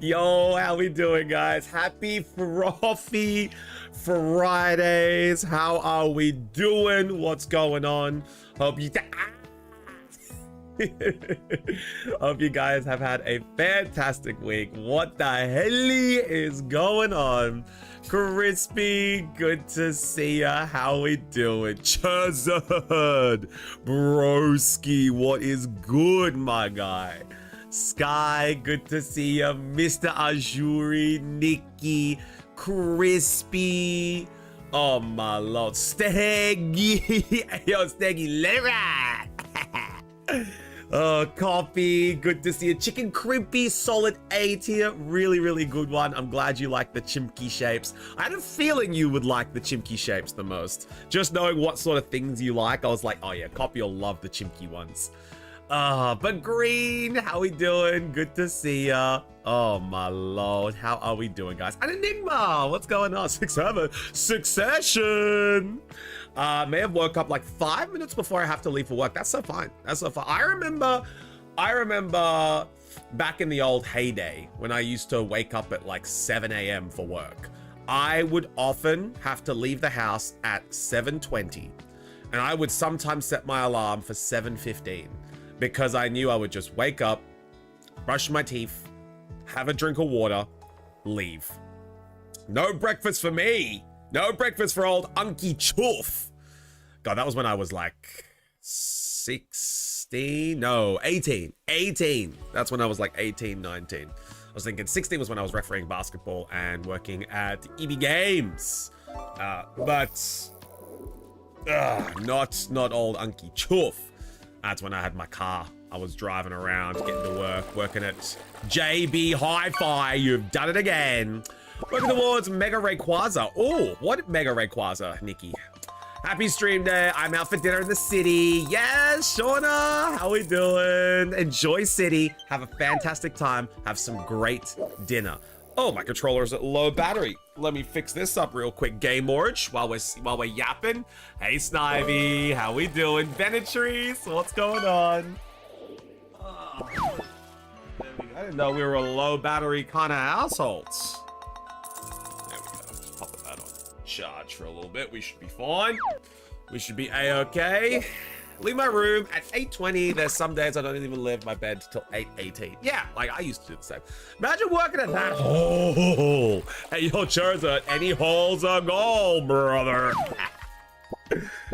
Yo, how we doing, guys? Happy Frothy Fridays. How are we doing? What's going on? Hope you hope you guys have had a fantastic week. What the hell is going on? Crispy, good to see ya. How we doing? Chazard, broski, what is good, my guy? Sky, good to see ya. Mr. Azuri, Nikki, Crispy. Oh my lord, Steggy. Yo, Steggy, let it ride. Coffee, good to see you. Chicken Crimpy, solid A tier. Really good one. I'm glad you like the chimkey shapes. I had a feeling you would like the chimkey shapes the most. Just knowing what sort of things you like, I was like, oh yeah, Coffee will love the chimkey ones. But Green, how we doing? Good to see ya. Oh my lord, how are we doing, guys? And Enigma, what's going on? 6-7, Succession. May have woke up like 5 minutes before I have to leave for work. That's so fine. That's so fine. I remember back in the old heyday when I used to wake up at like 7 a.m. for work. I would often have to leave the house at 7:20, and I would sometimes set my alarm for 7:15. Because I knew I would just wake up, brush my teeth, have a drink of water, leave. No breakfast for me. No breakfast for old Unky Chuff. God, that was when I was like 16. No, 18. 18. That's when I was like 18, 19. I was thinking 16 was when I was refereeing basketball and working at EB Games. Not old Unky Chuff. That's when I had my car. I was driving around, getting to work, working at JB Hi-Fi. You've done it again. Working towards Mega Rayquaza. Oh, what Mega Rayquaza, Nikki? Happy stream day. I'm out for dinner in the city. Yes, Shauna, how we doing? Enjoy city. Have a fantastic time. Have some great dinner. Oh, my controller's at low battery. Let me fix this up real quick. Game Orange, while we're yapping. Hey, Snivy, how we doing? Benetries, what's going on? I didn't know we were a low battery kind of households. There we go. Just pop that on charge for a little bit. We should be fine. We should be a-okay. Leave my room at 8:20. There's some days I don't even leave my bed till 8:18. Yeah, like I used to do the same. Imagine working at that hole. Hey, yo, Charizard, any holes are gold, brother.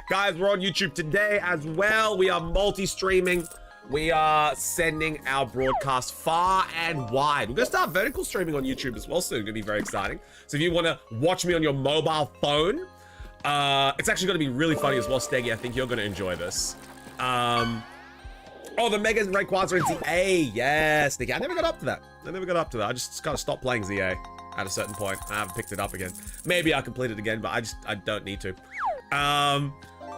Guys, we're on YouTube today as well. We are multi-streaming. We are sending our broadcast far and wide. We're gonna start vertical streaming on YouTube as well soon. It's gonna be very exciting. So if you wanna watch me on your mobile phone, it's actually going to be really funny as well, Steggy. I think you're going to enjoy this. Oh, the Mega Rayquaza in ZA. Yes, Nicky. I never got up to that. I just kind of stopped playing ZA at a certain point. I haven't picked it up again. Maybe I'll complete it again, but I don't need to.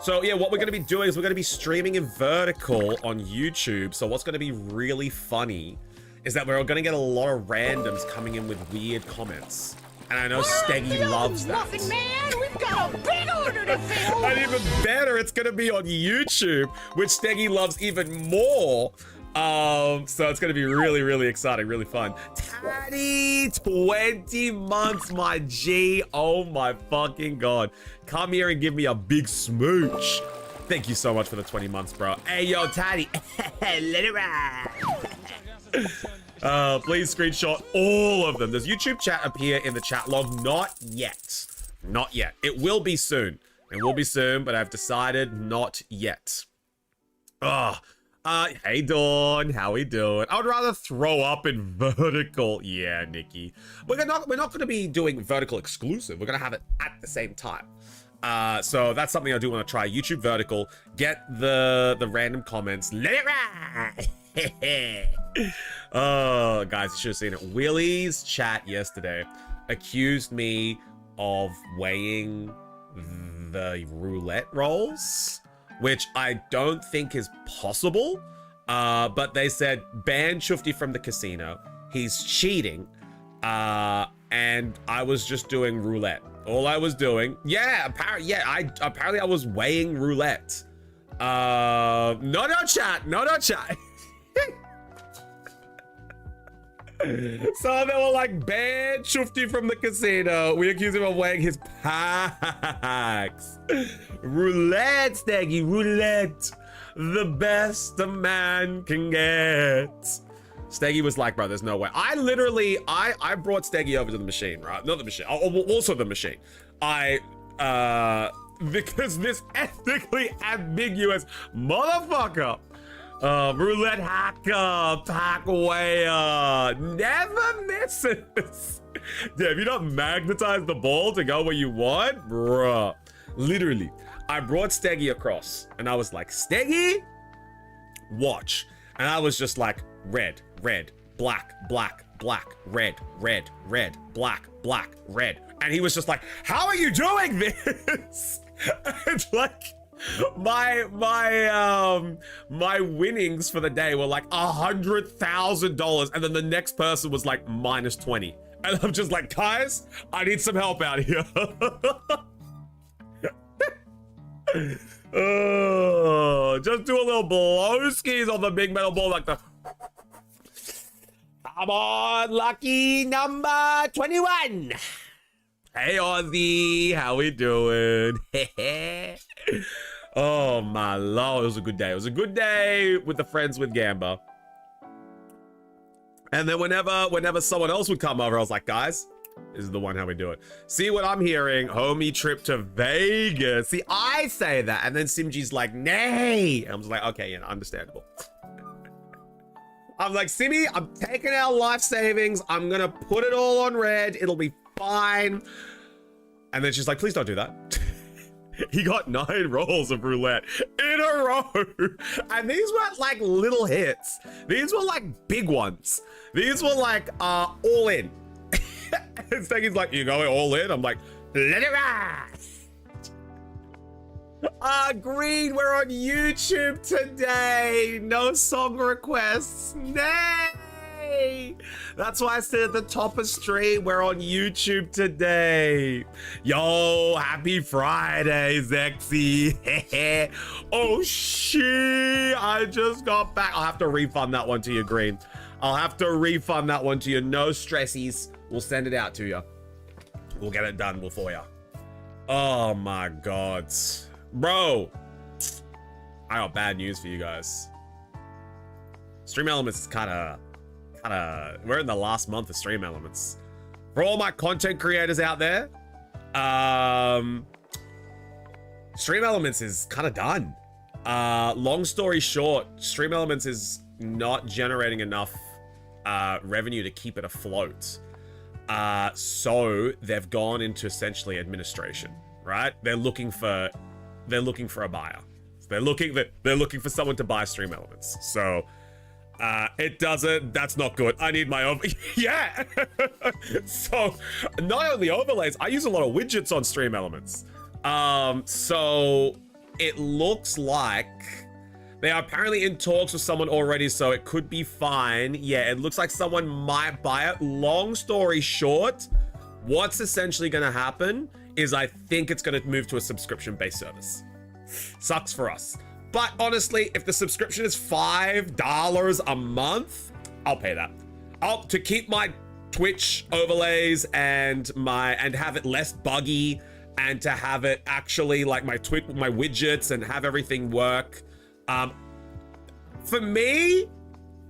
So yeah, what we're going to be doing is we're going to be streaming in vertical on YouTube. So what's going to be really funny is that we're going to get a lot of randoms coming in with weird comments. And I know Steggy loves that. Muffin Man, we've got a big order to fill. And even better, it's gonna be on YouTube, which Steggy loves even more. So it's gonna be really exciting, really fun. Taddy, 20 months, my G. Oh my fucking God. Come here and give me a big smooch. Thank you so much for the 20 months, bro. Hey, yo, Taddy. Let it ride. Please screenshot all of them. Does YouTube chat appear in the chat log? Not yet. Not yet. It will be soon. It will be soon, but I've decided not yet. Hey Dawn, how we doing? I would rather throw up in vertical. Yeah, Nikki. We're not going to be doing vertical exclusive. We're going to have it at the same time. So that's something I do want to try. YouTube vertical. Get the random comments. Let it ride. Oh, guys, you should have seen it. Willie's chat yesterday accused me of weighing the roulette rolls, which I don't think is possible. But they said, ban Shufty from the casino. He's cheating. And I was just doing roulette. All I was doing, apparently I was weighing roulette. No chat. So they were like, ban Shufty from the casino. We accuse him of weighing his packs. Roulette, Steggy, roulette. The best a man can get. Steggy was like, bro, there's no way. I literally, I brought Steggy over to the machine, right? Not the machine, also the machine. Because this ethnically ambiguous motherfucker, roulette hacker, pack weigher, never misses. Yeah, if you don't magnetize the ball to go where you want, bruh. Literally, I brought Steggy across and I was like, Steggy, watch. And I was just like, red, red, black, black, black, red, red, red, black, black, red. And he was just like, how are you doing this? And like, my winnings for the day were like $100,000, and then the next person was like -20, and I'm just like, guys, I need some help out here. Just do a little blow skis on the big metal ball, like the. Come on, lucky number 21. Hey Ozzy, how we doing? Oh my lord, it was a good day. It was a good day with the friends with Gamba. And then whenever someone else would come over, I was like, guys, this is the one how we do it. See what I'm hearing? Homie trip to Vegas. See, I say that, and then Simji's like, nay. And I was like, okay, yeah, understandable. I'm like, Simi, I'm taking our life savings. I'm gonna put it all on red. It'll be fine. And then she's like, please don't do that. He got 9 rolls of roulette in a row. And these weren't like little hits. These were like big ones. These were like all in. And Steggy's like, you going all in? I'm like, let it ride. Agreed, we're on YouTube today. No song requests. Nay. That's why I said at the top of stream, we're on YouTube today. Yo, happy Friday, Zexy. Oh shit, I just got back. I'll have to refund that one to you, Green. I'll have to refund that one to you. No stressies. We'll send it out to you. We'll get it done for you. Oh my God. Bro, I got bad news for you guys. Stream Elements is kind of, we're in the last month of Stream Elements. For all my content creators out there, Stream Elements is kind of done. Long story short, Stream Elements is not generating enough revenue to keep it afloat. So they've gone into essentially administration, right? They're looking for a buyer. They're looking for someone to buy Stream Elements. So that's not good. I need my own. Yeah. So not only overlays, I use a lot of widgets on Stream Elements. So it looks like they are apparently in talks with someone already, so it could be fine. Yeah, it looks like someone might buy it. Long story short, what's essentially going to happen is I think it's going to move to a subscription-based service. Sucks for us. But honestly, if the subscription is $5 a month, I'll pay that. To keep my Twitch overlays and have it less buggy, and to have it actually like my widgets and have everything work. For me,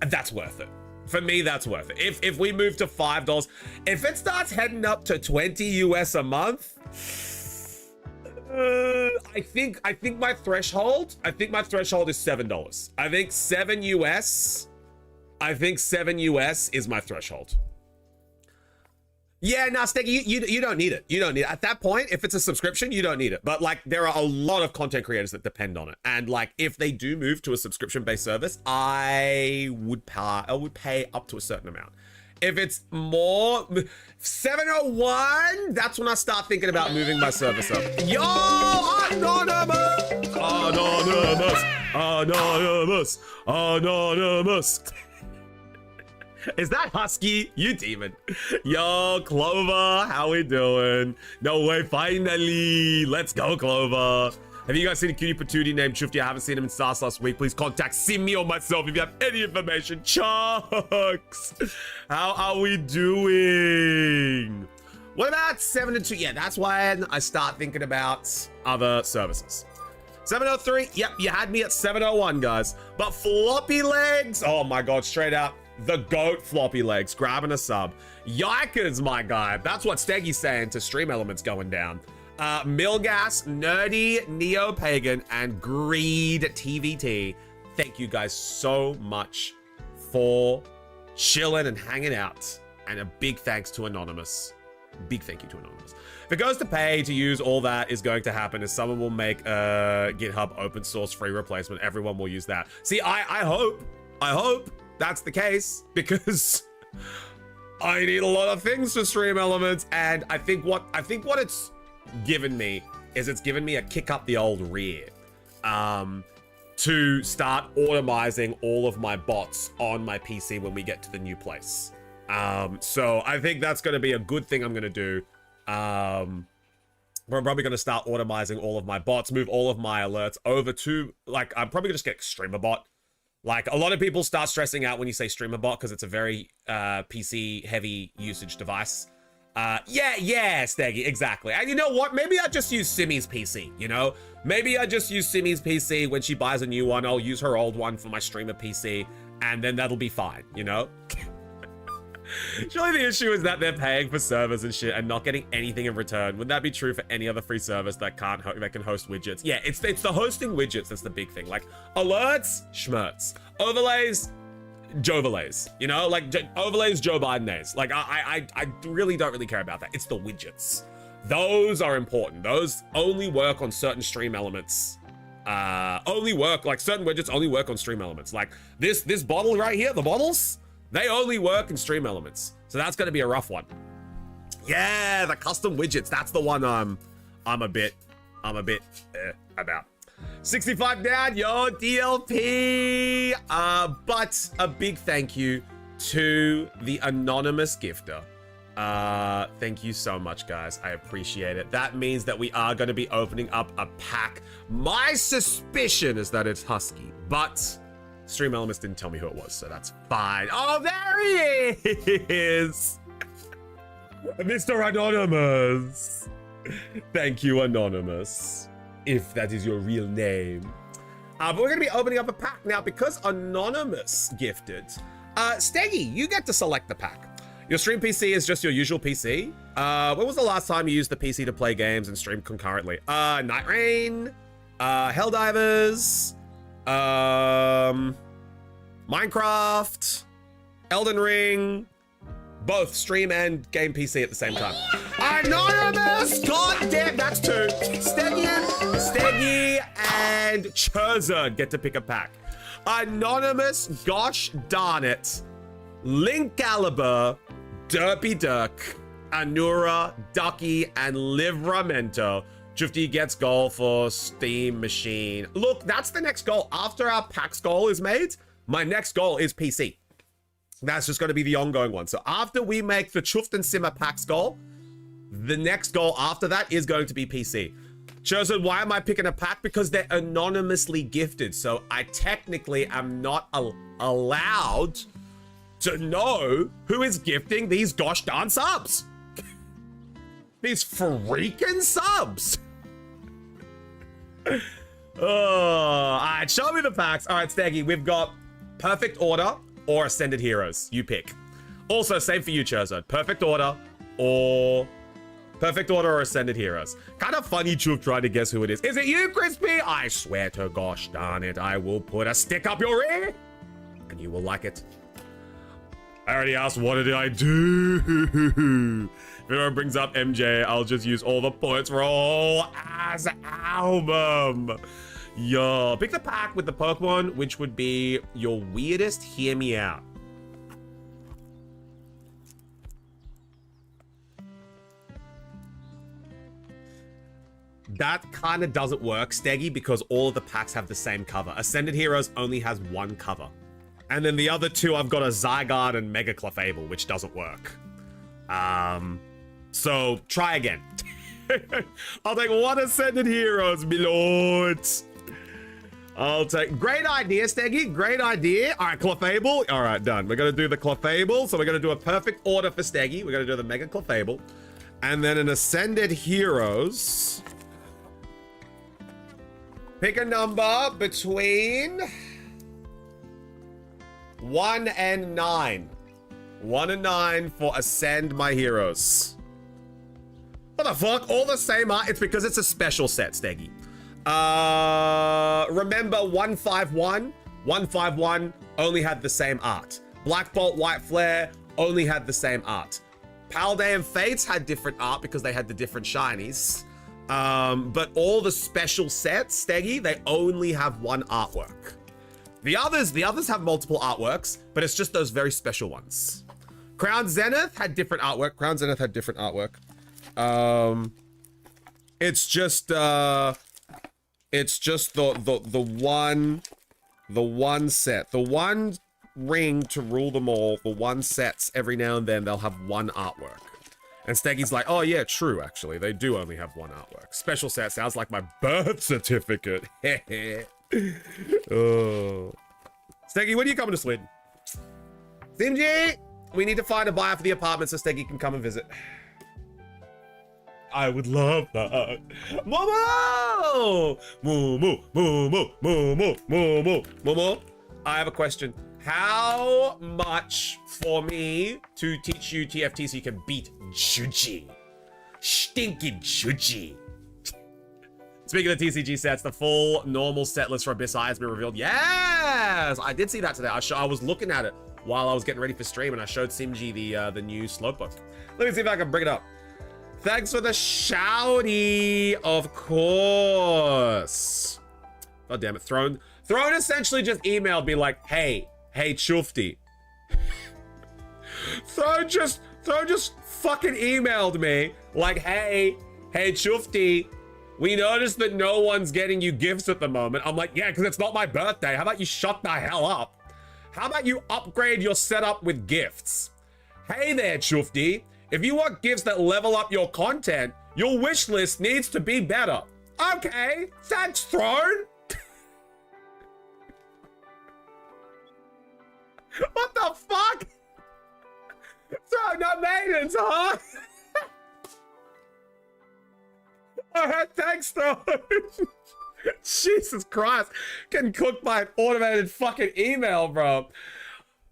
that's worth it. For me, that's worth it. If we move to $5, if it starts heading up to 20 US a month, I think my threshold is $7. I think 7 US is my threshold. Yeah, no, Steggy, you don't need it. You don't need it. At that point, if it's a subscription, you don't need it. But like, there are a lot of content creators that depend on it. And like, if they do move to a subscription-based service, I would pay up to a certain amount. If it's more, 701, that's when I start thinking about moving my service up. Yo, anonymous, anonymous, anonymous, anonymous. Is that Husky? You demon. Yo, Clover, how we doing? No way, finally. Let's go, Clover. Have you guys seen a cutie patootie named Chufty? I haven't seen him in Stars last week. Please contact Simi or myself if you have any information. Chucks, how are we doing? What about 7 and 2? Yeah, that's when I start thinking about other services. 703, yep, you had me at 701, guys. But floppy legs, oh my god, straight out. The GOAT floppy legs, grabbing a sub. Yikers, my guy. That's what Steggy's saying to Stream Elements going down. Milgas, Nerdy, Neo-Pagan, and Greed TVT. Thank you guys so much for chilling and hanging out. And a big thanks to Anonymous. Big thank you to Anonymous. If it goes to pay to use, all that is going to happen is someone will make a GitHub open source free replacement. Everyone will use that. See, I hope that's the case, because I need a lot of things for Stream Elements, and I think what it's given me is it's given me a kick up the old rear to start automizing all of my bots on my PC when we get to the new place. So I think that's going to be a good thing I'm going to do. I'm probably going to start automizing all of my bots, move all of my alerts over to, like, I'm probably going to just get StreamerBot. Like, a lot of people start stressing out when you say StreamerBot because it's a very PC heavy usage device. Yeah, Steggy, exactly. And you know what? Maybe I just use Simi's PC, you know? Maybe I just use Simi's PC. When she buys a new one, I'll use her old one for my streamer PC, and then that'll be fine, you know? Surely the issue is that they're paying for servers and shit and not getting anything in return. Wouldn't that be true for any other free service that can host widgets? Yeah, it's the hosting widgets that's the big thing. Like, alerts, schmerz. Overlays, Jovalays. You know, like, overlays, Joe Bidenays. Like, I really don't really care about that. It's the widgets. Those are important. Those only work on certain Stream Elements. Like, certain widgets only work on Stream Elements. Like, this bottle right here, the bottles, they only work in Stream Elements. So that's going to be a rough one. Yeah, the custom widgets. That's the one I'm a bit about. 65 down, yo, DLP. But a big thank you to the anonymous gifter. Thank you so much, guys. I appreciate it. That means that we are going to be opening up a pack. My suspicion is that it's Husky, but Stream Elements didn't tell me who it was, so that's fine. Oh, there he is! Mr. Anonymous! Thank you, Anonymous, if that is your real name. But we're going to be opening up a pack now because Anonymous gifted. Steggy, you get to select the pack. Your stream PC is just your usual PC. When was the last time you used the PC to play games and stream concurrently? Night Rain, Helldivers, Minecraft, Elden Ring, both stream and game PC at the same time. Anonymous! God damn, that's two. Steggy and Churzard get to pick a pack. Anonymous, gosh darn it. Linkcalibur, Derpy Dirk, Anura, Ducky, and Livramento. Jufty gets goal for Steam Machine. Look, that's the next goal. After our PAX goal is made, my next goal is PC. That's just going to be the ongoing one. So after we make the Chuft and Simmer PAX goal, the next goal after that is going to be PC. Chosen, why am I picking a pack? Because they're anonymously gifted. So I technically am not allowed to know who is gifting these gosh darn subs. These freaking subs. Oh, all right, show me the packs. All right, Steggy, we've got Perfect Order or Ascended Heroes. You pick. Also, same for you, Churzard. Perfect Order or Ascended Heroes. Kind of funny, Chup, trying to guess who it is. Is it you, Crispy? I swear to gosh darn it, I will put a stick up your rear and you will like it. I already asked, what did I do? If anyone brings up MJ, I'll just use all the points for a whole ass album. Yo, pick the pack with the Pokemon, which would be your weirdest Hear Me Out. That kind of doesn't work, Steggy, because all of the packs have the same cover. Ascended Heroes only has one cover. And then the other two, I've got a Zygarde and Mega Clefable, which doesn't work. So try again. I'll take 1 Ascended Heroes, my lords. I'll take... Great idea, Steggy. Great idea. All right, Clefable. All right, done. We're going to do the Clefable. So we're going to do a perfect order for Steggy. We're going to do the Mega Clefable. And then an Ascended Heroes. Pick a number between 1 and 9. 1 and 9 for Ascend My Heroes. What the fuck? All the same art? It's because it's a special set, Steggy. Remember 151? 151 only had the same art. Black Bolt, White Flare only had the same art. Palday and Fates had different art because they had the different shinies. But all the special sets, Steggy, they only have one artwork. The others have multiple artworks, but it's just those very special ones. Crown Zenith had different artwork. It's just the one set, the one ring to rule them all. The one sets every now and then they'll have one artwork. And Steggy's like, oh yeah, true. Actually, they do only have one artwork. Special set sounds like my birth certificate. Oh, Steggy, when are you coming to Sweden? Simji, we need to find a buyer for the apartment so Steggy can come and visit. I would love that. Momo! Momo! Momo! Momo! Momo! Momo! I have a question. How much for me to teach you TFT so you can beat Juji? Stinking Juji. Speaking of TCG sets, the full normal set list for Abyss Eye has been revealed. Yes! I did see that today. I was looking at it while I was getting ready for stream and I showed Simji the new Slowpoke. Let me see if I can bring it up. Thanks for the shouty, of course. God damn it, Throne essentially just emailed me like, hey Chufty. Throne just fucking emailed me like, hey Chufty, we noticed that no one's getting you gifts at the moment. I'm like, yeah, because it's not my birthday. How about you shut the hell up? How about you upgrade your setup with gifts? Hey there, Chufty. If you want gifts that level up your content, your wish list needs to be better. Okay, thanks, Throne. What the fuck? Throne, not maidens, huh? Alright, thanks, Throne. Jesus Christ. Getting cooked by an automated fucking email, bro.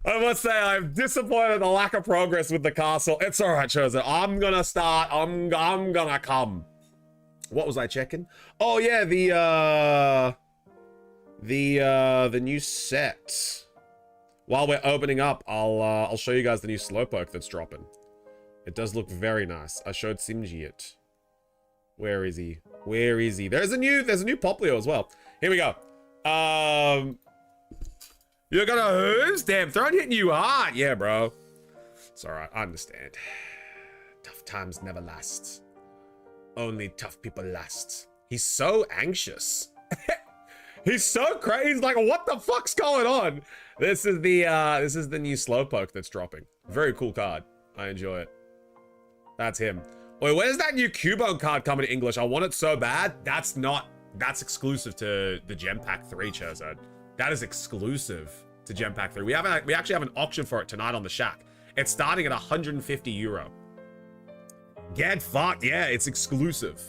I must say, I'm disappointed in the lack of progress with the castle. It's all right, Chosen. I'm gonna start. I'm gonna come. What was I checking? Oh yeah, the new set. While we're opening up, I'll show you guys the new Slowpoke that's dropping. It does look very nice. I showed Simji it. Where is he? Where is he? There's a new Poplio as well. Here we go. You're gonna who's? Damn, Throne hitting you hard. Yeah, bro. It's all right. I understand. Tough times never last. Only tough people last. He's so anxious. He's so crazy. He's like, what the fuck's going on? This is the new Slowpoke that's dropping. Very cool card. I enjoy it. That's him. Wait, where's that new Cubone card coming in English? I want it so bad. That's exclusive to the Gem Pack 3, Charizard. That is exclusive to Gem Pack 3. We actually have an auction for it tonight on the Shack. It's starting at 150 euro. Get fucked. Yeah, it's exclusive.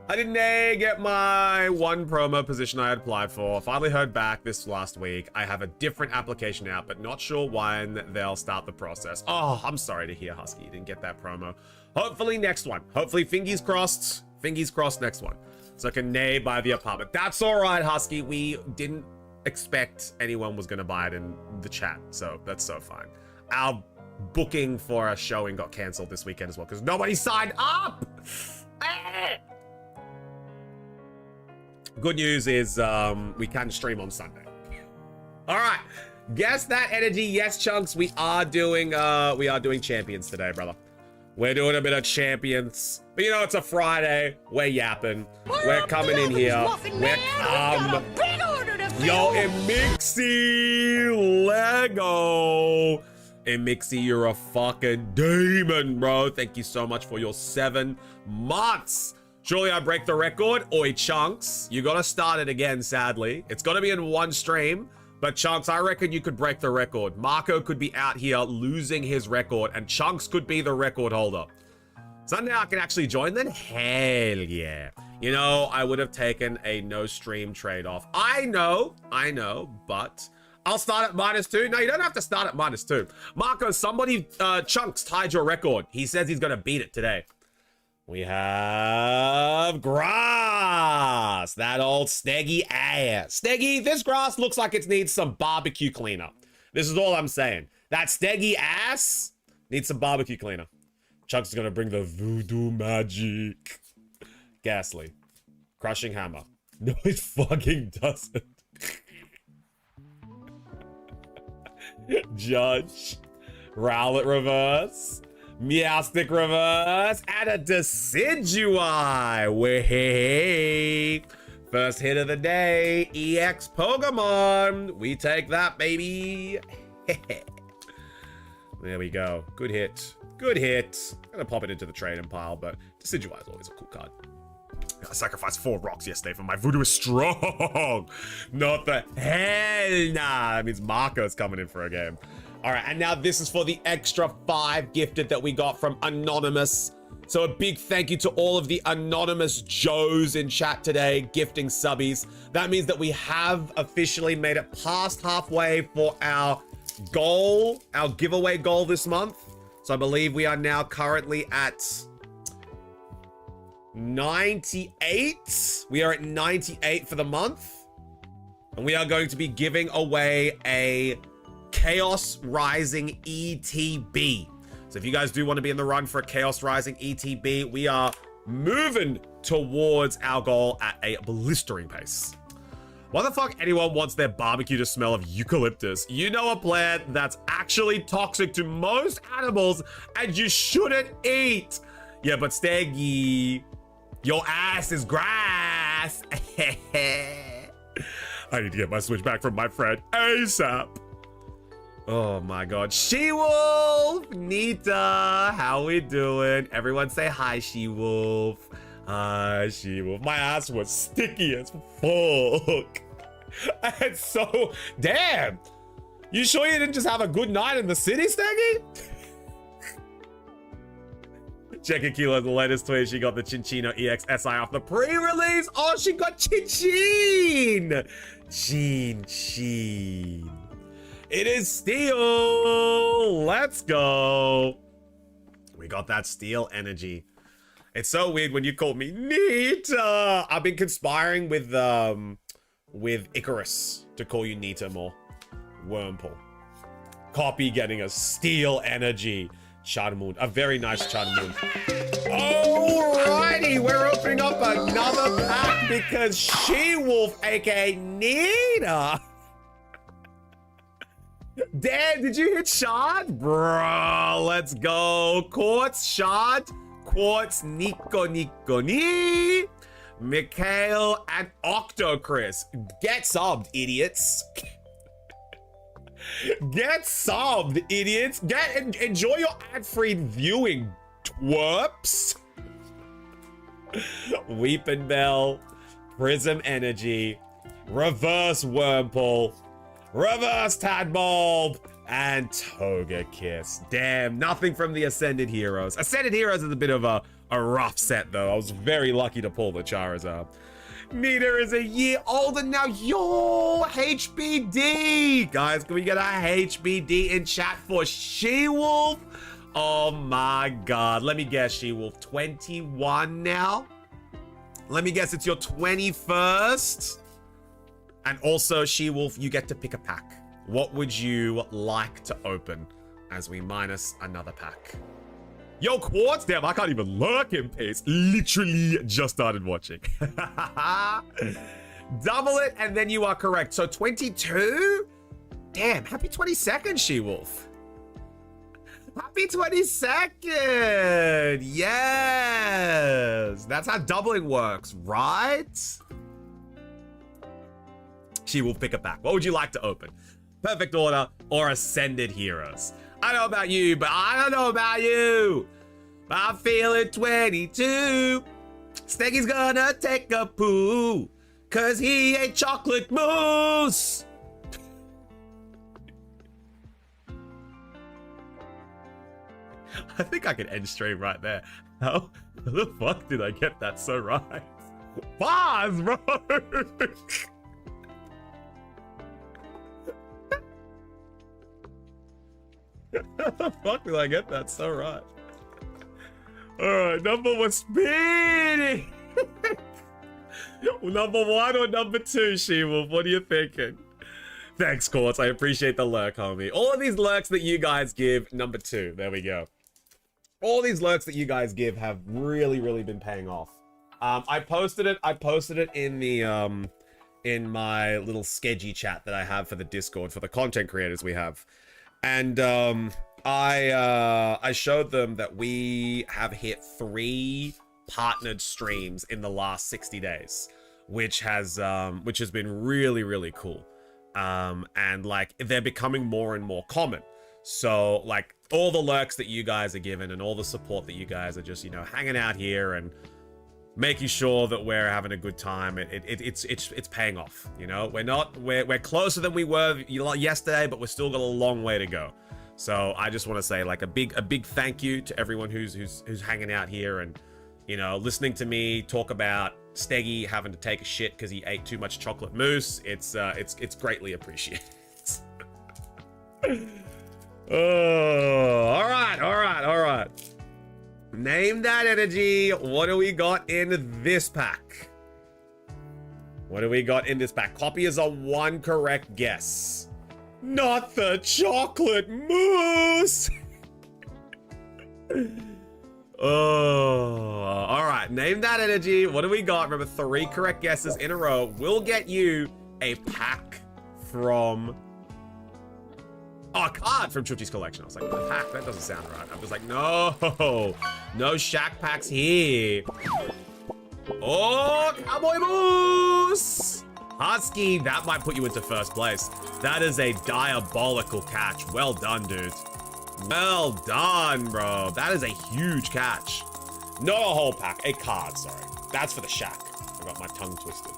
I didn't get my one promo position I had applied for. Finally heard back this last week. I have a different application out, but not sure when they'll start the process. Oh, I'm sorry to hear, Husky. You didn't get that promo. Hopefully next one. Hopefully, fingers crossed next one. So I can buy the apartment. That's all right, Husky. We didn't expect anyone was going to buy it in the chat, so that's so fine. Our booking for a showing got cancelled this weekend as well because nobody signed up. Good news is we can stream on Sunday. All right, guess that energy. Yes, Chunks, we are doing champions today, brother. We're doing a bit of champions. But you know, it's a Friday. We're yapping. We're coming in here. We're Yo, Mixie Lego Mixie, you're a fucking demon, bro. Thank you so much for your 7 months. Surely I break the record. Oi, Chunks, you gotta start it again, sadly. It's gotta be in one stream. But Chunks, I reckon you could break the record. Marco could be out here losing his record, and Chunks could be the record holder. Sunday I can actually join then? Hell yeah. You know, I would have taken a no stream trade-off. I know, but I'll start at -2. No, you don't have to start at -2. Marco, somebody, Chunks tied your record. He says he's gonna beat it today. We have grass. That old Steggy ass. Steggy, this grass looks like it needs some barbecue cleaner. This is all I'm saying. That Steggy ass needs some barbecue cleaner. Chuck's gonna bring the voodoo magic. Ghastly. Crushing hammer. No, it fucking doesn't. Judge. Rowlet reverse. Meowstic reverse. And a Decidui. Way. First hit of the day. EX Pokemon. We take that, baby. There we go. Good hit. Good hit. Gonna pop it into the trading pile, but Decidui is always a cool card. I sacrificed 4 rocks yesterday for my voodoo is strong. Not the hell nah. That means Marco's coming in for a game. All right, and now this is for the extra 5 gifted that we got from Anonymous. So a big thank you to all of the Anonymous Joes in chat today, gifting subbies. That means that we have officially made it past halfway for our goal, our giveaway goal this month. So I believe we are now currently at 98. We are at 98 for the month. And we are going to be giving away a Chaos Rising ETB. So if you guys do want to be in the run for a Chaos Rising ETB, we are moving towards our goal at a blistering pace. Why the fuck anyone wants their barbecue to smell of eucalyptus? You know a plant that's actually toxic to most animals and you shouldn't eat. Yeah, but Steggy, your ass is grass. I need to get my switch back from my friend ASAP. Oh my god. She-Wolf! Nita! How we doing? Everyone say hi, She-Wolf. Hi, She-Wolf. My ass was sticky as fuck. And so... Damn! You sure you didn't just have a good night in the city, Steggy? Check Akila, the latest tweet. She got the Chinchino EX SI off the pre-release. Oh, she got Chinchin! Chin. It is steel. Let's go. We got that steel energy. It's so weird when you call me Nita. I've been conspiring with Icarus to call you Nita more. Wormpool. Copy getting a steel energy. Charmoon. A very nice Charmoon. Alrighty, we're opening up another pack because She-Wolf, aka Nita. Damn, did you hit Shard? Bro, let's go. Quartz, Shard, Quartz, Nico, Ni, Mikhail, and Octocris. Get subbed, idiots. Get subbed, idiots. Enjoy your ad-free viewing, twerps. Weeping Bell, Prism Energy, Reverse Wormpool, Reverse Tadbulb, and Togekiss. Damn, nothing from the Ascended Heroes. Ascended Heroes is a bit of a rough set, though. I was very lucky to pull the Charizard. Nita is a year older now. Yo, HBD. Guys, can we get a HBD in chat for She-Wolf? Oh my god. Let me guess, She-Wolf. 21 now? Let me guess, it's your 21st? And also, She-Wolf, you get to pick a pack. What would you like to open as we minus another pack? Yo, Quartz, damn, I can't even lurk in pace. Literally just started watching. Double it, and then you are correct. So 22? Damn, happy 22nd, She-Wolf. Happy 22nd. Yes. That's how doubling works, right? She will pick a pack. What would you like to open? Perfect Order or Ascended Heroes? I don't know about you, but I don't know about you. I'm feeling 22. Steggy's gonna take a poo, cause he ate chocolate mousse. I think I could end stream right there. How the fuck did I get that so right? Pause, bro. How the fuck did I get that so right? Alright, number one spinning. Number one or number two, She-Wolf? What are you thinking? Thanks, Quartz. I appreciate the lurk, homie. All of these lurks that you guys give, number two. There we go. All these lurks that you guys give have really, really been paying off. I posted it in the in my little sketchy chat that I have for the Discord for the content creators we have. And I showed them that we have hit 3 partnered streams in the last 60 days, which has been really, really cool. And like they're becoming more and more common. So like all the lurks that you guys are given and all the support that you guys are just, you know, hanging out here and making sure that we're having a good time, it's paying off. You know, we're closer than we were yesterday, but we're still got a long way to go. So I just want to say like a big thank you to everyone who's hanging out here and, you know, listening to me talk about Steggy having to take a shit because he ate too much chocolate mousse. It's greatly appreciated. Oh, all right. Name that energy. What do we got in this pack? Copy is a 1 correct guess. Not the chocolate mousse. Oh, all right. Name that energy. What do we got? Remember, 3 correct guesses in a row will get you a pack from... Oh, a card from Chuchi's collection. I was like, a pack? That doesn't sound right. I was like, no Shack packs here. Oh, Cowboy Moose! Husky, that might put you into first place. That is a diabolical catch. Well done, dude. Well done, bro. That is a huge catch. Not a whole pack, a card, sorry. That's for the Shack. I got my tongue twisted.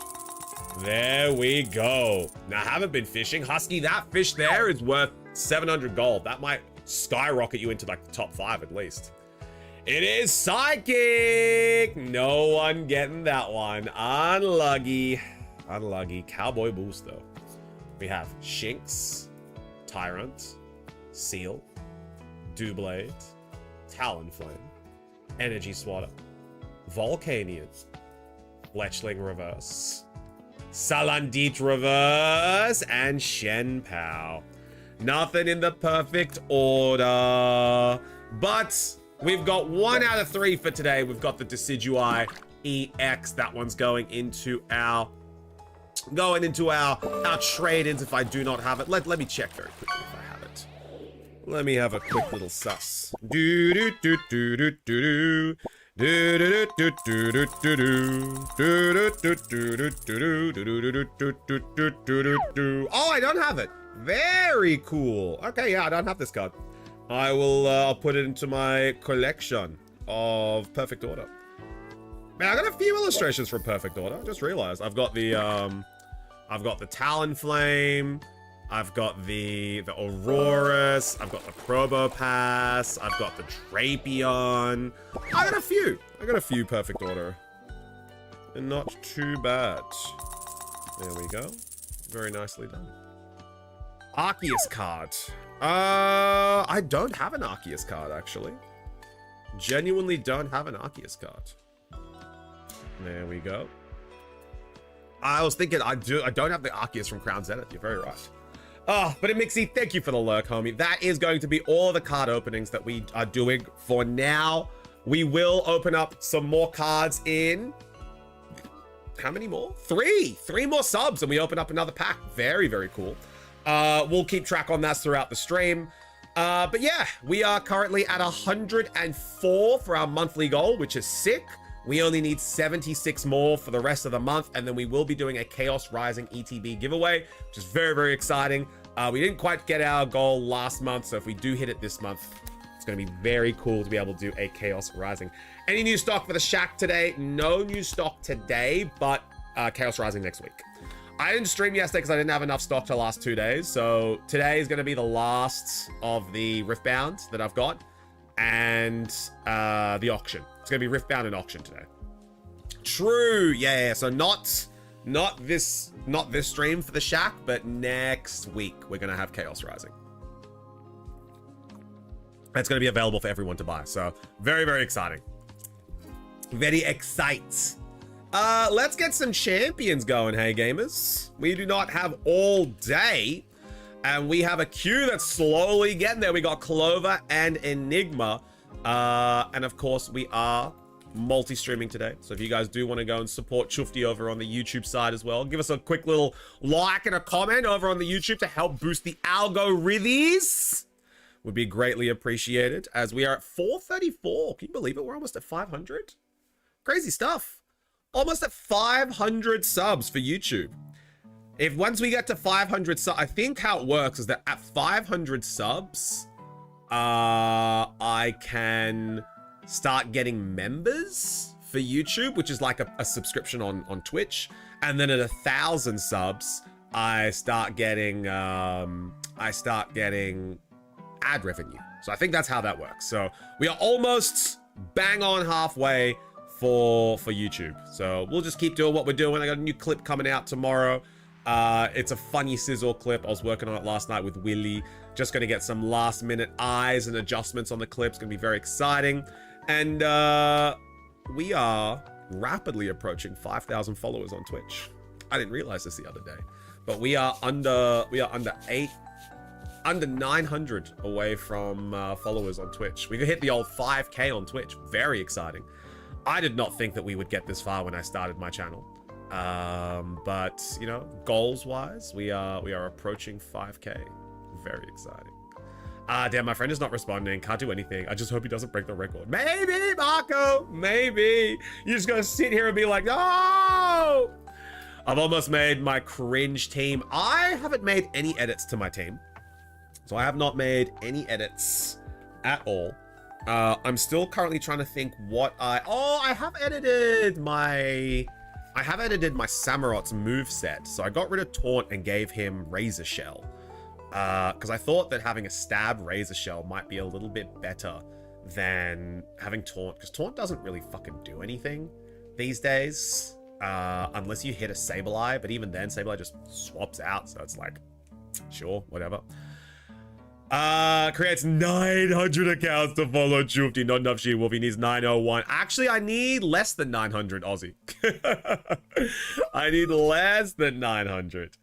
There we go. Now, I haven't been fishing. Husky, that fish there is worth 700 gold. That might skyrocket you into like the top 5 at least. It is Psychic. No one getting that one. Unlucky. Cowboy Boost though. We have Shinx, Tyrant, Seal, Doublade, Talonflame, Energy Swatter, Volcanion, Fletchling Reverse, Salandit Reverse, and Shen Pao. Nothing in the perfect order, but we've got 1 out of 3 for today. We've got the Decidueye EX. That one's going into our trade-ins if I do not have it. Let me check very quickly if I have it. Let me have a quick little sus. Oh, I don't have it. Very cool. Okay, yeah, I don't have this card. I will I'll put it into my collection of Perfect Order. Man, I got a few illustrations from Perfect Order. I just realized I've got the Talonflame, I've got the Aurorus, I've got the Probopass, I've got the Drapion. I got a few Perfect Order. And not too bad. There we go. Very nicely done. Arceus card. I don't have an Arceus card, actually. Genuinely don't have an Arceus card. There we go. I was thinking I don't have the Arceus from Crown Zenith. You're very right. Oh, but Mixie, thank you for the lurk, homie. That is going to be all the card openings that we are doing for now. We will open up some more cards in... How many more? 3 more subs, and we open up another pack. Very, very cool. We'll keep track on that throughout the stream. But yeah, we are currently at 104 for our monthly goal, which is sick. We only need 76 more for the rest of the month, and then we will be doing a Chaos Rising ETB giveaway, which is very, very exciting. We didn't quite get our goal last month, so if we do hit it this month, it's going to be very cool to be able to do a Chaos Rising. Any new stock for the Shack today? No new stock today, but Chaos Rising next week. I didn't stream yesterday because I didn't have enough stock to last 2 days. So today is going to be the last of the Riftbound that I've got, and the auction. It's going to be Riftbound and auction today. True. Yeah. So not this stream for the Shack, but next week we're going to have Chaos Rising. It's going to be available for everyone to buy. So very, very exciting. Very excites. Let's get some champions going, hey gamers. We do not have all day, and we have a queue that's slowly getting there. We got Clover and Enigma, and of course we are multi-streaming today. So if you guys do want to go and support Chufty over on the YouTube side as well, give us a quick little like and a comment over on the YouTube to help boost the algorithms. Would be greatly appreciated, as we are at 434. Can you believe it? We're almost at 500. Crazy stuff. Almost at 500 subs for YouTube. If once we get to 500 subs, I think how it works is that at 500 subs, I can start getting members for YouTube, which is like a subscription on Twitch. And then at 1,000 subs, I start getting ad revenue. So I think that's how that works. So we are almost bang on halfway for YouTube. So we'll just keep doing what we're doing. I got a new clip coming out tomorrow. It's a funny sizzle clip. I was working on it last night with Willie. Just going to get some last minute eyes and adjustments on the clip. It's going to be very exciting. And we are rapidly approaching 5,000 followers on Twitch. I didn't realize this the other day, but we are under 900 away from followers on Twitch. We've hit the old 5K on Twitch. Very exciting. I did not think that we would get this far when I started my channel. But you know, goals wise, we are approaching 5K. Very exciting. Damn, my friend is not responding. Can't do anything. I just hope he doesn't break the record. Maybe, Marco. Maybe. You're just gonna sit here and be like, no! I've almost made my cringe team. I haven't made any edits to my team. So I have not made any edits at all. I'm still currently trying to think what I have edited my Samurot's moveset. So I got rid of Taunt and gave him Razor Shell. Because I thought that having a stab Razor Shell might be a little bit better than having Taunt. Because Taunt doesn't really fucking do anything these days. Unless you hit a Sableye. But even then, Sableye just swaps out. So it's like, sure, whatever. Creates 900 accounts to follow Chufty. Not enough She-Wolf. He needs 901. Actually, I need less than 900 Aussie. I need less than 900.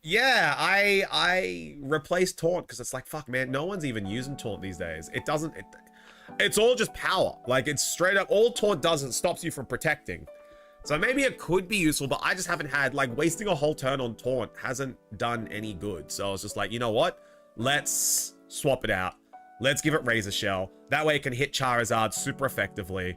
Yeah, I replaced Taunt because it's like, fuck, man, no one's even using Taunt these days. It's all just power. Like, it's straight up, all Taunt does is stops you from protecting. So maybe it could be useful, but I just haven't had, like, wasting a whole turn on Taunt hasn't done any good. So I was just like, you know what? Let's swap it out. Let's give it Razor Shell. That way it can hit Charizard super effectively.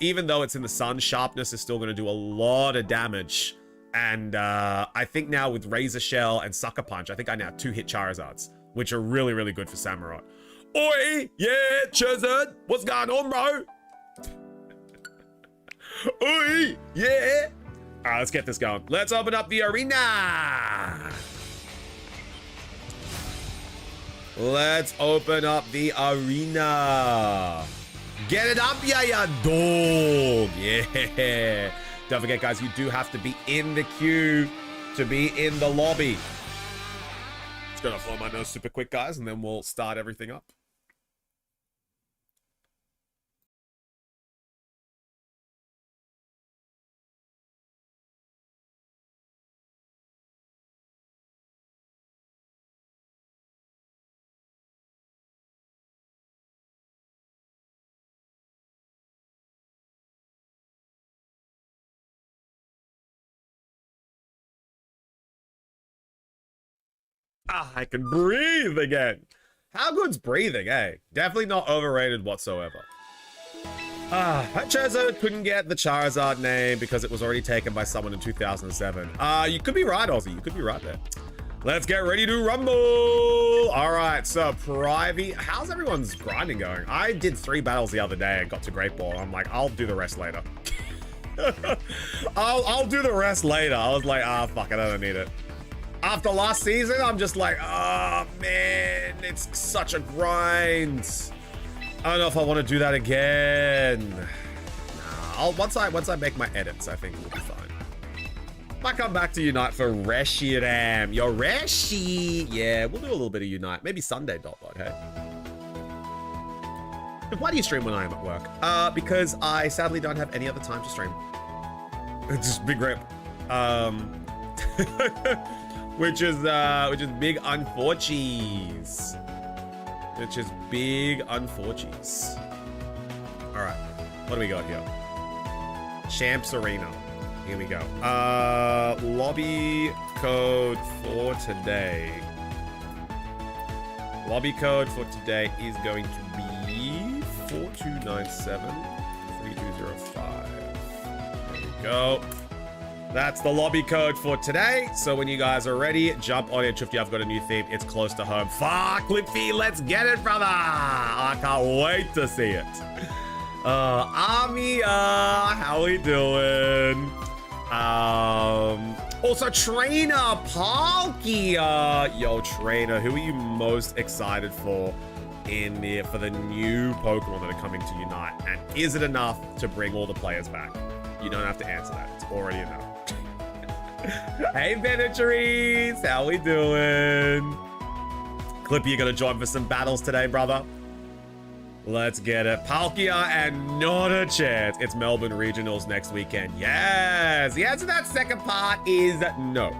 Even though it's in the sun, Sharpness is still going to do a lot of damage. And I think now with Razor Shell and Sucker Punch, I think I now 2-hit Charizards, which are really, really good for Samurott. Oi! Yeah, Charizard! What's going on, bro? Oi! Yeah! Alright, let's get this going. Let's open up the arena! Let's open up the arena. Get it up, ya dog! Yeah! Don't forget, guys, you do have to be in the queue to be in the lobby. Just gonna follow my nose super quick, guys, and then we'll start everything up. I can breathe again. How good's breathing, eh? Definitely not overrated whatsoever. Charizard couldn't get the Charizard name because it was already taken by someone in 2007. You could be right, Aussie. You could be right there. Let's get ready to rumble. All right, so Privy, how's everyone's grinding going? I did 3 battles the other day and got to Great Ball. I'm like, I'll do the rest later. I'll do the rest later. I was like, fuck it, I don't need it. After last season, I'm just like, oh man, it's such a grind. I don't know if I want to do that again. Nah, once I make my edits, I think we'll be fine. Might come back to Unite for Reshiram. Yo, Reshi. Yeah, we'll do a little bit of Unite. Maybe Sunday, Dotbot, hey? Why do you stream when I am at work? Because I sadly don't have any other time to stream. It's just big rip. Which is big unforchies. Which is big unforchies. All right, what do we got here? Champs Arena. Here we go. Lobby code for today. Lobby code for today is going to be 4297-3205. There we go. That's the lobby code for today. So when you guys are ready, jump on it. If you have got a new theme, it's close to home. Fuck, Clippy, let's get it, brother. I can't wait to see it. Army, how we doing? Also Trainer Palkia. Yo, Trainer, who are you most excited for for the new Pokemon that are coming to Unite? And is it enough to bring all the players back? You don't have to answer that. It's already enough. Hey, Benetries, how we doing? Clippy, you gonna join for some battles today, brother? Let's get it. Palkia and not a chance. It's Melbourne Regionals next weekend. Yes. The answer to that second part is no.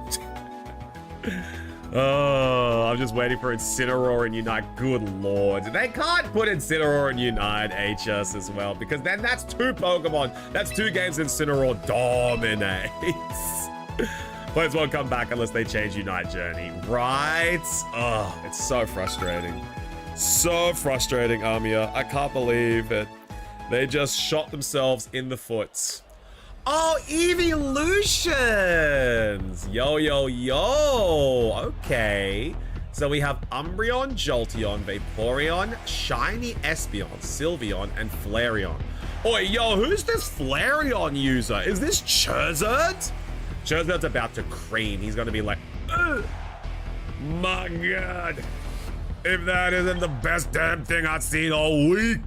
Oh, I'm just waiting for Incineroar and Unite. Good lord. They can't put Incineroar and Unite HS as well, because then that's 2 Pokemon. That's 2 games Incineroar dominates. Players won't come back unless they change Unite Journey. Right? Oh, it's so frustrating. So frustrating, Amia. I can't believe it. They just shot themselves in the foot. Oh, evolutions! Yo, yo, yo. Okay. So we have Umbreon, Jolteon, Vaporeon, Shiny Espeon, Sylveon, and Flareon. Oh, yo, who's this Flareon user? Is this Charizard? Charizard's about to cream. He's gonna be like, ugh, my God. If that isn't the best damn thing I've seen all week.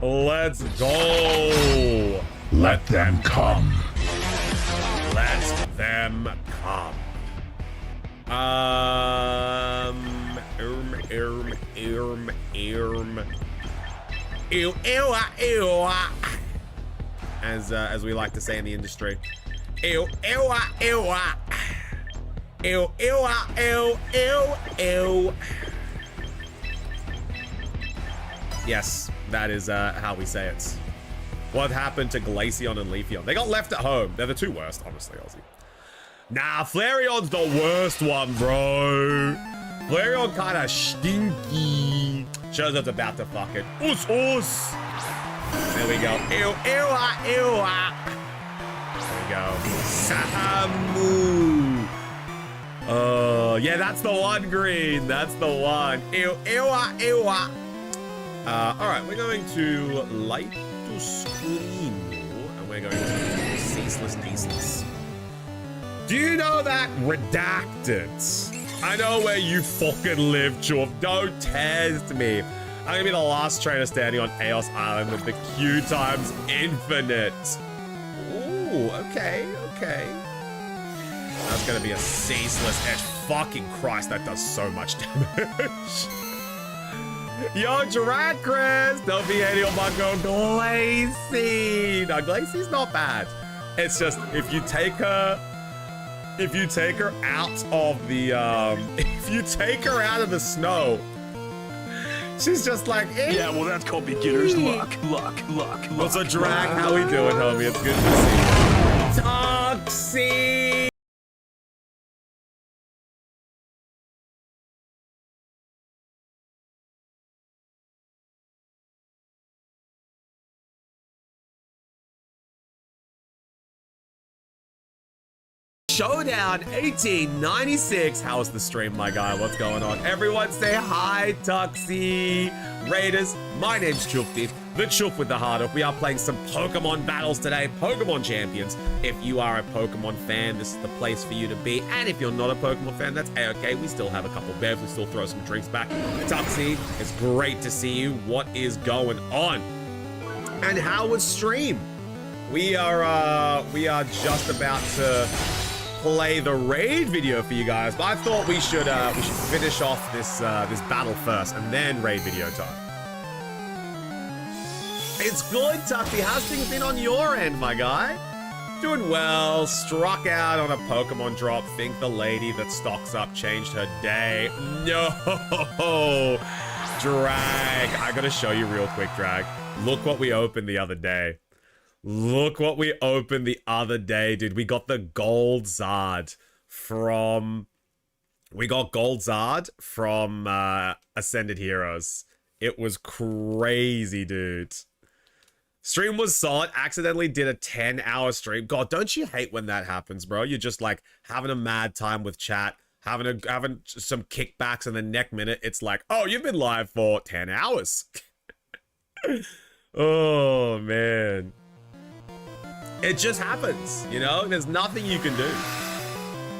Let's go. Let them come. Let them come. As we like to say in the industry. Ew, ew, ew, ew, ew, ew, ew, ew. Yes, that is how we say it. What happened to Glaceon and Leafeon? They got left at home. They're the 2 worst, honestly, Aussie. Nah, Flareon's the worst one, bro. Flareon kind of stinky. Charizard's about to fuck it. Us, us. There we go. Ew, ew, ew. There we go. Samu. Oh, yeah, that's the one, Green. That's the one. Ew, ew, ew. All right, we're going to light to screen, and we're going to ceaseless, ceaseless. Do you know that redacted? I know where you fucking live, Chuff. Don't test me. I'm gonna be the last trainer standing on AUS Island with the Q times infinite. Ooh, okay, okay. That's gonna be a ceaseless edge. Fucking Christ, that does so much damage. Yo, Dracris! Don't be any of my girl Glacie. No, Glacie's not bad. It's just if you take her out of the if you take her out of the snow, she's just like, eh. Yeah, well, that's called beginner's luck. What's a Drag? How we doing, homie? It's good to see you. Toxic. Showdown 1896. How's the stream, my guy? What's going on? Everyone say hi, Tuxie. Raiders, my name's Chufty, the Chuf with the heart up. We are playing some Pokemon battles today, Pokemon Champions. If you are a Pokemon fan, this is the place for you to be. And if you're not a Pokemon fan, that's A-okay. We still have a couple bevs. We still throw some drinks back. Tuxie, it's great to see you. What is going on? And how was stream? We are just about to play the raid video for you guys, but I thought we should finish off this this battle first and then raid video time. It's good, Tuxie. How's things been on your end, my guy? Doing well. Struck out on a Pokemon drop. Think the lady that stocks up changed her day. No, Drag. I gotta show you real quick, Drag. Look what we opened the other day. Look what we opened the other day, dude. We got the Gold Zard from... Ascended Heroes. It was crazy, dude. Stream was solid. Accidentally did a 10-hour stream. God, don't you hate when that happens, bro? You're just like having a mad time with chat, having some kickbacks, and the next minute it's like, oh, you've been live for 10 hours. Oh, man. It just happens, you know? There's nothing you can do.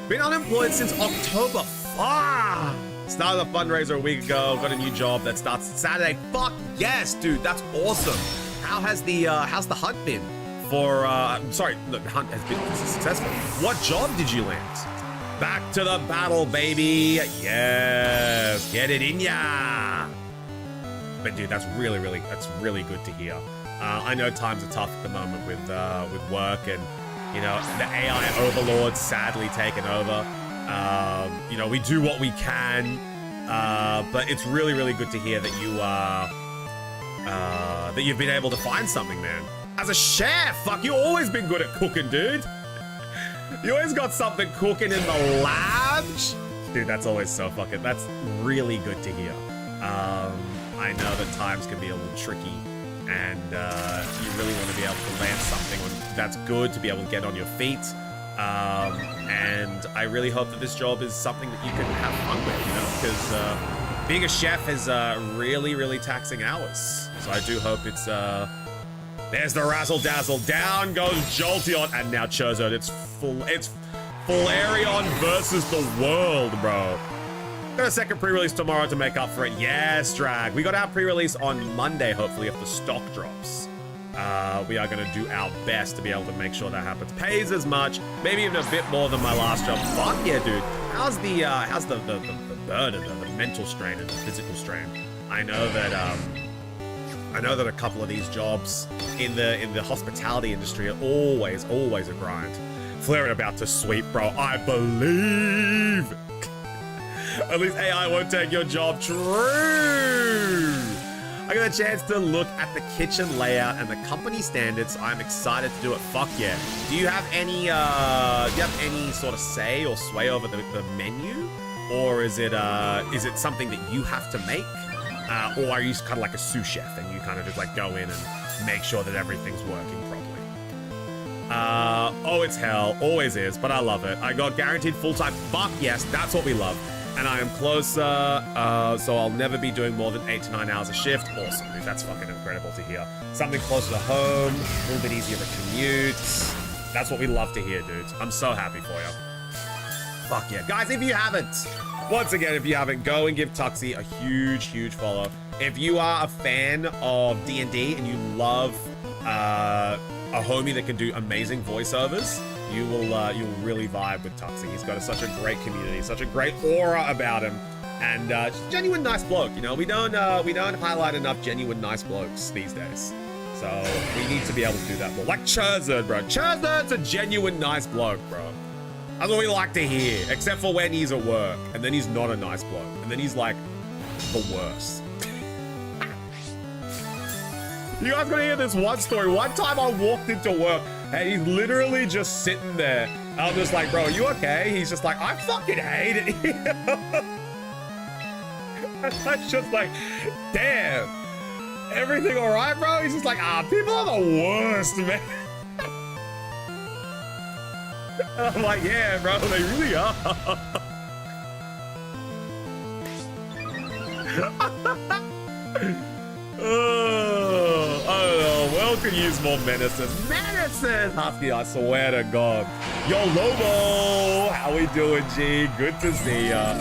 Been unemployed since October. Fuck! Started a fundraiser a week ago. Got a new job that starts Saturday. Fuck yes, dude. That's awesome. How's the hunt been? For sorry, the hunt has been successful. What job did you land? Back to the battle, baby. Yes, get it in ya. But dude, that's really good to hear. I know times are tough at the moment with work and, you know, the AI overlords sadly taken over. You know, we do what we can, but it's really good to hear that you that you've been able to find something, man. As a chef, fuck, you always been good at cooking, dude. You always got something cooking in the lab. Dude, that's always so fucking, that's really good to hear. I know that times can be a little tricky, and you really want to be able to land something that's good to be able to get on your feet. And I really hope that this job is something that you can have fun with, you know, because being a chef is really taxing hours. So I do hope it's there's the razzle dazzle. Down goes Jolteon, and now Charizard. It's Flareon versus the world, bro. Got a second pre-release tomorrow to make up for it. Yes, Drag. We got our pre-release on Monday, hopefully, if the stock drops. We are going to do our best to be able to make sure that happens. Pays as much, maybe even a bit more than my last job. Fuck yeah, dude. How's the burden, the mental strain and the physical strain? I know that a couple of these jobs in the hospitality industry are always a grind. Flareon about to sweep, bro. I believe. At least AI won't take your job. True. I got a chance to look at the kitchen layout and the company standards. I'm excited to do it. Fuck yeah. Do you have any sort of say or sway over the menu? Or is it something that you have to make? Or are you kind of like a sous chef and you kind of just like go in and make sure that everything's working properly? Oh, it's hell. Always is, but I love it. I got guaranteed full-time. Fuck yes, that's what we love. And I am closer, so I'll never be doing more than 8 to 9 hours a shift. Awesome, dude. That's fucking incredible to hear. Something closer to home, a little bit easier to commute. That's what we love to hear, dudes. I'm so happy for you. Fuck yeah. Guys, if you haven't, once again, if you haven't, go and give Tuxie a huge follow. If you are a fan of D&D and you love a homie that can do amazing voiceovers, you'll really vibe with Tuxie. He's got such a great community, such a great aura about him, and just a genuine nice bloke. You know, we don't highlight enough genuine nice blokes these days. So we need to be able to do that more. Like Charizard, bro. Charizard's a genuine nice bloke, bro. That's what we like to hear, except for when he's at work, and then he's not a nice bloke, and then he's like the worst. You guys gotta hear this one story. One time I walked into work and he's literally just sitting there. I'm just like, bro, are you okay? He's just like, I fucking hate it here. I was just like, damn. Everything all right, bro? He's just like, people are the worst, man. And I'm like, yeah, bro, they really are. Oh, I don't know. Well, could use more medicine. Medicine! Husky, I swear to God. Yo, Lobo! How we doing, G? Good to see ya.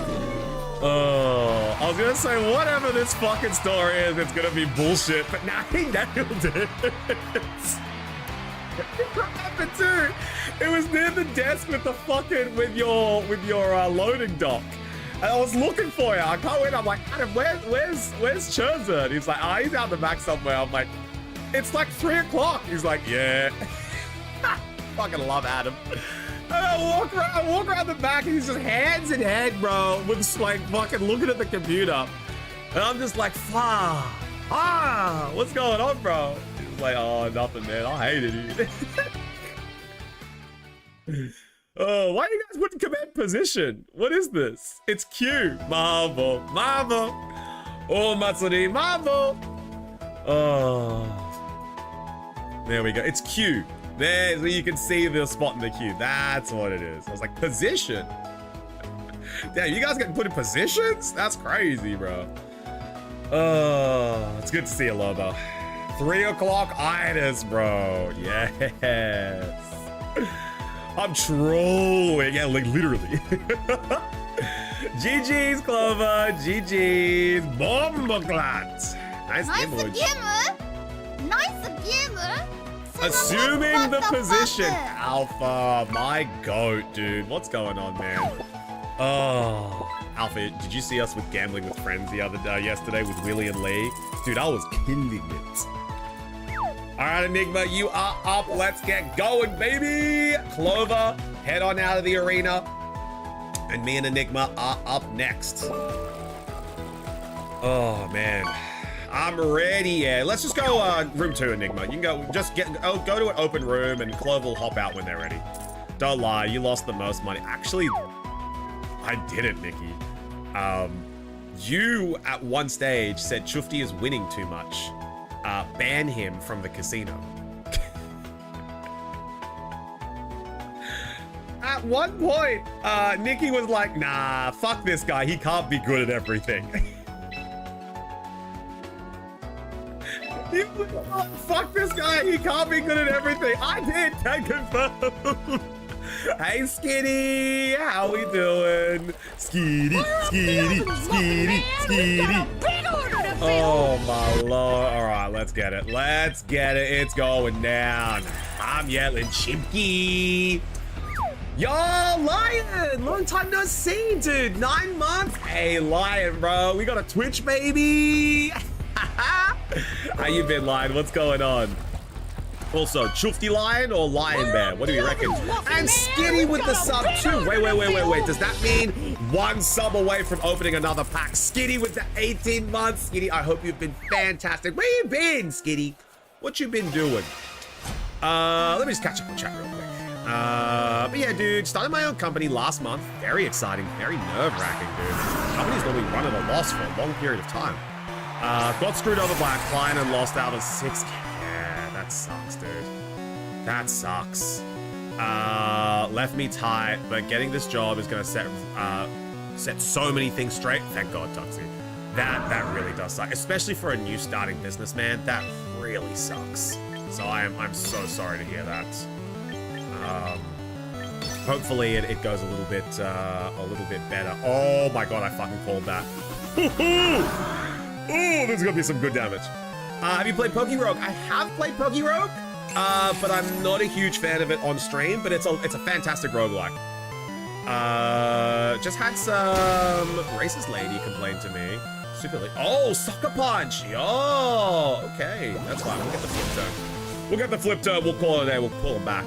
Oh, I was gonna say, whatever this fucking story is, it's gonna be bullshit, but now he nailed it. What happened too? It was near the desk with the fucking, with your loading dock. And I was looking for you. I can't wait. I'm like, Adam, where's Cherza? He's like, he's out the back somewhere. I'm like, it's like 3 o'clock. He's like, yeah. Fucking love Adam. And I walk around the back and he's just hands in head, bro, with like fucking looking at the computer. And I'm just like, what's going on, bro? He's like, oh, nothing, man. I hated you. Oh, why you guys putting command position? What is this? It's Q. Marvel. Marvel. Oh, Matsuri. Marvel. Oh. There we go. It's Q. There, so you can see the spot in the queue. That's what it is. I was like, position? Damn, you guys getting put in positions? That's crazy, bro. Oh, it's good to see you, Lobo. 3 o'clock itis, bro. Yes. I'm trolling. Yeah, like literally. GG's, Clover. GG's. Bomboclat. Nice game, boy. Nice game. Assuming the position. Alpha, my goat, dude. What's going on, man? Oh, Alpha, did you see us with gambling with friends the other day, yesterday with Willie and Lee? Dude, I was killing it. All right, Enigma, you are up. Let's get going, baby. Clover, head on out of the arena. And me and Enigma are up next. Oh, man. I'm ready, yeah. Let's just go room 2, Enigma. You can go, just go to an open room and Clover will hop out when they're ready. Don't lie, you lost the most money. Actually, I didn't, Nikki. You, at one stage, said Chufti is winning too much. Ban him from the casino. At one point, Nikki was like, nah, fuck this guy. He can't be good at everything. Fuck this guy, he can't be good at everything. I did, can confirm. Hey, Skitty, how we doing? Skitty, Skitty, Skitty, Skitty. Oh my lord. All right, let's get it. Let's get it. It's going down. I'm yelling Chimpy. Yo, Lion, long time no see, dude. 9 months. Hey, Lion, bro, we got a Twitch, baby. How you been, Lion? What's going on? Also, Chufty Lion or Lion Bear? What do you reckon? And Skitty with the sub too. Wait. Does that mean 1 sub away from opening another pack? Skitty with the 18 months. Skitty, I hope you've been fantastic. Where you been, Skitty? What you been doing? Let me just catch up on chat real quick. But yeah, dude, started my own company last month. Very exciting, very nerve-wracking, dude. Companies normally run at a loss for a long period of time. Got screwed over by a client and lost out on 6K. Yeah, that sucks, dude. That sucks. Left me tight, but getting this job is gonna set so many things straight. Thank God, Tuxie. That really does suck, especially for a new starting business, man. That really sucks. So I'm so sorry to hear that. Hopefully it goes a little bit better. Oh my God, I fucking called that. Oh, there's gonna be some good damage. Have you played Pokerogue? I have played Pokerogue, but I'm not a huge fan of it on stream, but it's a fantastic roguelike. Just had some racist lady complain to me. Super late. Oh, Sucker Punch! Oh, okay. That's fine. We'll get the flip turn. We'll get the flip turn. We'll call it a day. We'll pull him back.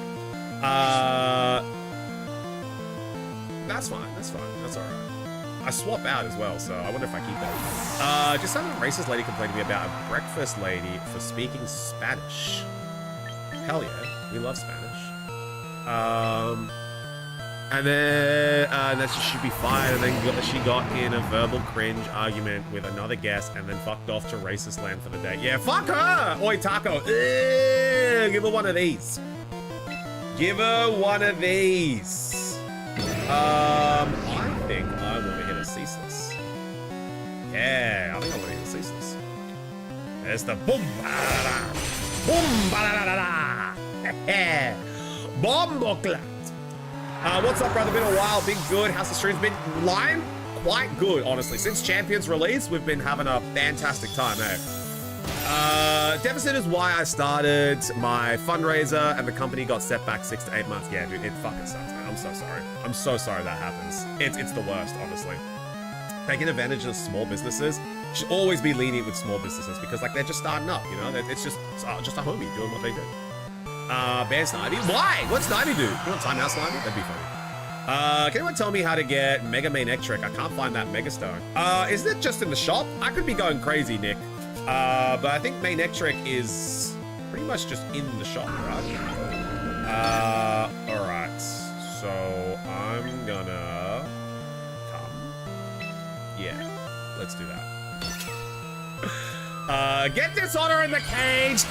That's fine. That's fine. That's all right. I swap out as well, so I wonder if I keep it. Just had a racist lady complain to me about a breakfast lady for speaking Spanish. Hell yeah, we love Spanish. And then that she should be fired, and then she got in a verbal cringe argument with another guest, and then fucked off to racist land for the day. Yeah, fuck her! Oi, Taco. Give her one of these. Give her one of these. I think I want to hit a ceaseless. Yeah, I think I want to hit a ceaseless. There's the boom, ba-da-da-da. Boom, ba-da-da-da-da. Bomboclat. What's up, brother? Been a while. Been good. How's the stream's been? Line? Quite good, honestly. Since Champions release, we've been having a fantastic time, eh? Deficit is why I started my fundraiser and the company got set back 6 to 8 months. Yeah, dude, it fucking sucks, man. I'm so sorry. I'm so sorry that happens. It's the worst, honestly. Taking advantage of small businesses. Should always be lenient with small businesses because, like, they're just starting up, you know? It's just a homie doing what they do. Ban Snivy? Why? What's Snivy do? You want timeout Snivy? That'd be funny. Can anyone tell me how to get Mega Main Ectric? I can't find that Mega Stone. Isn't it just in the shop? I could be going crazy, Nick. But I think Main Ectric is pretty much just in the shop, right? Alright. So I'm gonna come. Yeah, let's do that. Get Dishonor in the cage!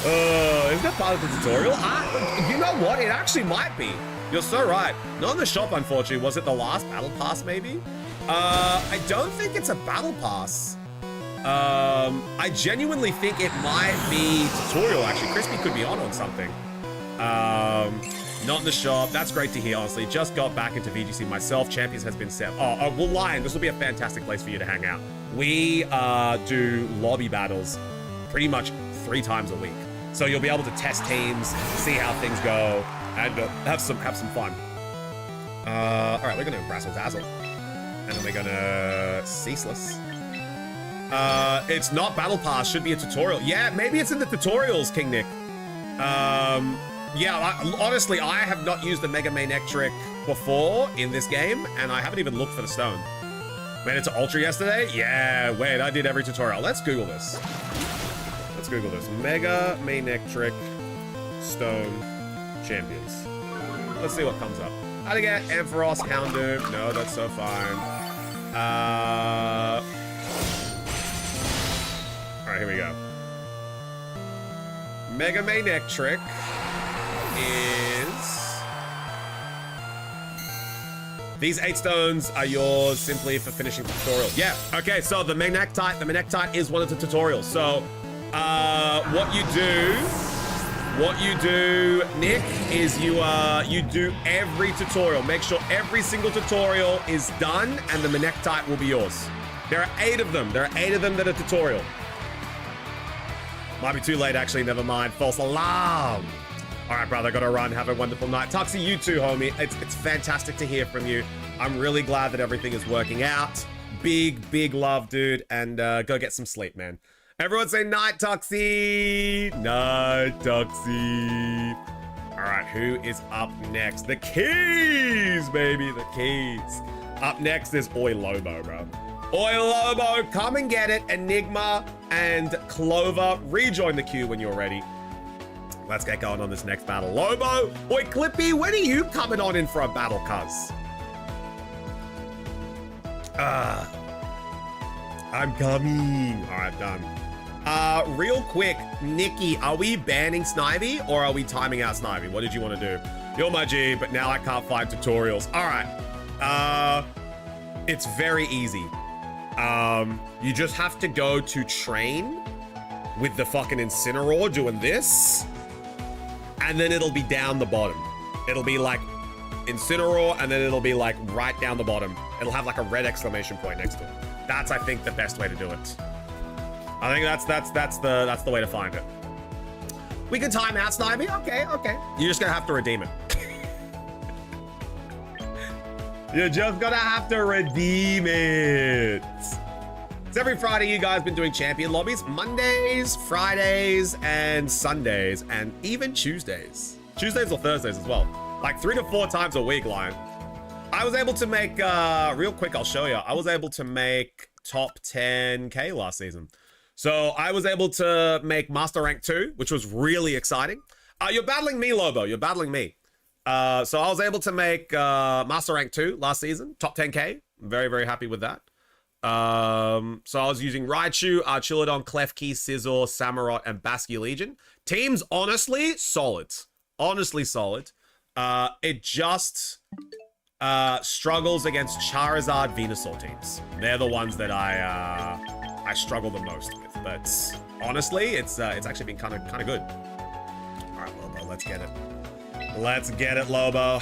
Isn't that part of the tutorial? You know what? It actually might be. You're so right. Not in the shop, unfortunately. Was it the last battle pass, maybe? I don't think it's a battle pass. I genuinely think it might be tutorial, actually. Crispy could be on something. Not in the shop. That's great to hear, honestly. Just got back into VGC myself. Champions has been set. Oh, well, Lion, this will be a fantastic place for you to hang out. We do lobby battles pretty much 3 times a week. So you'll be able to test teams, see how things go, and have some fun. All right, we're gonna Brassel Dazzle. And then we're gonna Ceaseless. It's not Battle Pass, should be a tutorial. Yeah, maybe it's in the tutorials, King Nick. Yeah, honestly, I have not used the Mega Main Ectric before in this game, and I haven't even looked for the stone. Made it to Ultra yesterday? Yeah, wait, I did every tutorial. Let's Google this. Let's Google this. Mega Main Ectric Stone Champions. Let's see what comes up. How to get Ampharos, Houndoom. No, that's so fine. Alright, here we go. Mega Main Ectric is... These 8 stones are yours simply for finishing the tutorial. Yeah, okay, so the Manectite is one of the tutorials. So, what you do, Nick, is you do every tutorial. Make sure every single tutorial is done and the Manectite will be yours. There are 8 of them. There are 8 of them that are tutorial. Might be too late, actually. Never mind. False alarm. All right, brother. Gotta run. Have a wonderful night. Tuxie, you too, homie. It's fantastic to hear from you. I'm really glad that everything is working out. Big love, dude. And go get some sleep, man. Everyone say night, Tuxie. Night, Tuxie. All right, who is up next? The keys, baby. The keys. Up next is Oi Lobo, bro. Oi Lobo, come and get it. Enigma and Clover, rejoin the queue when you're ready. Let's get going on this next battle. Lobo, oi Clippy, when are you coming on in for a battle, cuz? I'm coming. All right, done. Real quick, Nikki, are we banning Snivy or are we timing out Snivy? What did you want to do? You're my G, but now I can't find tutorials. All right. It's very easy. You just have to go to train with the fucking Incineroar doing this, and then it'll be down the bottom. It'll be like Incineroar, and then it'll be like right down the bottom. It'll have like a red exclamation point next to it. That's, I think, the best way to do it. I think that's the way to find it. We can time out Snivy. Okay. You're just gonna have to redeem it. You're just gonna have to redeem it. So every Friday, you guys been doing champion lobbies. Mondays, Fridays, and Sundays, and even Tuesdays. Tuesdays or Thursdays as well. Like 3 to 4 times a week, Lion. I was able to make, real quick, I'll show you. I was able to make top 10K last season. So I was able to make Master Rank 2, which was really exciting. You're battling me, Lobo. You're battling me. So I was able to make Master Rank 2 last season, top 10K. I'm very happy with that. So I was using Raichu, Archilodon, Klefki, Scizor, Samurott, and Basculegion. Teams, honestly, solid. Honestly solid. It just struggles against Charizard, Venusaur teams. They're the ones that I struggle the most with. But honestly, it's actually been kind of good. All right, Lobo, let's get it. Let's get it, Lobo.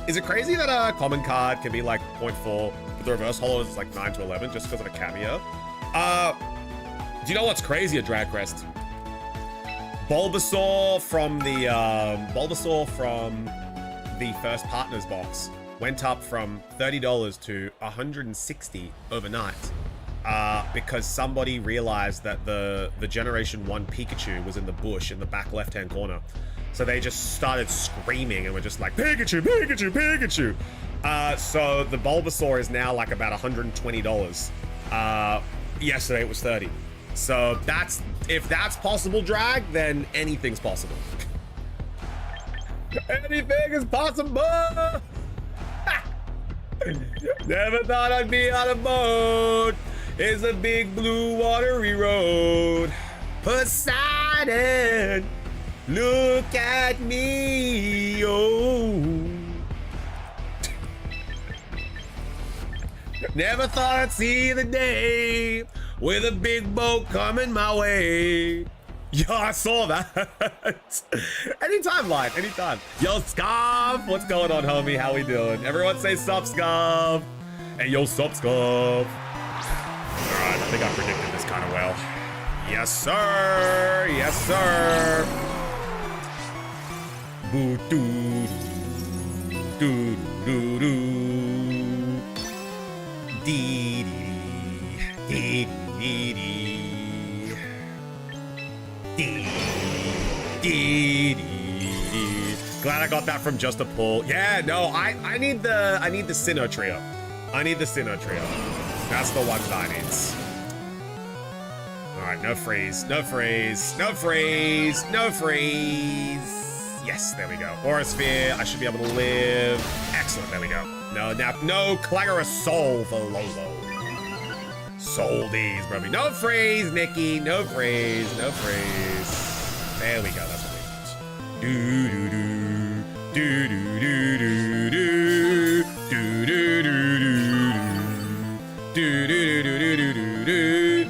Is it crazy that a common card can be like 0.4, but the reverse holo is like 9 to 11 just because of a cameo? Do you know what's crazy at Drag Crest? Bulbasaur from the first partners box went up from $30 to $160 overnight. Because somebody realized that the Generation 1 Pikachu was in the bush in the back left-hand corner. So they just started screaming and were just like, Pikachu, Pikachu, Pikachu. So the Bulbasaur is now like about $120. Yesterday it was 30. So if that's possible drag, then anything's possible. Anything is possible. Never thought I'd be on a boat. It's a big blue watery road. Poseidon, look at me, oh. Never thought I'd see the day with a big boat coming my way. Yo, I saw that. Anytime, Light, anytime. Yo, Scarf, what's going on, homie? How we doing? Everyone say sup, Scarf. Hey, yo, sup, Scarf. All right, I think I predicted this kind of well. Yes, sir. Yes, sir. Boo doo doo doo doo. Dee dee dee dee dee dee dee. Glad I got that from just a pull. Yeah, no, I need the Sinnoh trio. I need the Sinnoh trio. That's the one that I need. All right, no freeze, no freeze, no freeze, no freeze. Yes, there we go. Aura Sphere, I should be able to live. Excellent, there we go. No Clangorous Soul for Lobo. Soul D's, bro. No freeze, Nikki. No freeze, no freeze. There we go, that's what we need. Do do do do do do do do do do do do do do do do do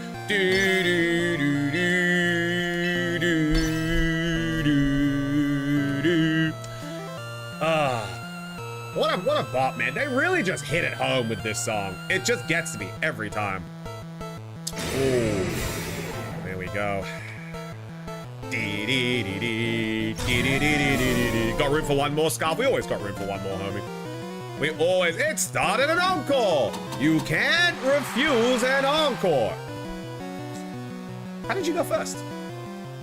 What a bop, man. They really just hit it home with this song. It just gets me every time. Ooh. There we go. Got room for one more, Scarf? We always got room for one more, homie. We always... It started an encore! You can't refuse an encore! How did you go first?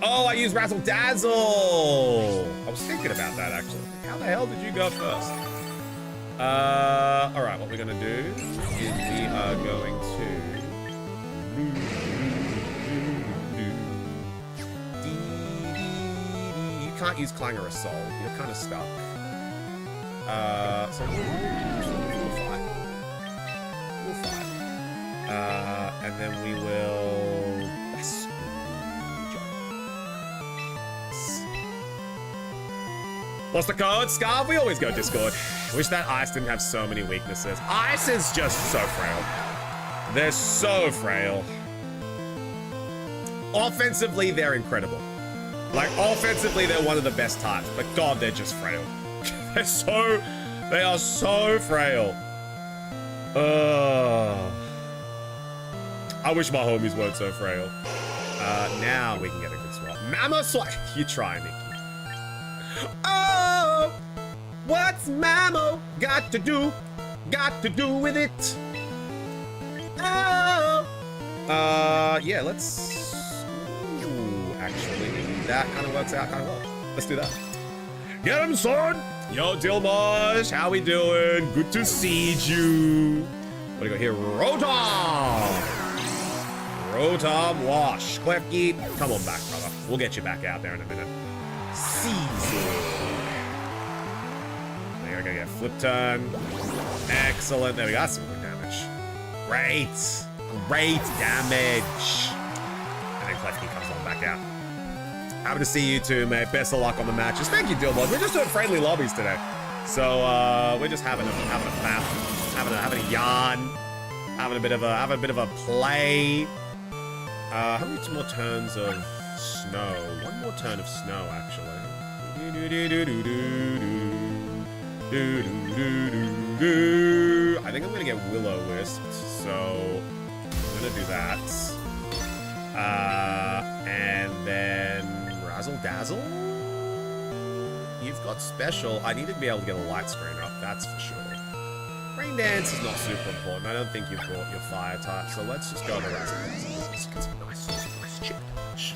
Oh, I used Razzle Dazzle! I was thinking about that, actually. How the hell did you go first? Alright, what we're gonna do is we are going to... You can't use Clangorous Soul. You're kind of stuck. So we'll fight. We'll fight. And then we will... Yes. What's the code? Scarf? We always go Discord. Wish that Ice didn't have so many weaknesses. Ice is just so frail. They're so frail. Offensively, they're incredible. Like, offensively, they're one of the best types, but God, they're just frail. They are so frail. I wish my homies weren't so frail. Now we can get a good swap. Mamoswine. You try, Nikki. Oh, what's Mamo got to do with it? Oh, yeah, let's, ooh, actually, that kind of works out kind of well. Let's do that. Get him, son. Yo, Dilmosh, how we doing? Good to see you. What do you got here? Rotom Wash. Klefki, come on back, brother. We'll get you back out there in a minute. Caesar. There we go, yeah, flip turn. Excellent, there we go, that's some good damage. Great. Great damage. And then Klefki comes on back out. Happy to see you too, mate. Best of luck on the matches. Thank you, Dilbos. We're just doing friendly lobbies today. So we're just having a faff, having a yarn, having a bit of a play. How many more turns of snow? One more turn of snow, actually. I think I'm gonna get Will-O-Wisped, so I'm gonna do that. And then Razzle Dazzle. You've got special. I need to be able to get a light screen up, that's for sure. Rain Dance is not super important. I don't think you've brought your fire type, so let's just go to Razzle Dazzle. Let's get some nice chip punch.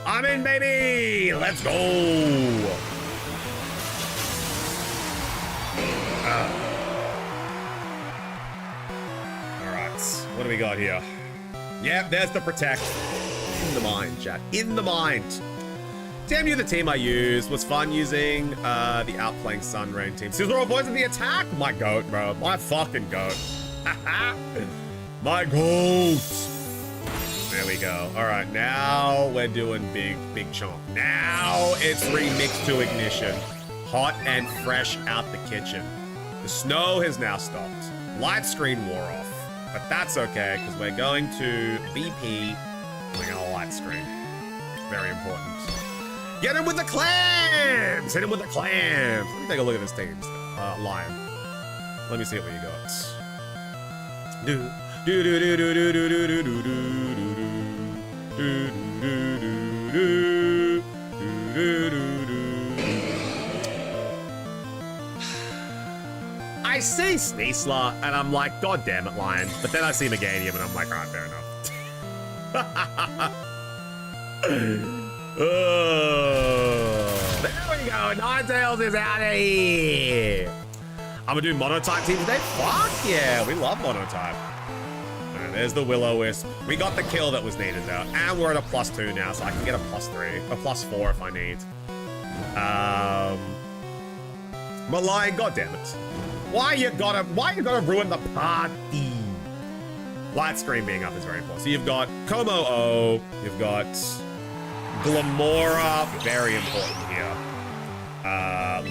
I'm in, baby! Let's go! Alright, what do we got here? Yep, there's the protect. In the mind, chat. In the mind. Damn you, the team I used. Was fun using the outplaying Sun Rain team. Sizzler avoided the attack. My goat, bro. My fucking goat. My goat. There we go. All right, now we're doing big chomp. Now it's remixed to ignition. Hot and fresh out the kitchen. The snow has now stopped. Light screen wore off. But that's okay, because we're going to BP. We're going to light screen. Very important. Get him with the clams! Hit him with the clams! Let me take a look at this team. Lion. Let me see what you got. I see Sneasler, and I'm like, God damn it, Lion. But then I see Meganium, and I'm like, alright, fair enough. Oh, there we go. Ninetales is out of here. I'm gonna do monotype team today. Fuck yeah, we love monotype. And there's the Will-O-Wisp. We got the kill that was needed though, and we're at a +2 now, so I can get a +3, a +4 if I need. But Lion, God damn it. Why you gotta ruin the party? Light screen being up is very important. So you've got Como-O, you've got Glamora, very important here.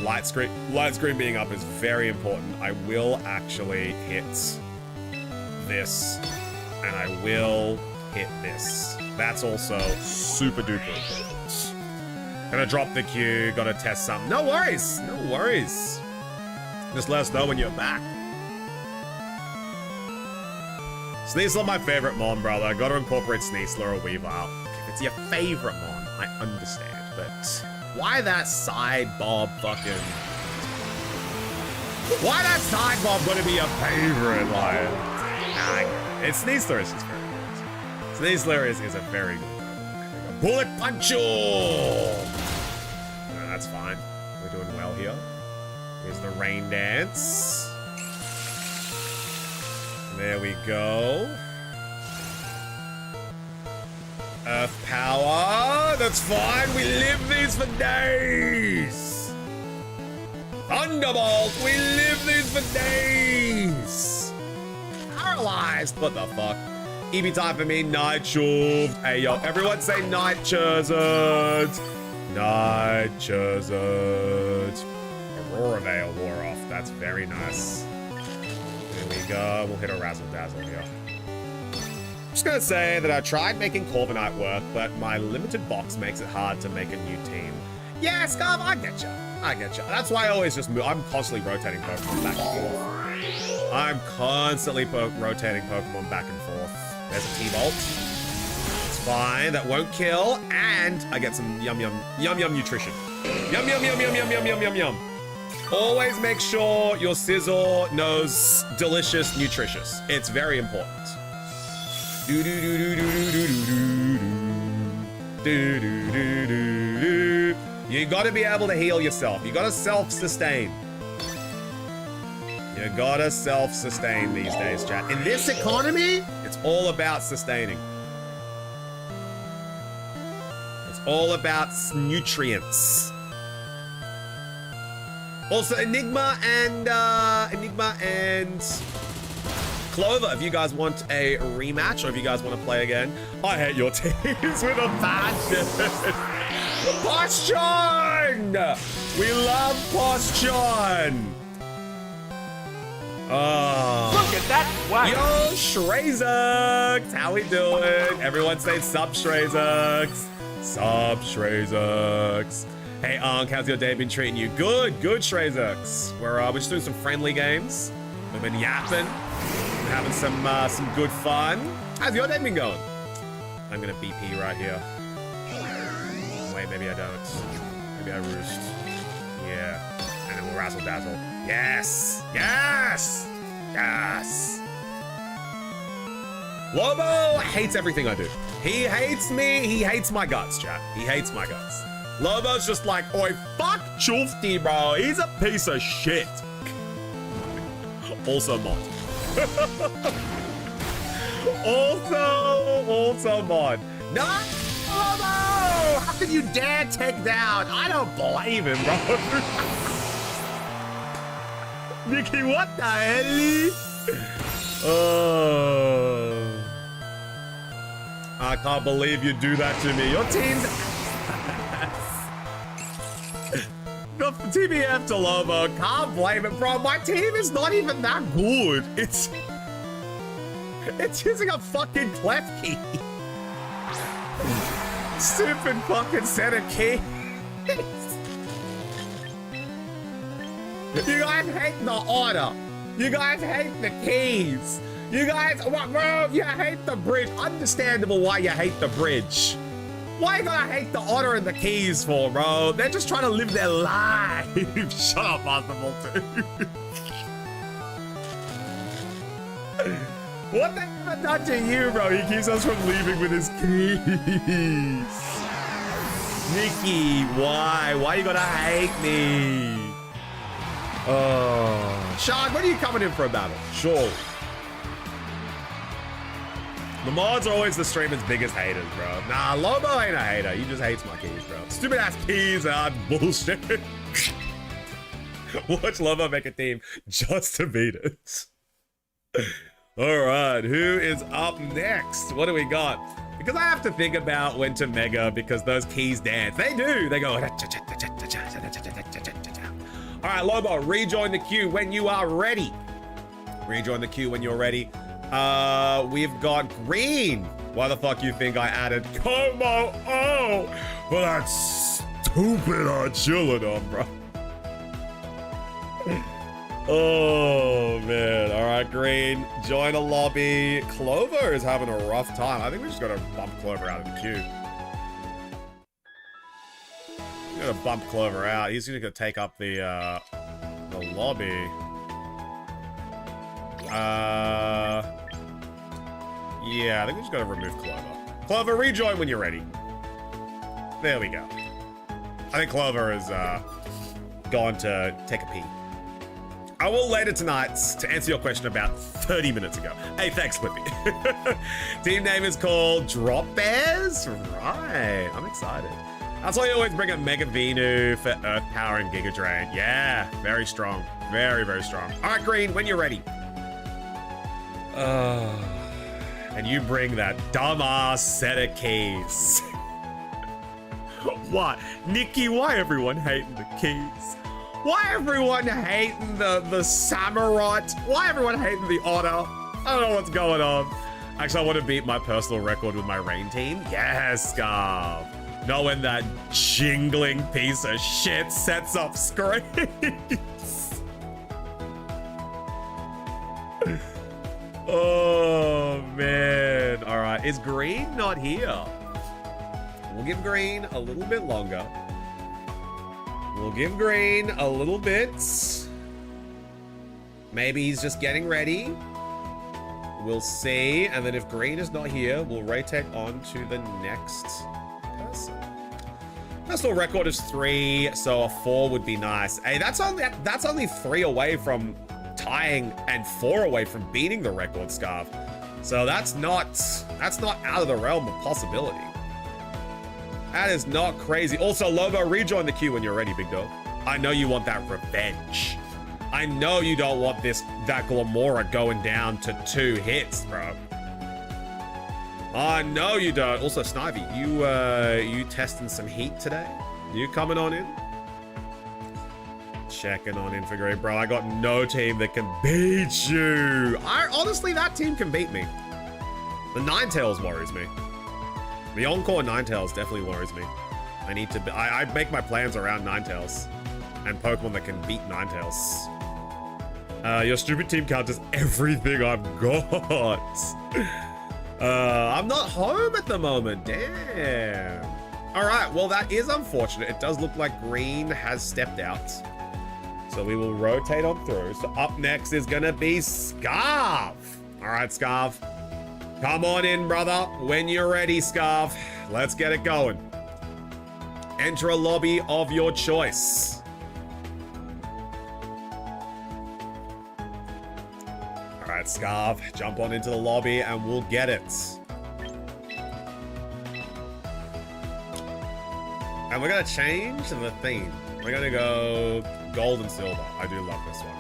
Light screen being up is very important. I will actually hit this, and I will hit this. That's also super duper important. Gonna drop the Q, gotta test something. No worries, no worries. Just let us know when you're back. Sneasler, my favorite mon, brother. I gotta incorporate Sneasler or Weavile. If it's your favorite mon, I understand, but why that side bob fucking... Why that side bob gonna be your favorite, Lion? Nah, it's Sneasler is just very good. Sneasler is a very good one. Bullet Puncher! No, that's fine. We're doing well here. Here's the Rain Dance. There we go. Earth Power. That's fine. We live these for days. Thunderbolt. We live these for days. Paralyzed. What the fuck? EB time for me. Night Shoved. Hey, yo. Everyone say Night Charizard. Night Charizard. Aurora Veil wore off. That's very nice. There we go. We'll hit a Razzle Dazzle here. Just gonna say that I tried making Corviknight work, but my limited box makes it hard to make a new team. Yeah, Scarf, I get you. I get you. That's why I always just move. I'm constantly rotating Pokemon back and forth. I'm constantly rotating Pokemon back and forth. There's a T-Bolt. It's fine. That won't kill. And I get some yum nutrition. Yum. Always make sure your Scizor knows delicious, nutritious. It's very important. You gotta be able to heal yourself. You gotta self-sustain. You gotta self-sustain these days, chat. In this economy, it's all about sustaining. It's all about nutrients. Also, Enigma and Clover, if you guys want a rematch or if you guys want to play again, I hate your teams with a passion. Postion! We love Postion! Oh. Look at that swag. Yo, Shrazux! How we doing? Everyone say sup, Shrazux. Sup, Shrazux. Hey, Unc, how's your day been treating you? Good, Shrazux. We're just doing some friendly games. We've been yapping, having some good fun. How's your day been going? I'm gonna BP right here. Wait, maybe I don't. Maybe I roost. Yeah. And then we'll razzle dazzle. Yes! Yes! Yes! Lobo hates everything I do. He hates me. He hates my guts, chat. He hates my guts. Lobo's just like, oi, fuck Chufty, bro. He's a piece of shit. Also mod. also mod. No, Lobo! How can you dare take down? I don't blame him, bro. Nikki, what the hell? Oh. I can't believe you do that to me. Your team's the TBF to Lobo, can't blame it, bro. My team is not even that good. It's using a fucking clef key. Stupid fucking set of keys. You guys hate the order. You guys hate the keys. You guys, bro, you hate the bridge. Understandable why you hate the bridge. Why you gonna hate the order and the keys for, bro? They're just trying to live their lives. Shut up, Possible 2. What the hell have I done to you, bro? He keeps us from leaving with his keys. Nikki, why? Why you gonna hate me? Oh. Sean, when are you coming in for a battle? Sure. The mods are always the streamer's biggest haters, bro. Nah, Lobo ain't a hater. He just hates my keys, bro. Stupid ass keys are bullshit. Watch Lobo make a team just to beat it. All right, who is up next? What do we got? Because I have to think about when to mega because those keys dance. They do. They go. All right, Lobo, rejoin the queue when you are ready. Rejoin the queue when you're ready. We've got green. Why the fuck you think I added Como? Oh, well, that stupid Archulodon, bro. Oh, man. All right, green. Join a lobby. Clover is having a rough time. I think we just got to bump Clover out of the queue. We got to bump Clover out. He's going to take up the lobby. Yeah, I think we just gotta remove Clover. Clover, rejoin when you're ready. There we go. I think Clover is gone to take a pee. I will later tonight to answer your question about 30 minutes ago. Hey, thanks, Flippy. Team name is called Drop Bears? Right, I'm excited. That's why you always bring a Mega Venu for Earth Power and Giga Drain. Yeah, very strong. Very, very strong. All right, Green, when you're ready. And you bring that dumbass set of keys. What? Nikki, why everyone hating the keys? Why everyone hating the Samurott? Why everyone hating the Otter? I don't know what's going on. Actually, I want to beat my personal record with my rain team. Yes, Scarf. Not when that jingling piece of shit sets up screens. Oh, man. All right. Is Green not here? We'll give Green a little bit longer. We'll give Green a little bit. Maybe he's just getting ready. We'll see. And then if Green is not here, we'll rotate on to the next person. Personal record is 3, so a 4 would be nice. Hey, that's only 3 away from tying and 4 away from beating the record, Scarf. So that's not out of the realm of possibility. That is not crazy. Also, Lobo, rejoin the queue when you're ready, big dog. I know you want that revenge. I know you don't want that Glamora going down to 2 hits, bro. I know you don't. Also, Snivy, you testing some heat today? You coming on in? Checking on in for great, bro. I got no team that can beat you. Honestly, that team can beat me. The Ninetales worries me. The Encore Ninetales definitely worries me. I make my plans around Ninetales and Pokemon that can beat Ninetales. Your stupid team counters everything I've got. I'm not home at the moment. Damn. All right, well, that is unfortunate. It does look like green has stepped out. So we will rotate on through. So up next is gonna be Scarf. All right, Scarf. Come on in, brother. When you're ready, Scarf. Let's get it going. Enter a lobby of your choice. All right, Scarf, jump on into the lobby and we'll get it. And we're gonna change the theme. We're gonna go gold and silver. I do love this one.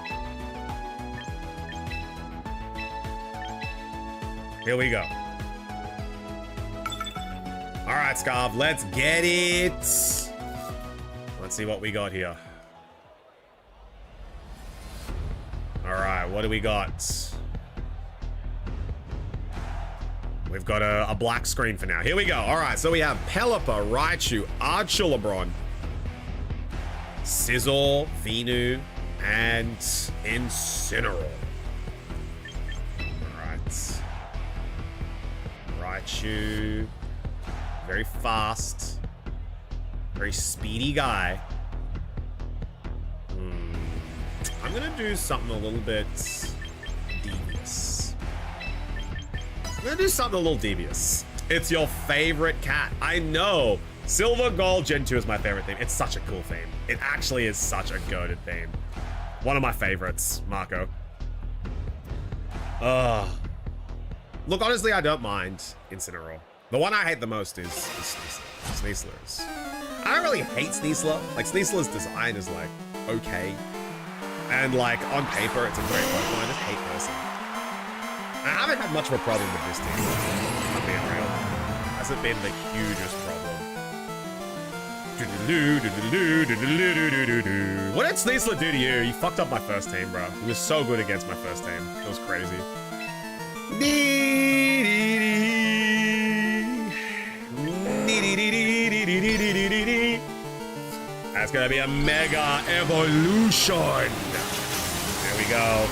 Here we go. All right, Scarf, let's get it. Let's see what we got here. All right, what do we got? We've got a black screen for now. Here we go. All right, so we have Pelipper, Raichu, Archulabron, Sizzle, Venu, and Incineroar. All right. Raichu, very fast, very speedy guy. I'm gonna do something a little bit devious. It's your favorite cat. I know. Silver, Gold, Gen 2 is my favorite theme. It's such a cool theme. It actually is such a goated theme. One of my favorites, Marco. Look, honestly, I don't mind Incineroar. The one I hate the most is Sneasler's. I don't really hate Sneasler. Like, Sneasler's design is, like, okay. And, like, on paper, it's a great Pokemon. I just hate Percy. I haven't had much of a problem with this team. I'm being real. Hasn't been the hugest problem. What did Sneasler do to you? You fucked up my first team, bro. He was so good against my first team. It was crazy. That's gonna be a Mega Evolution. There we go.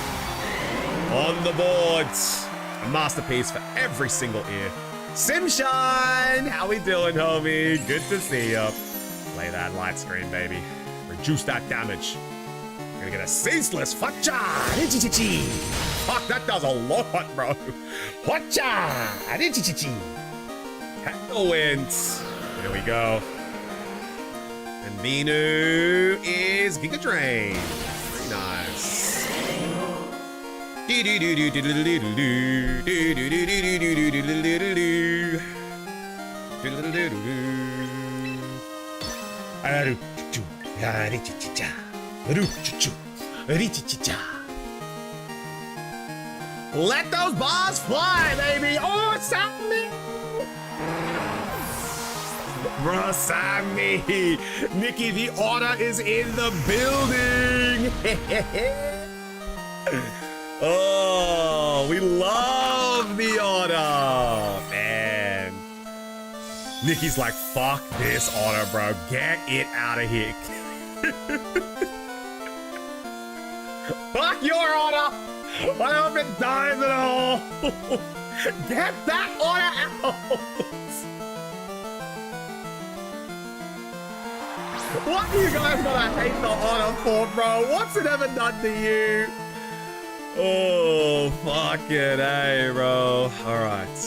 On the boards. A masterpiece for every single ear. Simshine! How we doing, homie? Good to see ya. Play that light screen, baby. Reduce that damage. We're gonna get a ceaseless Hotcha! Fuck, that does a lot, bro. Hotcha! Tailwinds. There we go. And Venu is Giga Drain. Very nice. Let those bars fly, baby! Oh, Sammy! Bro, Sammy! Nikki, the order is in the building! Oh, we love the order! Man. Nikki's like, fuck this order, bro. Get it out of here. Fuck your order! I hope it dies at all! Get that order out! What are you guys gonna hate the order for, bro? What's it ever done to you? Oh, fucking A, bro. Alright.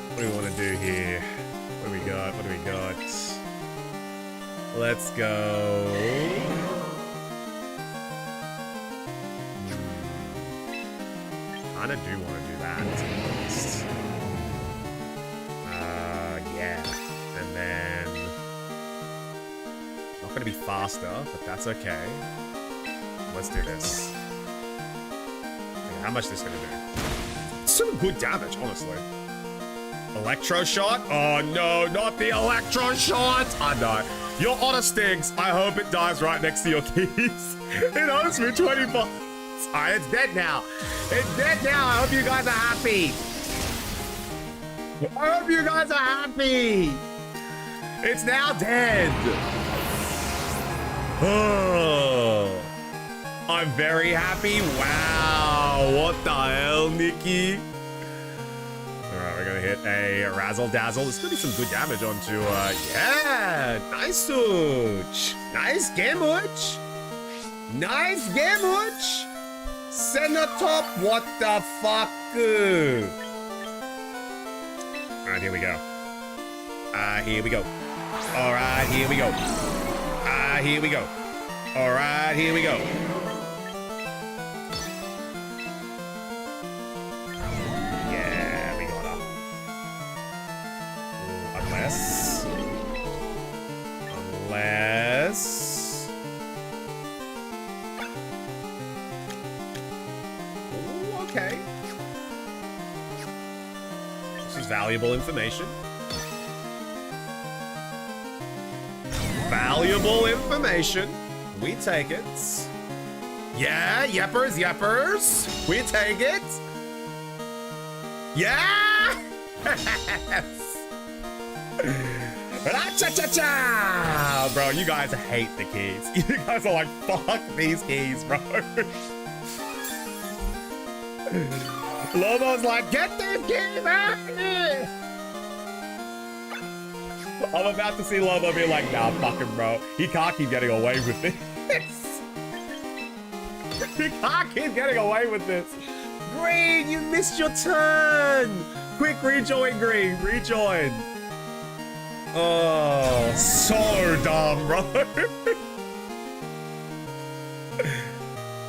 What do we want to do here? What do we got? What do we got? Let's go. Kinda do want to do that, to be honest. Yeah. And then... not gonna gonna be faster, but that's okay. Let's do this. Okay, how much this gonna do? Some good damage, honestly. Electro shot? Oh no, not the electro shot! I know. Your Otter stings. I hope it dies right next to your keys. It owes me 20 bucks. Alright, it's dead now. It's dead now. I hope you guys are happy. I hope you guys are happy. It's now dead. Oh, I'm very happy. Wow, what the hell, Nikki? All right, we're gonna hit a razzle dazzle. There's gonna be some good damage onto. Yeah, nice Hooch. Nice Gamuch. Nice Gamuch. Center top. What the fuck? All right, here we go. Here we go. All right, here we go. Here we go. All right, here we go. Yeah, we got her. Unless. Ooh, okay. This is valuable information. Valuable information. We take it. Yeah, yeppers, yeppers. We take it. Yeah! Cha-cha-cha! Bro, you guys hate the keys. You guys are like, fuck these keys, bro. Lobo's like, get this game out of here! I'm about to see Lobo be like, nah, fuck him, bro. He can't keep getting away with this. He can't keep getting away with this. Green, you missed your turn. Quick, rejoin, Green. Rejoin. Oh, so dumb, bro.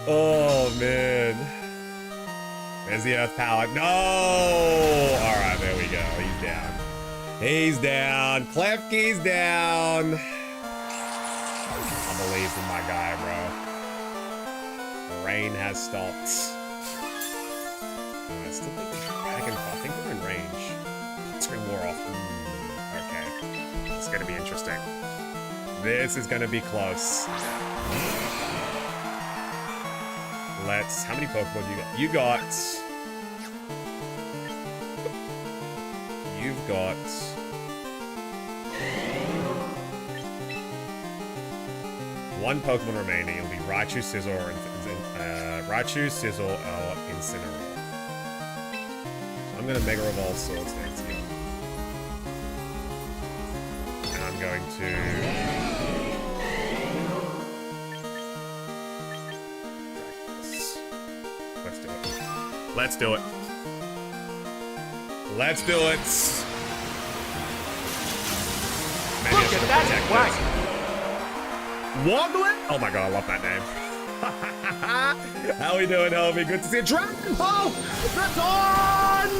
Oh, man. There's the Earth Power. No! All right, there we go. He's down. He's down. Klefki's down. I believe in my guy, bro. The rain has stopped. I still think the dragon. I think we're in range. Screen wore off. Okay. It's gonna be interesting. This is gonna be close. Let's. How many Pokemon you got? You've got. One Pokemon remaining. It'll be Raichu, Sizzle, or Raichu, Sizzle, or Incineroar. So I'm gonna Mega Evolve Swords Dance here. And I'm going to. Let's do it. Let's do it. Let's do it. Look at that flag. Wogglet? Oh my god, I love that name. How we doing, homie? Good to see you. Dragon Ball! Return!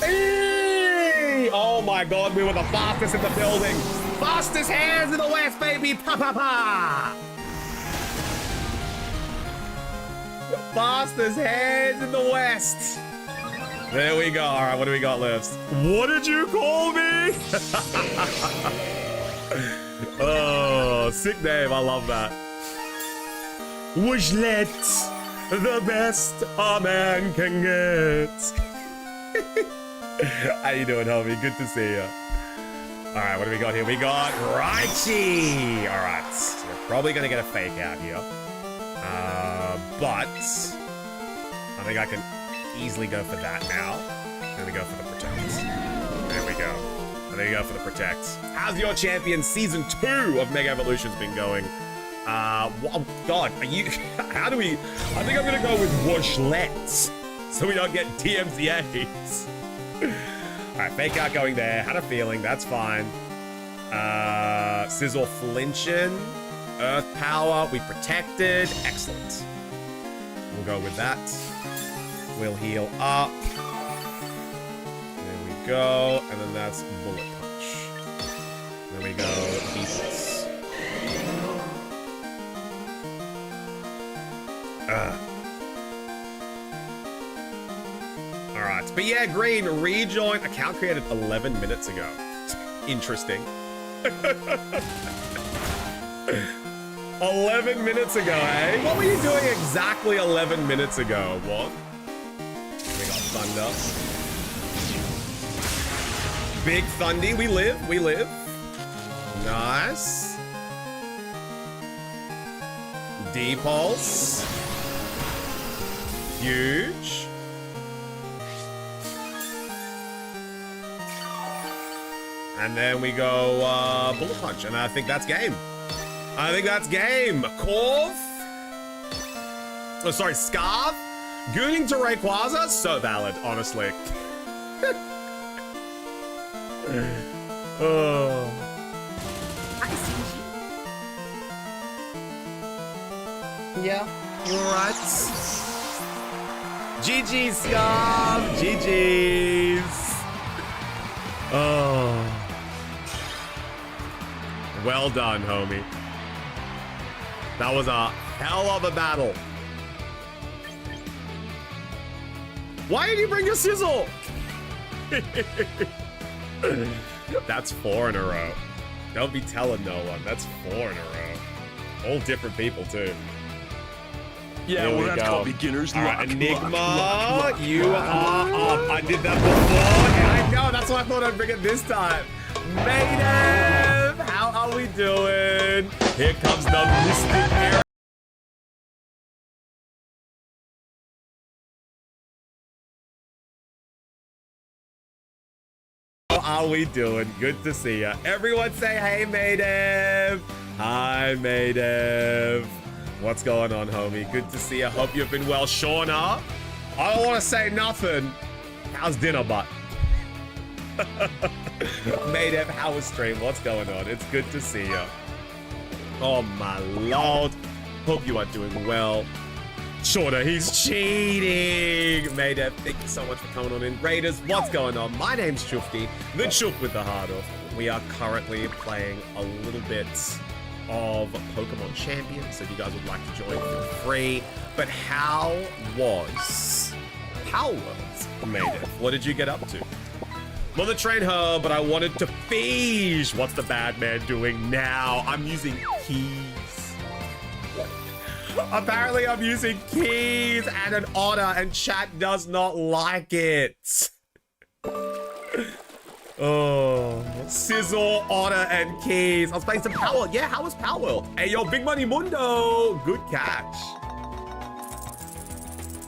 Eee! Oh my god, we were the fastest in the building. Fastest hands in the West, baby. Pa pa pa! Fastest hands in the West. There we go. All right, what do we got left? What did you call me? Oh, sick name. I love that. Wishlet, the best a man can get. How you doing, homie? Good to see you. All right, what do we got here? We got Raichu. All right, so we're probably gonna get a fake out here. But I think I can easily go for that now. I'm gonna go for the Protect. There we go. There you go for the Protect. How's your champion season 2 of Mega Evolutions been going? Oh God, are you? How do we? I think I'm gonna go with Washlets, so we don't get DMZAs. All right, fake out going there. Had a feeling. That's fine. Sizzle flinching. Earth power. We protected. Excellent. We'll go with that. We'll heal up. There we go. And then that's bullet punch. There we go. Defense. All right, but yeah, Green, rejoin. Account created 11 minutes ago. Interesting. 11 minutes ago, eh? What were you doing exactly 11 minutes ago? What? We got Thunder. Big Thundy, we live, we live. Nice. D-Pulse. Huge. And then we go Bullet Punch, and I think that's game. I think that's game. Corv. Oh, sorry, Scarf. Gooning to Rayquaza, so valid, honestly. Oh. I see you. Yeah, you're right. GG's, Scarf. GG's. Oh. Well done, homie. That was a hell of a battle. Why did you bring your sizzle? That's 4 in a row. Don't be telling no one. That's 4 in a row. All different people, too. Yeah, Here well, we that's go. called beginner's All luck. right, Enigma, luck. you are up. I did that before, and I know. That's why I thought I'd bring it this time. Maiden, how are we doing? Here comes the Mystic Era. How are we doing? Good to see ya. Everyone say hey, Maiden. Hi, Maiden. What's going on, homie? Good to see you. Hope you've been well. Shauna, I don't want to say nothing. How's dinner, butt? Madev, how was stream? What's going on? It's good to see you. Oh, my lord. Hope you are doing well. Shauna, he's cheating. Madev, thank you so much for coming on in. Raiders, what's going on? My name's Shufty, the Shuf with the heart off. We are currently playing a little bit of Pokemon Champions, so if you guys would like to join, feel free. But how was Maiden? What did you get up to? Well, the train her, but I wanted to fish. What's the bad man doing now? I'm using keys. Apparently, I'm using keys and an otter, and chat does not like it. Oh, Sizzle, Otter, and Keys. I was playing some Power. Yeah, how was Power? Hey, yo, Big Money Mundo. Good catch.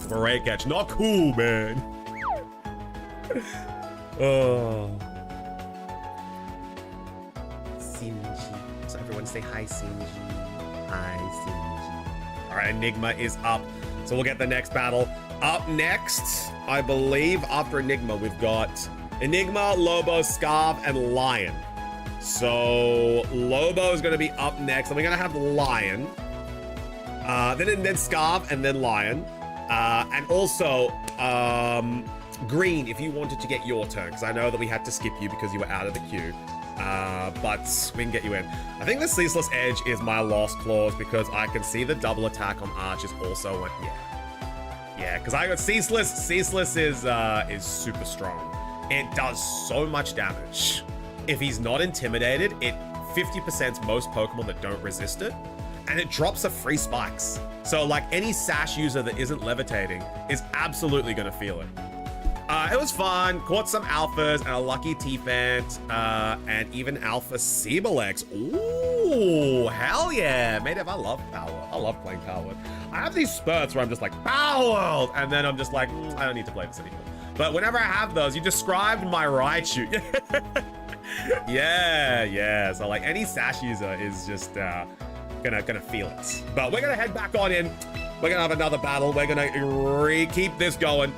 Great catch. Not cool, man. Oh. Sinji. So everyone say hi, Sinji. Hi, Sinji. All right, Enigma is up. So we'll get the next battle. Up next, I believe, after Enigma, we've got Enigma, Lobo, Scarf, and Lion. So Lobo is going to be up next, and we're going to have Lion. Then Scarf, and then Lion. And also Green, if you wanted to get your turn, because I know that we had to skip you because you were out of the queue. But we can get you in. I think the Ceaseless Edge is my lost clause because I can see the double attack on Arch is also yeah, because I got Ceaseless. Ceaseless is super strong. It does so much damage. If he's not intimidated, it 50%'s most Pokemon that don't resist it, and it drops a free spikes. So like any Sash user that isn't levitating is absolutely gonna feel it. It was fun. Caught some alphas and a lucky T-Fant, and even Alpha Seabelex. Ooh, hell yeah. Madev, I love Power. I love playing Power. I have these spurts where I'm just like, Power! And then I'm just like, I don't need to play this anymore. But whenever I have those, you described my Raichu. yeah. So like any Sash user is just gonna feel it. But we're gonna head back on in. We're gonna have another battle. We're gonna keep this going.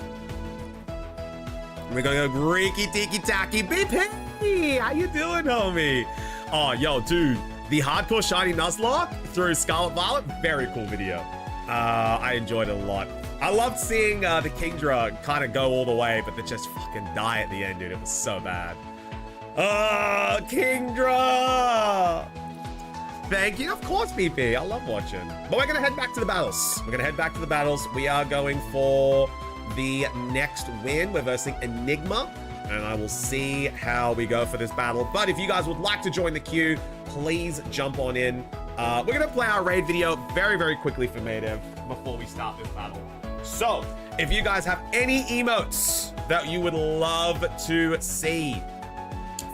We're gonna go Greeky Tiki Taki BP! How you doing, homie? Oh, yo, dude. The Hardcore Shiny Nuzlocke through Scarlet Violet, very cool video. I enjoyed it a lot. I loved seeing the Kingdra kind of go all the way, but then just fucking die at the end, dude. It was so bad. Kingdra! Thank you. Of course, PP. I love watching. But we're going to head back to the battles. We're going to head back to the battles. We are going for the next win. We're versing Enigma. And I will see how we go for this battle. But if you guys would like to join the queue, please jump on in. We're going to play our raid video very, very quickly for Maydev before we start this battle. So, if you guys have any emotes that you would love to see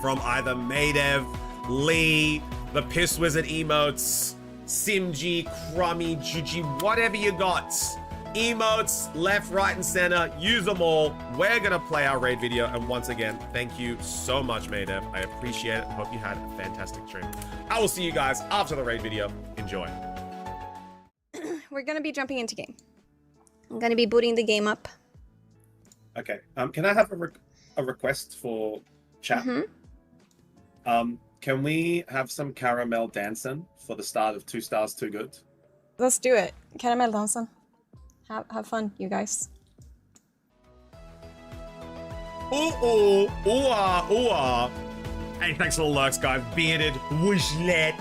from either Maydev, Lee, the Piss Wizard emotes, Simji, Crummy, Juji, whatever you got, emotes, left, right, and center, use them all. We're gonna play our raid video, and once again, thank you so much, Maydev. I appreciate it. I hope you had a fantastic stream. I will see you guys after the raid video. Enjoy. We're gonna be jumping into game. I'm gonna be booting the game up. Okay. Can I have a request for chat? Can we have some caramel dancing for the start of 2 Stars Too Good? Let's do it. Caramel dancing. Have fun, you guys. Ooh, ooh, Hey, thanks for the lurks, guys. Bearded Wishlet.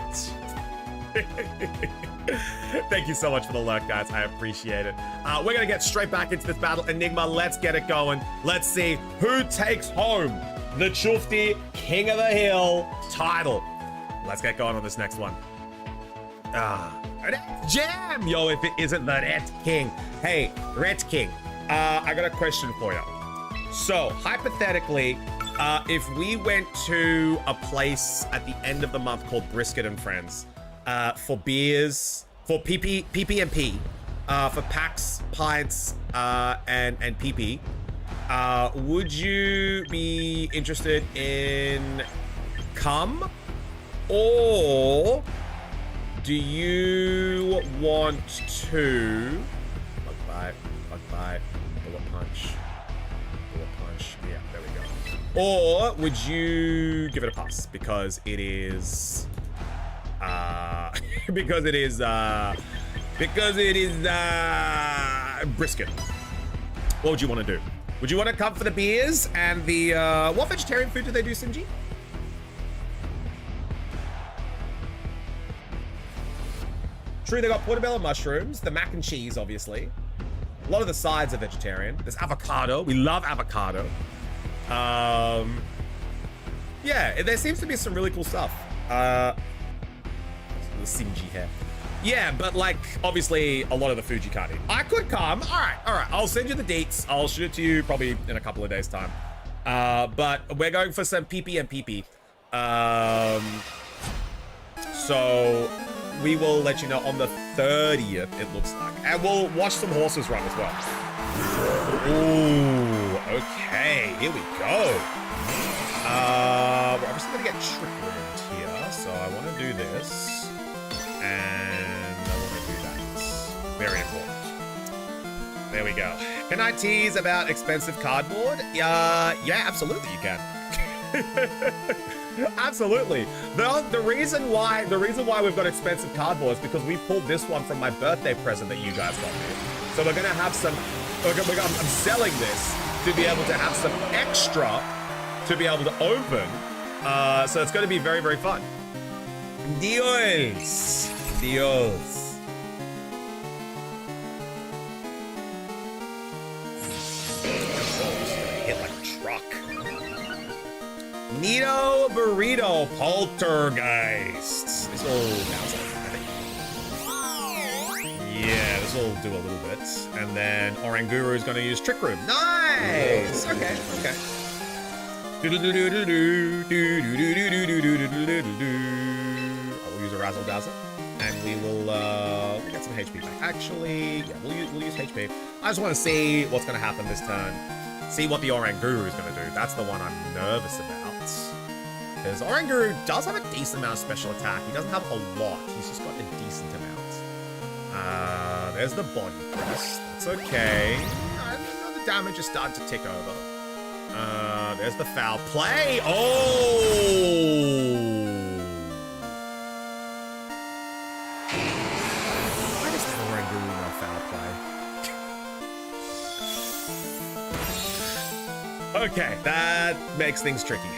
Thank you so much for the lurk, guys. I appreciate it. We're gonna get straight back into this battle. Enigma, let's get it going. Let's see who takes home the Chufti King of the Hill title. Let's get going on this next one. Jam! Yo, if it isn't the Red King. Hey, Red King, I got a question for you. So, hypothetically, if we went to a place at the end of the month called Brisket and Friends, for beers, for PP&P, for packs, pints, and PP, would you be interested in cum, or do you want to bug bite, bullet punch, yeah, there we go, or would you give it a pass because it is because it is brisket? What would you want to do? Would you want to come for the beers and the what vegetarian food do they do, Simji? True, they got portobello mushrooms, the mac and cheese, obviously. A lot of the sides are vegetarian. There's avocado. We love avocado. Yeah, there seems to be some really cool stuff. The Simji here. Yeah, but like, obviously, a lot of the food you can't eat. I could come. All right. I'll send you the deets. I'll shoot it to you probably in a couple of days' time. But we're going for some PP and PP. So we will let you know on the 30th, it looks like. And we'll watch some horses run as well. Ooh, okay, here we go. We're obviously gonna get trick-rimmed here, so I wanna do this. And I wanna do that. Very important. There we go. Can I tease about expensive cardboard? Yeah, absolutely you can. Absolutely. The reason why we've got expensive cardboard is because we pulled this one from my birthday present that you guys got me. So we're gonna have some. I'm selling this to be able to have some extra to be able to open. So it's going to be very, very fun. Dios. Hit like a truck. Nito Burrito Poltergeist. This will bounce out, I think. Yeah, this will do a little bit. And then Oranguru is going to use Trick Room. Nice! Okay. I will use a Razzle Dazzle. And we will get some HP back. Actually, yeah, we'll use HP. I just want to see what's going to happen this turn. See what the Oranguru is going to do. That's the one I'm nervous about. Because Oranguru does have a decent amount of special attack. He doesn't have a lot. He's just got a decent amount. There's the body press. That's okay. The damage is starting to tick over. There's the foul play. Oh! Why does the Oranguru know foul play? Okay, that makes things tricky.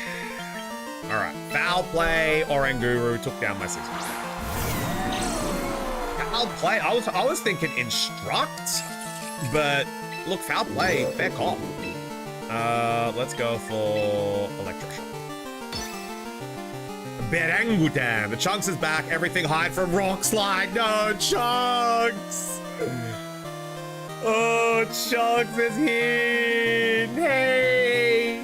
All right, foul play. Oranguru took down my 6. foul play. I was thinking instruct, but look, foul play, fair call. Let's go for electroshock. Berangutan. The Chunks is back. Everything hide from rock slide. No, Chunks. Oh, Chunks is here. Hey.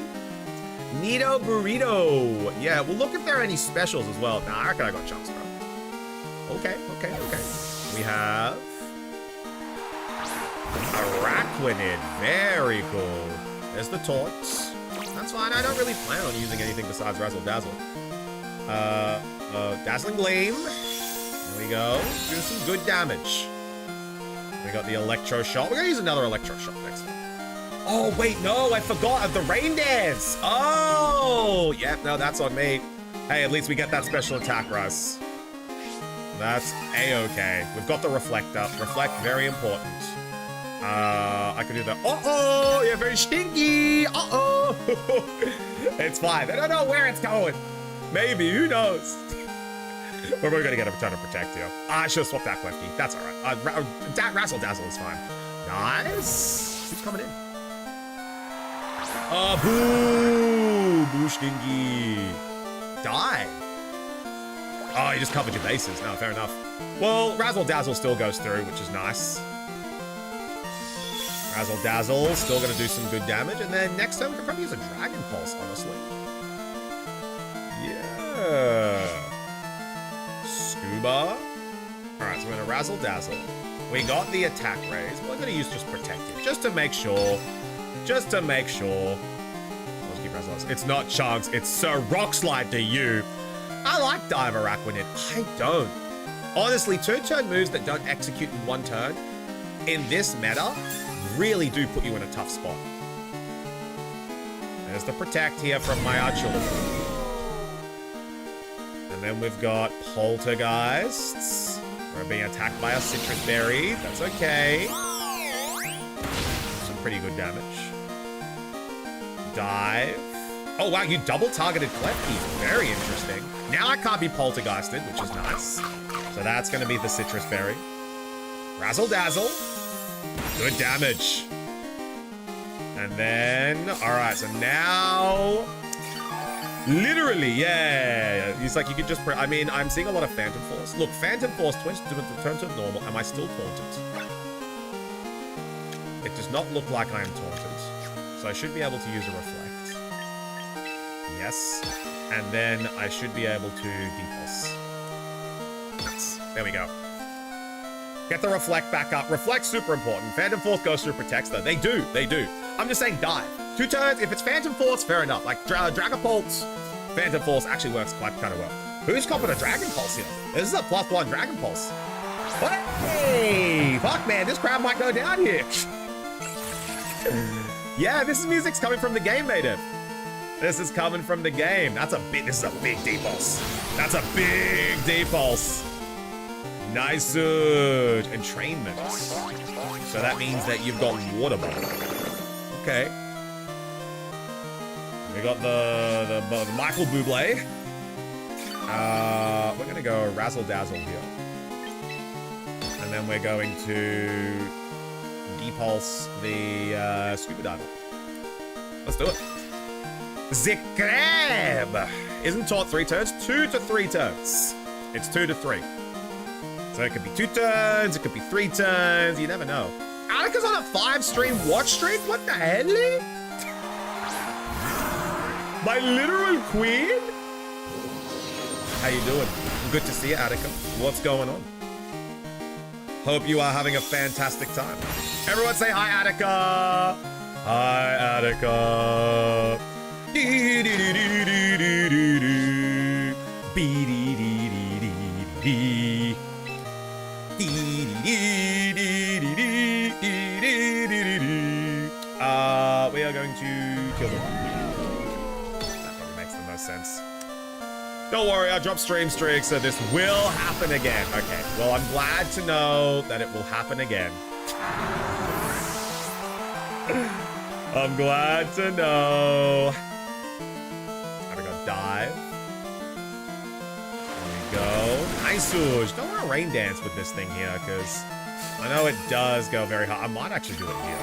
Nito Burrito. Yeah, well, look if there are any specials as well. Nah, I reckon I got Chunks, bro. Okay. We have Araquanid. Very cool. There's the taunts. That's fine. I don't really plan on using anything besides Razzle Dazzle. Dazzling Gleam. There we go. Do some good damage. We got the Electro Shot. We're gonna use another Electro Shot next time. Oh, wait, no, I forgot of the Rain Dance. Oh, yeah, no, that's on me. Hey, at least we get that special attack, Russ. That's A-okay. We've got the Reflect up. Reflect, very important. I could do the uh-oh, you're very stinky. Uh-oh. It's fine. I don't know where it's going. Maybe, who knows? But we're gonna get a ton of protect here. I should have swapped that Klefki. That's all right. Razzle Dazzle is fine. Nice. Who's coming in? Boo! Boo stinky. Die. Oh, you just covered your bases. No, fair enough. Well, Razzle Dazzle still goes through, which is nice. Razzle Dazzle, still gonna do some good damage. And then next time we can probably use a Dragon Pulse, honestly. Yeah. Scuba. Alright, so we're gonna Razzle Dazzle. We got the attack raise. We're gonna use just Protective, just to make sure. Just to make sure. Let's keep Razzle Dazzle. It's not Chunks, it's Sir Rock Slide to you. I like Dive Araquanid. I don't. Honestly, 2-turn moves that don't execute in 1 turn, in this meta, really do put you in a tough spot. There's the Protect here from my Archuleta. And then we've got Poltergeists. We're being attacked by a Citrus Berry. That's okay. Some pretty good damage. Dive. Oh, wow, you double targeted Klefki. Very interesting. Now I can't be Poltergeisted, which is nice. So that's going to be the Citrus Berry. Razzle Dazzle. Good damage. And then, all right, so now, literally, yeah. It's like you could just, I mean, I'm seeing a lot of Phantom Force. Look, Phantom Force twins to return to normal. Am I still taunted? It does not look like I am taunted. So I should be able to use a Reflect. Yes. And then I should be able to Depulse. Yes. There we go. Get the Reflect back up. Reflect's super important. Phantom Force goes through Protects, though. They do. I'm just saying dive. 2 turns. If it's Phantom Force, fair enough. Like Dragapult, Phantom Force actually works quite kind of well. Who's copping a Dragon Pulse here? This is a +1 Dragon Pulse. What? Hey! Fuck, man. This crowd might go down here. Yeah, this music's coming from the game, native. This is coming from the game. This is a big Depulse. That's a big Depulse. Nice entrainment. So that means that you've got Water Ball. Okay. We got the Michael Bublé. We're gonna go Razzle Dazzle here. And then we're going to Depulse the Scuba Diver. Let's do it. Zikrab! Isn't taught 3 turns? 2 to 3 turns. It's 2 to 3. So it could be 2 turns, it could be 3 turns, you never know. Alika's on a 5-stream watch streak? What the hell? My literal queen? How you doing? Good to see you, Attica. What's going on? Hope you are having a fantastic time. Everyone say hi, Attica! Hi, Attica! We are going to kill them. That probably makes the most sense. Don't worry, I dropped stream streaks, so this will happen again. Okay, well, I'm glad to know that it will happen again. I'm glad to know. I'm gonna dive. There we go. Nice. Don't want to rain dance with this thing here because I know it does go very hard. I might actually do it here.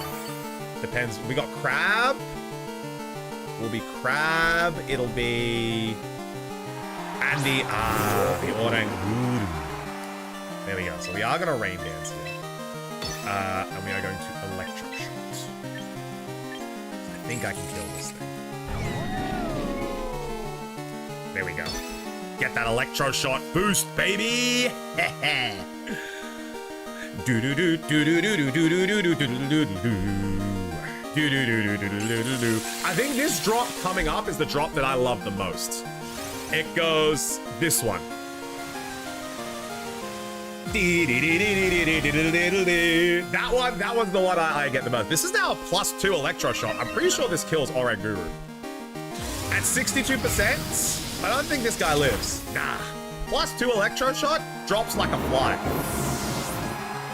Depends. We got crab. Will be crab. It'll be Andy. The orang. There we go. So we are going to rain dance here. And we are going to electroshoot. I think I can kill this thing. There we go. Get that electro shot boost, baby! I think this drop coming up is the drop that I love the most. It goes this one. That one's the one I get the most. This is now a +2 electro shot. I'm pretty sure this kills Oranguru. At 62%, I don't think this guy lives. Nah. +2 electro shot drops like a fly.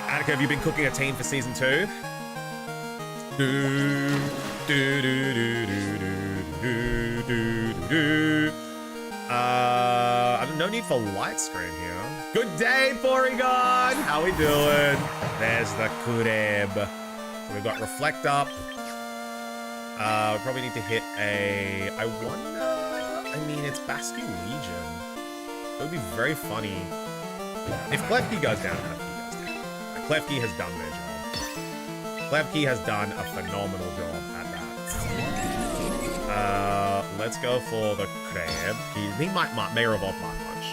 Attica, have you been cooking a team for season 2? No need for light screen here. Good day, Porygon! How we doing? There's the Kureb. So we've got Reflect Up. We probably need to hit a... I wonder... I mean, it's Bascu Legion. It would be very funny if Klefki goes down. Klefki has done their job. Klefki has done a phenomenal job at that. Let's go for the Crab. He may revolve my punch.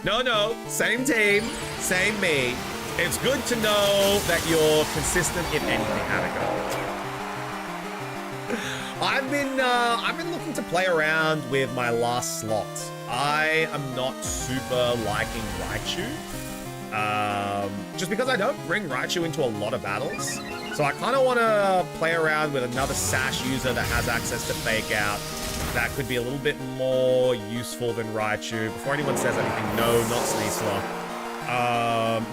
No, same team, same me. It's good to know that you're consistent in anything, Attica. I've been looking to play around with my last slot. I am not super liking Raichu. Just because I don't bring Raichu into a lot of battles. So I kind of want to play around with another Sash user that has access to Fake Out. That could be a little bit more useful than Raichu. Before anyone says anything, no, not Sneasler.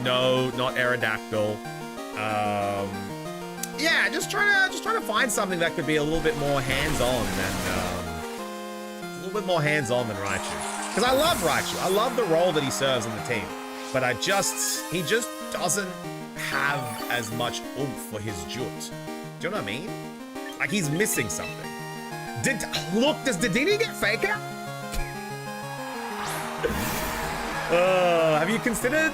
No, not Aerodactyl. Yeah, just trying to find something that could be a little bit more hands-on than Raichu. Because I love Raichu. I love the role that he serves in the team. But he just doesn't have as much oomph for his jut. Do you know what I mean? Like he's missing something. Does Dedenne get Fake Out? Have you considered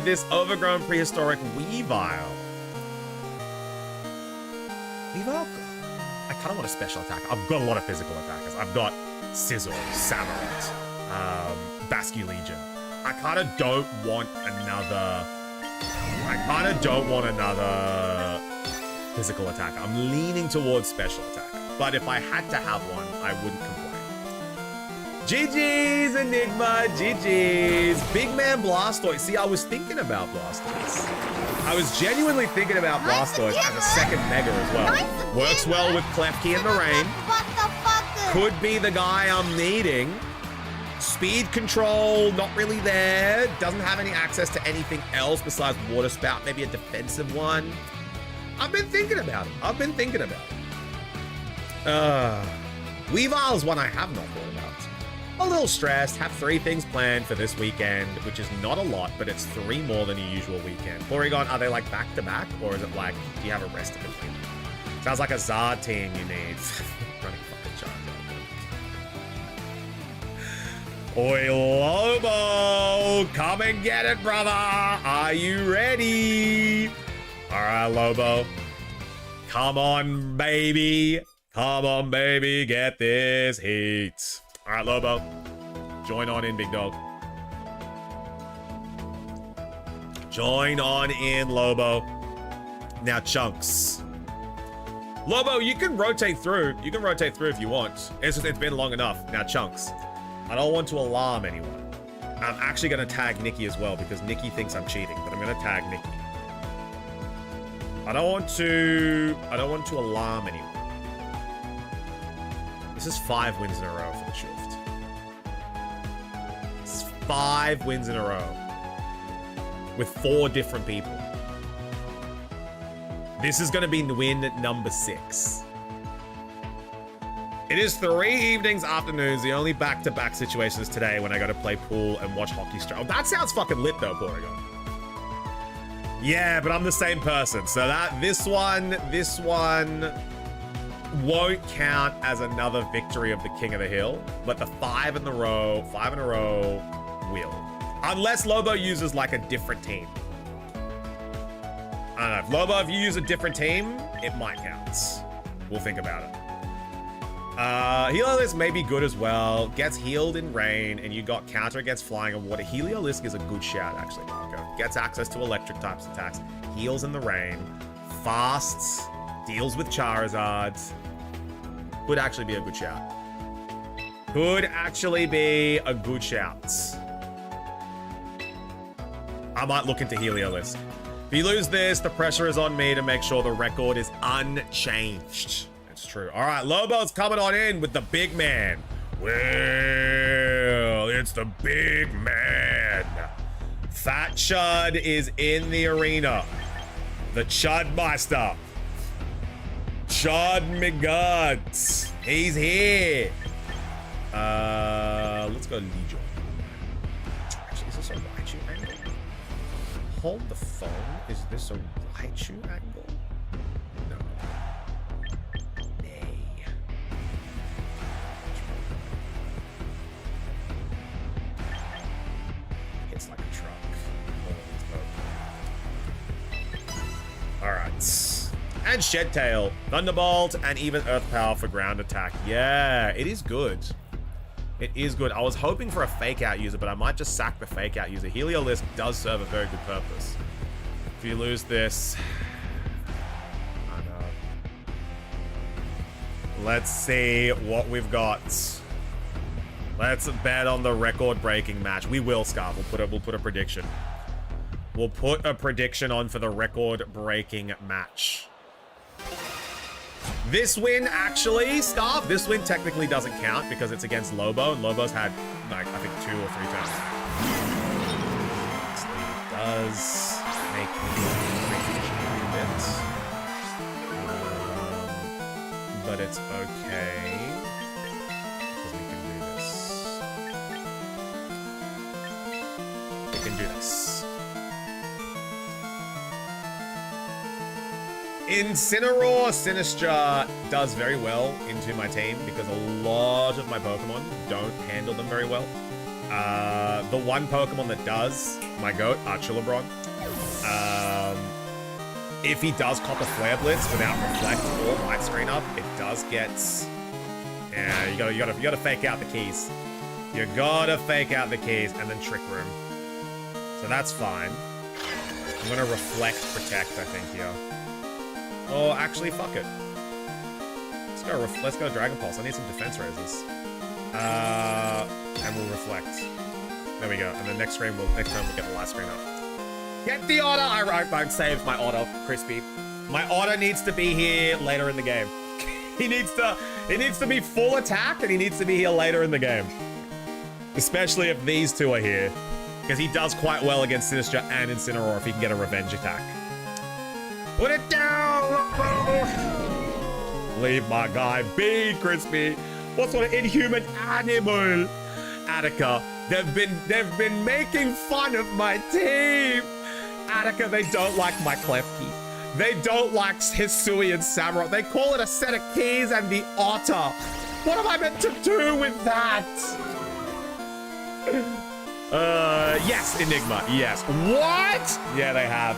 this overgrown prehistoric Weavile? Weavile? I kind of want a special attacker. I've got a lot of physical attackers. I've got Sizzle, Samurott, Bascu Legion. I kind of don't want another physical attacker. I'm leaning towards special attacker. But if I had to have one, I wouldn't complain. GG's, Enigma, GG's. Big man Blastoise. See, I was thinking about Blastoise. I was genuinely thinking about Blastoise as a second Mega as well. Works well with Klefki in the rain. Could be the guy I'm needing. Speed control, not really there. Doesn't have any access to anything else besides Water Spout, maybe a defensive one. I've been thinking about it. Weavile is one I have not thought about. A little stressed, have 3 things planned for this weekend, which is not a lot, but it's 3 more than a usual weekend. Porygon, are they like back-to-back, or is it like, do you have a rest in between? Sounds like a Zard team you need. Running fucking Charizard. Oi, Lobo! Come and get it, brother! Are you ready? Alright, Lobo. Come on, baby. Come on, baby. Get this heat. Alright, Lobo. Join on in, big dog. Join on in, Lobo. Now, Chunks. Lobo, you can rotate through. You can rotate through if you want. It's been long enough. Now, Chunks. I don't want to alarm anyone. I'm actually going to tag Nikki as well because Nikki thinks I'm cheating, but I'm going to tag Nikki. I don't want to alarm anyone. This is 5 wins in a row for the shift. It's 5 wins in a row. With 4 different people. This is going to be win number 6. It is 3 evenings, afternoons, the only back-to-back situations today when I go to play pool and watch hockey stream. Oh, that sounds fucking lit though, Porygon. Yeah, but I'm the same person. So this one won't count as another victory of the King of the Hill, but the 5 in a row will. Unless Lobo uses like a different team. I don't know. If Lobo, if you use a different team, it might count. We'll think about it. Heliolisk may be good as well. Gets healed in rain, and you got counter against flying and water. Heliolisk is a good shout, actually, Marco. Gets access to electric types attacks. Heals in the rain. Fasts. Deals with Charizards. Could actually be a good shout. Could actually be a good shout. I might look into Heliolisk. If you lose this, the pressure is on me to make sure the record is unchanged. It's true. All right, Lobo's coming on in with the big man. Well, it's the big man. Fat Chud is in the arena. The Chudmeister. Chud McGuts. He's here. Let's go Legion. Actually, is this a Raichu angle? Hold the phone. Is this a Raichu angle? No. Nay. Hits like a truck. All right. And Shed Tail, Thunderbolt, and even Earth Power for ground attack. Yeah, it is good. It is good. I was hoping for a fake out user, but I might just sack the fake out user. Heliolisk does serve a very good purpose. If you lose this, I know. Let's see what we've got. Let's bet on the record-breaking match. We will, Scarf. We'll put a prediction. We'll put a prediction on for the record-breaking match. This win, actually, Scarf, this win technically doesn't count because it's against Lobo, and Lobo's had, like, I think 2 or 3 turns. It does make me a bit. But it's okay. Because we can do this. We can do this. Incineroar Sinistra does very well into my team because a lot of my Pokemon don't handle them very well. The one Pokemon that does, my goat, Archulabron, if he does cop a Flare Blitz without Reflect or Light Screen up, it does get... Yeah, you gotta fake out the keys. You gotta fake out the keys and then Trick Room. So that's fine. I'm gonna Reflect Protect, I think, here. Oh, actually, fuck it. Let's go Dragon Pulse. I need some defense raises. And we'll Reflect. There we go. And then next time we'll get the last screen up. Get the Otter! I saved my Otter, Crispy. My Otter needs to be here later in the game. He needs to be full attack, and he needs to be here later in the game. Especially if these two are here. Because he does quite well against Sinistra and Incineroar if he can get a revenge attack. Put it down! Leave my guy be, Crispy. What sort of inhuman animal? Attica, they've been making fun of my team. Attica, they don't like my Klefki. They don't like Hisui and Samurott. They call it a set of keys and the Otter. What am I meant to do with that? Yes, Enigma, yes. What? Yeah, they have.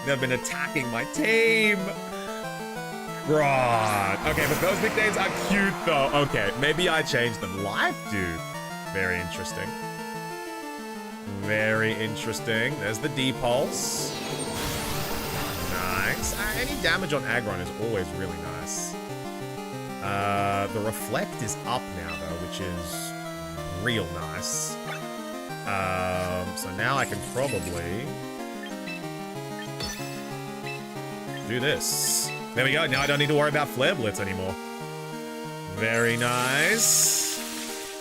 They've been attacking my team. Right. Okay, but those nicknames are cute, though. Okay, maybe I changed them. Live Dude. Very interesting. Very interesting. There's the D-Pulse. Nice. Any damage on Aggron is always really nice. The Reflect is up now, though, which is real nice. So now I can probably... do this. There we go. Now I don't need to worry about Flare Blitz anymore. Very nice.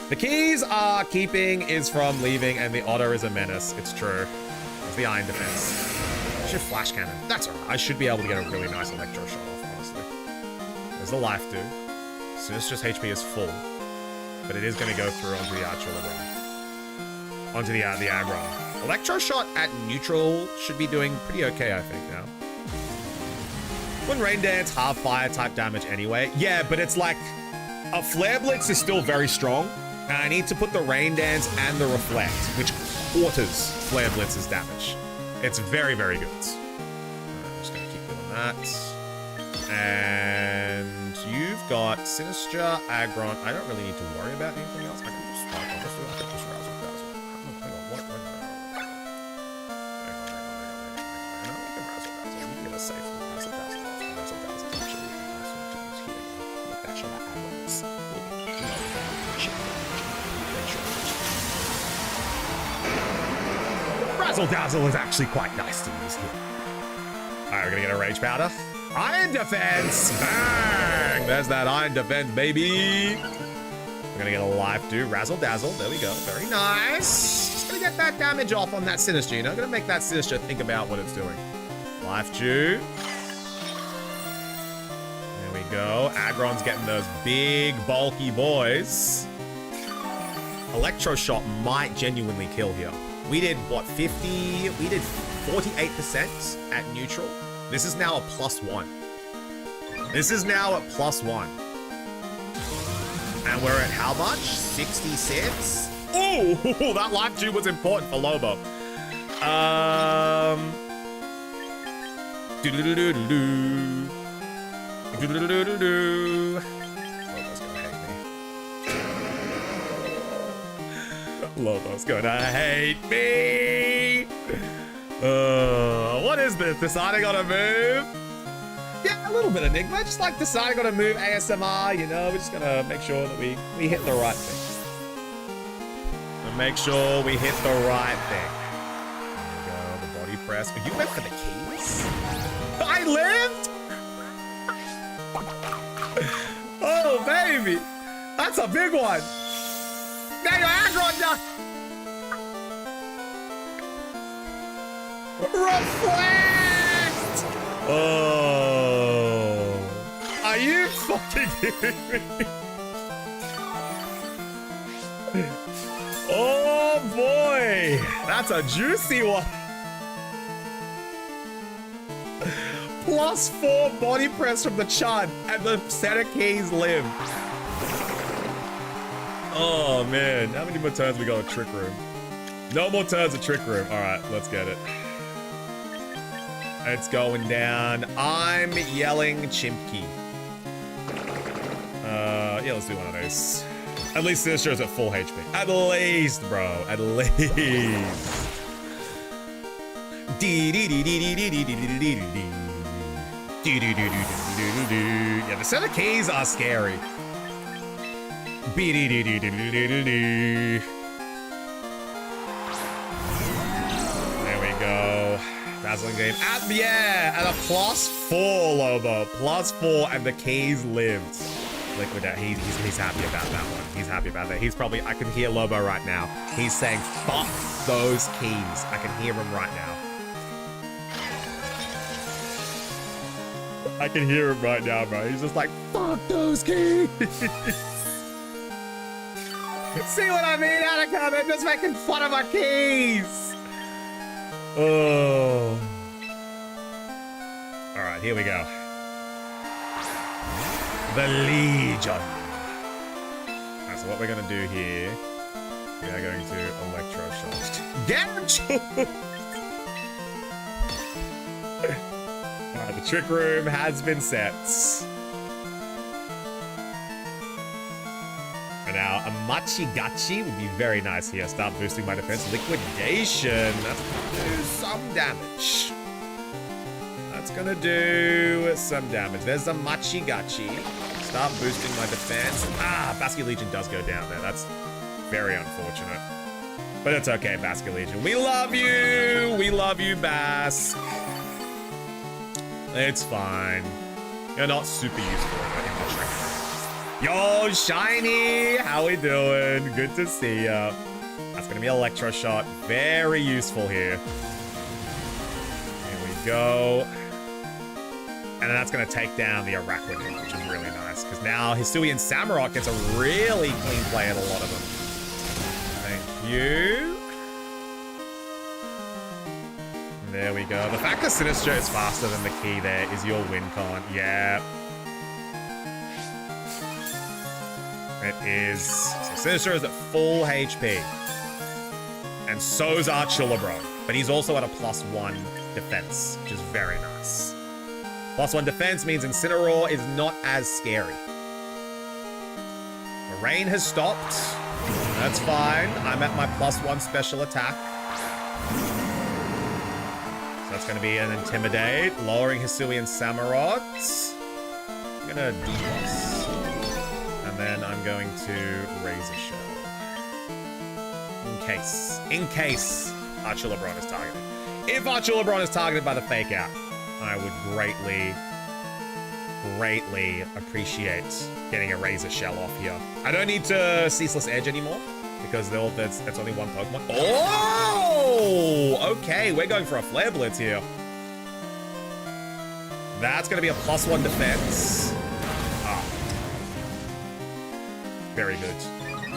The keys are keeping is from leaving, and the Otter is a menace. It's true. It's the Iron Defense. I should Flash Cannon. That's alright. I should be able to get a really nice Electro Shot off, honestly. There's the Life Dew. Sinistra's HP is full, but it is going to go through onto the actual onto the aggro. Electro Shot at neutral should be doing pretty okay, I think, now. When Rain Dance, half fire type damage anyway. Yeah, but it's like a Flare Blitz is still very strong, and I need to put the Rain Dance and the Reflect, which quarters Flare Blitz's damage. It's very, very good. I'm just going to keep doing that. And you've got Sinistra, Aggron. I don't really need to worry about anything else. I can just Razzle Dazzle. Hang on, what? Hang on. No, we can Razzle Dazzle. We can get a safe Razzle Dazzle. Razzle Dazzle is actually a nice one to use here. Look, that shot at Aggrons. Razzle Dazzle is actually quite nice to use here. Alright, we're gonna get a Rage Powder. Iron Defense! Bang! There's that Iron Defense, baby! We're gonna get a Life Dew. Razzle Dazzle. There we go. Very nice. Just gonna get that damage off on that Sinistra, you know? Gonna make that Sinistra think about what it's doing. Life Dew. There we go. Aggron's getting those big, bulky boys. Electro Shot might genuinely kill here. We did, what, 50? We did 48% at neutral. This is now a +1. This is now at +1. And we're at how much? 66? Oh, that Life Tube was important for Lobo. Do-do-do-do-do. Do-do-do-do-do. Lobo's gonna hate me. Lobo's gonna hate me. What is this? Deciding on a move? Yeah, a little bit Enigma. Just like deciding on a move ASMR, you know, we're just gonna make sure that we hit the right thing. And make sure we hit the right thing. There we go, the body press. Oh, you went for the keys? I lived? Oh, baby. That's a big one. Now you're Aggron done. Reflect! Oh. Are you fucking kidding me? Oh boy. That's a juicy one. +4 body press from the Chun and the set of keys live. Oh man. How many more turns we got at Trick Room? No more turns at Trick Room. Alright, let's get it. It's going down. I'm yelling Chimpkey. Yeah, let's do one of those. At least this show's at full HP. At least, bro. At least. Yeah, the set of keys are scary. There we go. Dazzling game. Yeah, and a +4, Lobo. +4, and the keys lived. Liquid, he's happy about that one. He's happy about that. He's probably, I can hear Lobo right now. He's saying, fuck those keys. I can hear him right now. I can hear him right now, bro. He's just like, fuck those keys. See what I mean, Attica? They're just making fun of our keys. Oh. All right, here we go. The Legion. Alright, so what we're gonna do here, we are going to Electro Shot. Get him! Alright, the Trick Room has been set. And now a Machigachi would be very nice here. Start boosting my defense. Liquidation. That's gonna do some damage. That's gonna do some damage. There's a Machigachi. Start boosting my defense. Ah, Basket Legion does go down there. That's very unfortunate. But it's okay, Basket Legion. We love you! We love you, Bask. It's fine. You're not super useful in the Trick Room. Yo, Shiny! How we doing? Good to see ya. That's gonna be Electro Shot. Very useful here. Here we go. And then that's going to take down the Araquanid, which is really nice. Because now Hisuian Samurott gets a really clean play at a lot of them. Thank you. There we go. The fact that Sinistcha is faster than the key there is your win con. Yeah. It is. So Sinistcha is at full HP. And so's Archulabro. But he's also at a +1 defense, which is very nice. +1 defense means Incineroar is not as scary. The rain has stopped. That's fine. I'm at my +1 special attack. So that's going to be an Intimidate, lowering Hisuian Samurott. I'm going to DPS. And then I'm going to Razor Shell. In case Archulabron is targeted. If Archulabron is targeted by the Fake Out, I would greatly appreciate getting a Razor Shell off here. I don't need to Ceaseless Edge anymore because that's only one Pokemon. Oh! Okay, we're going for a Flare Blitz here. That's going to be a +1 defense. Ah. Very good.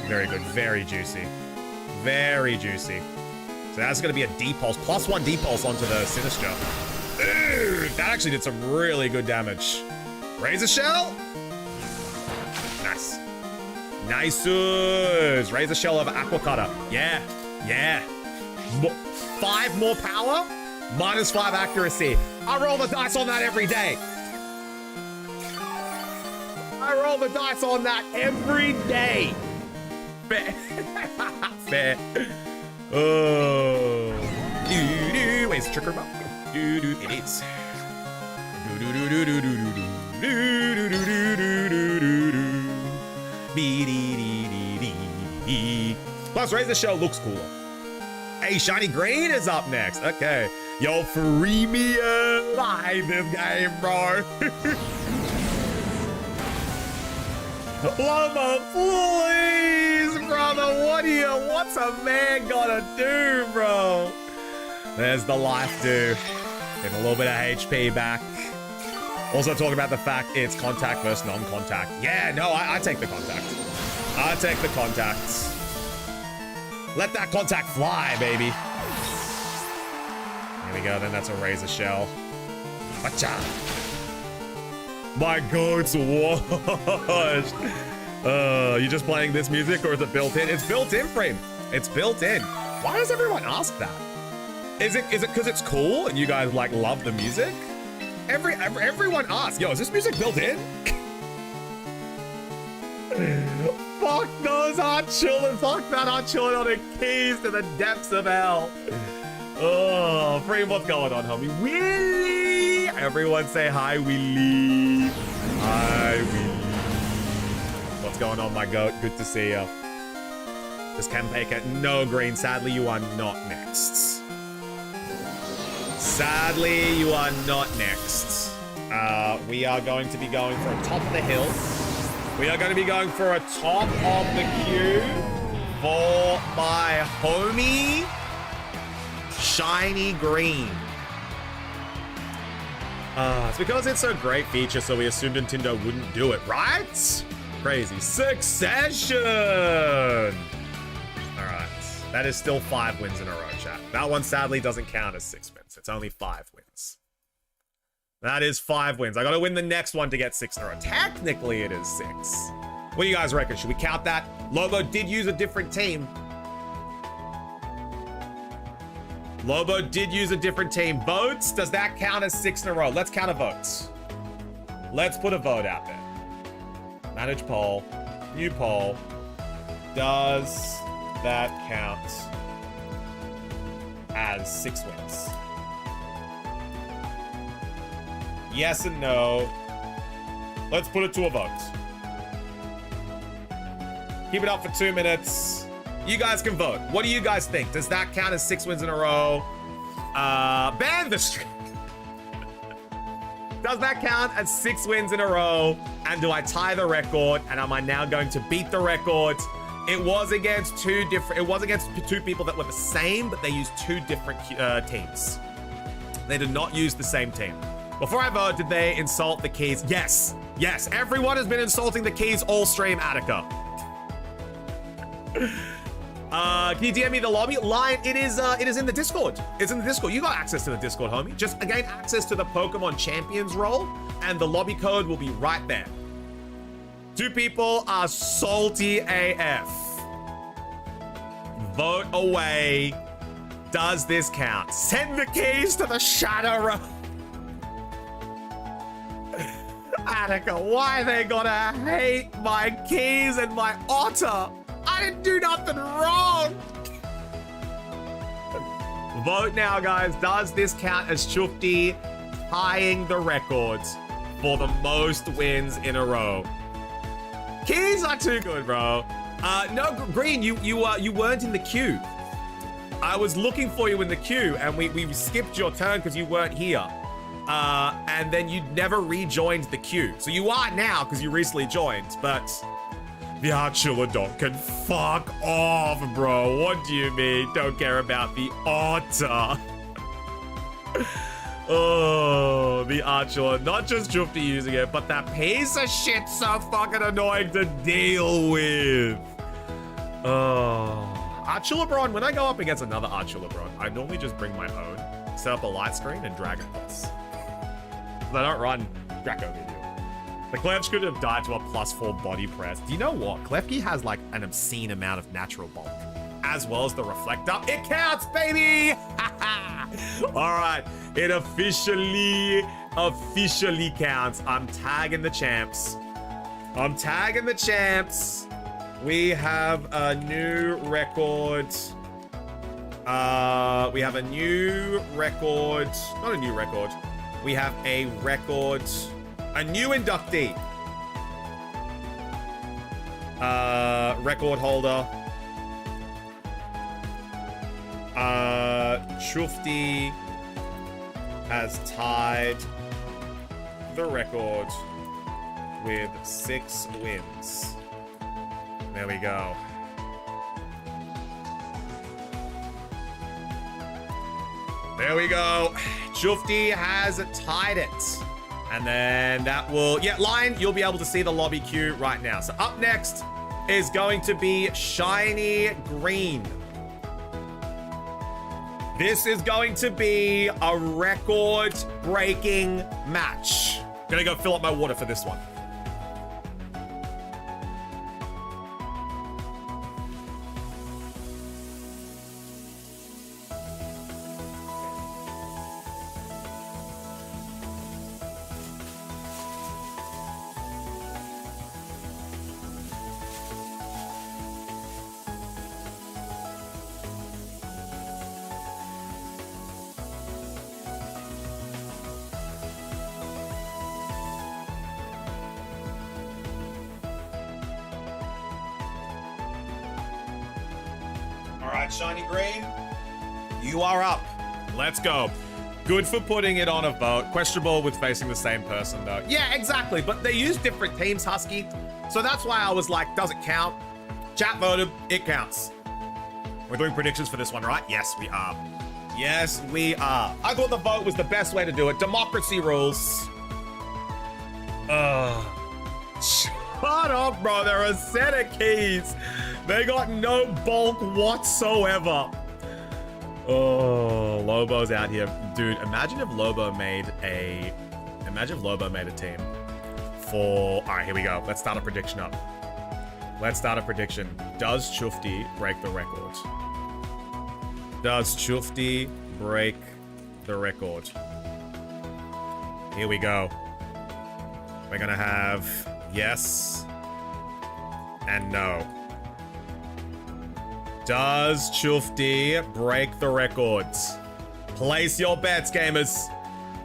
Very good. Very juicy. Very juicy. So that's going to be a D-Pulse. +1 D-Pulse onto the Sinistcha. Ooh, that actually did some really good damage. Razor Shell? Nice. Nice. Razor Shell of Aqua Cutter. Yeah. Yeah. 5 more power? -5 accuracy. I roll the dice on that every day. I roll the dice on that every day. Fair. Fair. Oh. Wait, is the Trick Room up? It is. Plus, Razor Shell looks cooler. Hey, Shiny Green is up next. Okay. Yo, free me alive this game, bro. Lobo, please, brother. What's a man gotta do, bro? There's the life, dude. Getting a little bit of HP back. Also talking about the fact it's contact versus non-contact. Yeah, no, I take the contact. I take the contacts. Let that contact fly, baby. There we go, then that's a Razor Shell. Wacha. My goat's washed. You just playing this music or is it built in? It's built in, Frame. It's built in. Why does everyone ask that? Is it because it's cool and you guys like love the music? Everyone asks, yo, is this music built in? Fuck those Archulans. Fuck that Archulan on the keys to the depths of hell. Oh, Frame, what's going on, homie? Willie! Everyone say hi, Willie. Hi, Willie. What's going on, my goat? Good to see you. This Campaker, no green. Sadly, you are not next. Sadly, you are not next. We are going to be going for a top of the hill. We are going to be going for a top of the queue for my homie, Shiny Green. It's because it's a great feature, so we assumed Nintendo wouldn't do it, right? Crazy. Succession! Alright. That is still 5 wins in a row, chat. That one sadly doesn't count as 6 wins. It's only 5 wins. That is 5 wins. I gotta win the next one to get 6 in a row. Technically, it is 6. What do you guys reckon? Should we count that? Lobo did use a different team. Lobo did use a different team. Votes? Does that count as 6 in a row? Let's count a votes. Let's put a vote out there. Manage poll. New poll. Does that count as 6 wins? Yes and no. Let's put it to a vote. Keep it up for 2 minutes. You guys can vote. What do you guys think? Does that count as 6 wins in a row? Ban the streak. Does that count as 6 wins in a row? And do I tie the record? And am I now going to beat the record? It was against two people that were the same, but they used 2 different teams. They did not use the same team. Before I vote, did they insult the keys? Yes. Yes. Everyone has been insulting the keys all stream, Attica. Can you DM me the lobby? Lion, it is in the Discord. It's in the Discord. You got access to the Discord, homie. Just gain access to the Pokemon Champions role, and the lobby code will be right there. 2 people are salty AF. Vote away. Does this count? Send the keys to the Shadow Row. Attica, why they gotta hate my keys and my otter? I didn't do nothing wrong. Vote now, guys. Does this count as Chufti tying the records for the most wins in a row? Keys are too good, bro. No, Green, you weren't in the queue. I was looking for you in the queue, and we skipped your turn because you weren't here. And then you never rejoined the queue. So you are now because you recently joined, but the Archulodon can fuck off, bro. What do you mean? Don't care about the otter. Oh, the Archulodon. Not just Chufti using it, but that piece of shit so fucking annoying to deal with. Oh. Archulodon, when I go up against another Archulodon, I normally just bring my own, set up a light screen, and Dragon Toss. I don't run Draco video. The Klefki could have died to a +4 body press. Do you know what? Klefki has like an obscene amount of natural bulk, as well as the reflector. It counts, baby! All right, it officially counts. I'm tagging the champs. We have a new record. We have a new record. Not a new record. We have a record. A new inductee. Record holder. Chufti has tied the record with 6 wins. There we go. There we go. Chufti has tied it. And then that will... Yeah, Lion, you'll be able to see the lobby queue right now. So up next is going to be Shiny Green. This is going to be a record-breaking match. Gonna go fill up my water for this one. Shiny Green, you are up. Let's go. Good for putting it on a vote. Questionable with facing the same person, though. Yeah, exactly. But they use different teams, Husky. So that's why I was like, does it count? Chat voted. It counts. We're doing predictions for this one, right? Yes, we are. Yes, we are. I thought the vote was the best way to do it. Democracy rules. Shut up, bro. They're a set of keys. They got no bulk whatsoever. Oh, Lobo's out here. Dude, imagine if Lobo made a team for... All right, here we go. Let's start a prediction up. Let's start a prediction. Does Chufti break the record? Does Chufti break the record? Here we go. We're gonna have yes and no. Does Chufti break the records? Place your bets, gamers.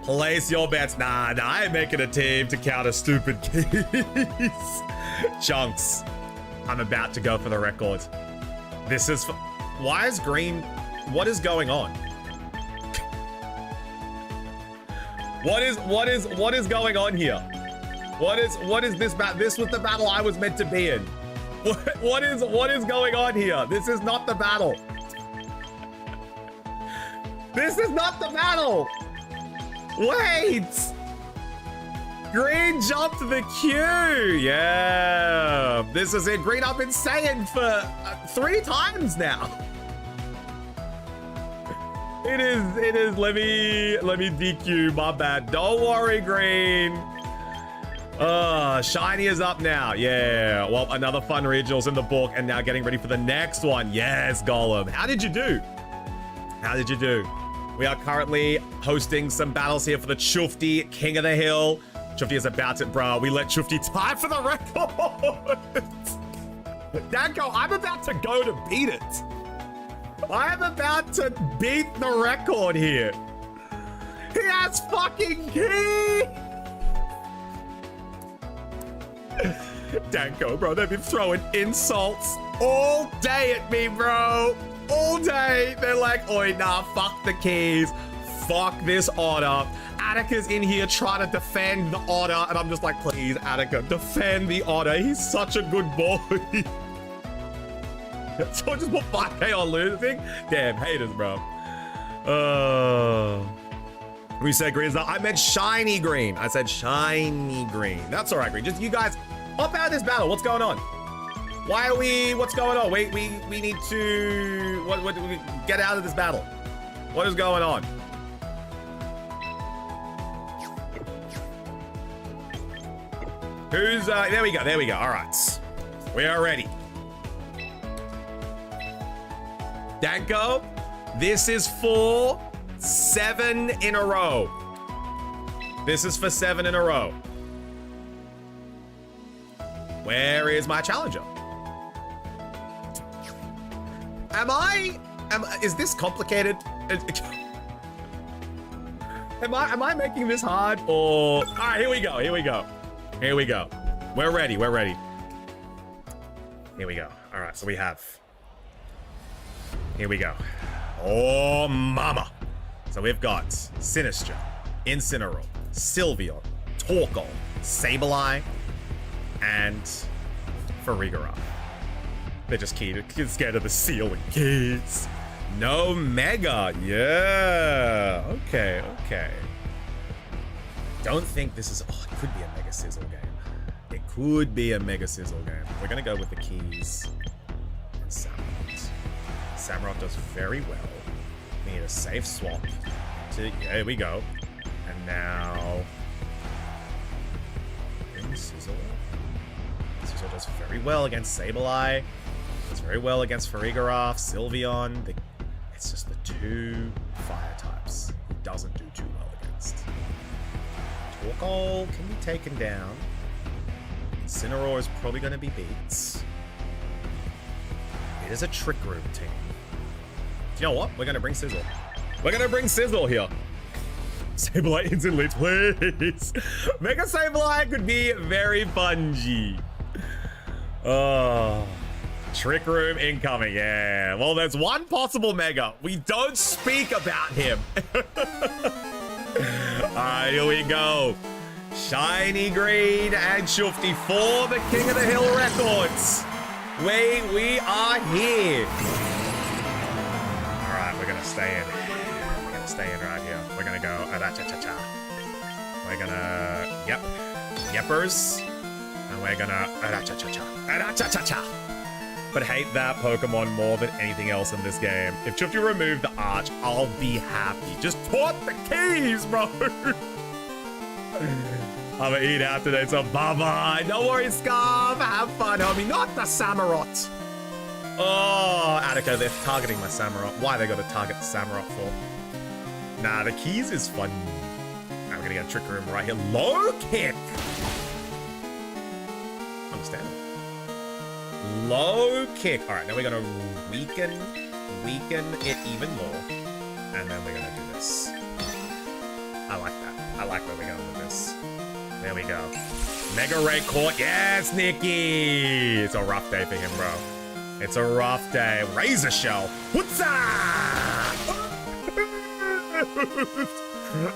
Place your bets. Nah, I ain't making a team to counter stupid keys. Chunks, I'm about to go for the record. This is for... Why is green... What is going on? What is going on here? What is this battle? This was the battle I was meant to be in. What is going on here? This is not the battle. This is not the battle. Wait. Green jumped the queue. Yeah. This is it. Green, I've been saying for 3 times now. It is. Let me DQ. My bad. Don't worry, Green. Shiny is up now. Yeah. Well, another fun regionals in the book, and now getting ready for the next one. Yes, Golem. How did you do? How did you do? We are currently hosting some battles here for the Chufty King of the Hill. Chufty is about it, bro. We let Chufty tie for the record. Danko, I'm about to go to beat it. I'm about to beat the record here. He has fucking key. Danko, bro, they've been throwing insults all day at me, bro. All day. They're like, oi, nah, fuck the keys. Fuck this order. Attica's in here trying to defend the order, and I'm just like, please, Attica, defend the order. He's such a good boy. So I just put 5K on losing? Damn, haters, bro. We said green. I meant shiny green. I said shiny green. That's all right, green. Just you guys hop out of this battle. What's going on? Why are we? What's going on? Wait, we need to. What do we get out of this battle? What is going on? Who's? There we go. There we go. All right, we are ready. Danko, this is for 7 in a row. This is for 7 in a row. Where is my challenger? Is this complicated? Am I making this hard or? All right, here we go. Here we go. Here we go. We're ready. We're ready. Here we go. All right, so we have. Here we go. Oh, mama. So we've got Sinister, Incineroar, Sylveon, Torkoal, Sableye, and Farigiraf. They're just scared of the ceiling keys. No Mega. Yeah. Okay, okay. Don't think this is... Oh, it could be a Mega Sizzle game. It could be a Mega Sizzle game. We're going to go with the keys and Samurott. Samurott does very well. We need a safe swap. There we go. And now... Sizzle. Sizzle does very well against Sableye. Does very well against Farigiraf, Sylveon. It's just the 2 fire types he doesn't do too well against. Torkoal can be taken down. Incineroar is probably going to be beat. It is a Trick Room team. You know what? We're going to bring Sizzle. We're going to bring Sizzle here. Sableye instantly, please. Mega Sableye could be very fungy. Oh, Trick Room incoming. Yeah. Well, there's one possible Mega. We don't speak about him. All right, here we go. Shiny Green and Chufty for the King of the Hill records. We are here. All right, we're gonna stay in. We're gonna stay in right here. We're gonna go cha-cha-cha. We're gonna yeppers, and we're gonna cha-cha-cha. But hate that Pokemon more than anything else in this game. If Chufty removed the Arch, I'll be happy. Just taunt the keys, bro. I'm gonna eat out today, so bye-bye. Don't worry, Scarf. Have fun, homie. Not the Samurott. Oh, Attica, they're targeting my Samurott. Why they gotta target the Samurott for? Nah, the keys is fun. Now we're gonna get a Trick Room right here. Low kick. Understandable. Low kick. All right, now we're gonna weaken it even more. And then we're gonna do this. I like that. I like where we're going with this. There we go. Mega Ray caught. Yes, Nikki. It's a rough day for him, bro. It's a rough day. Razor Shell. What's up?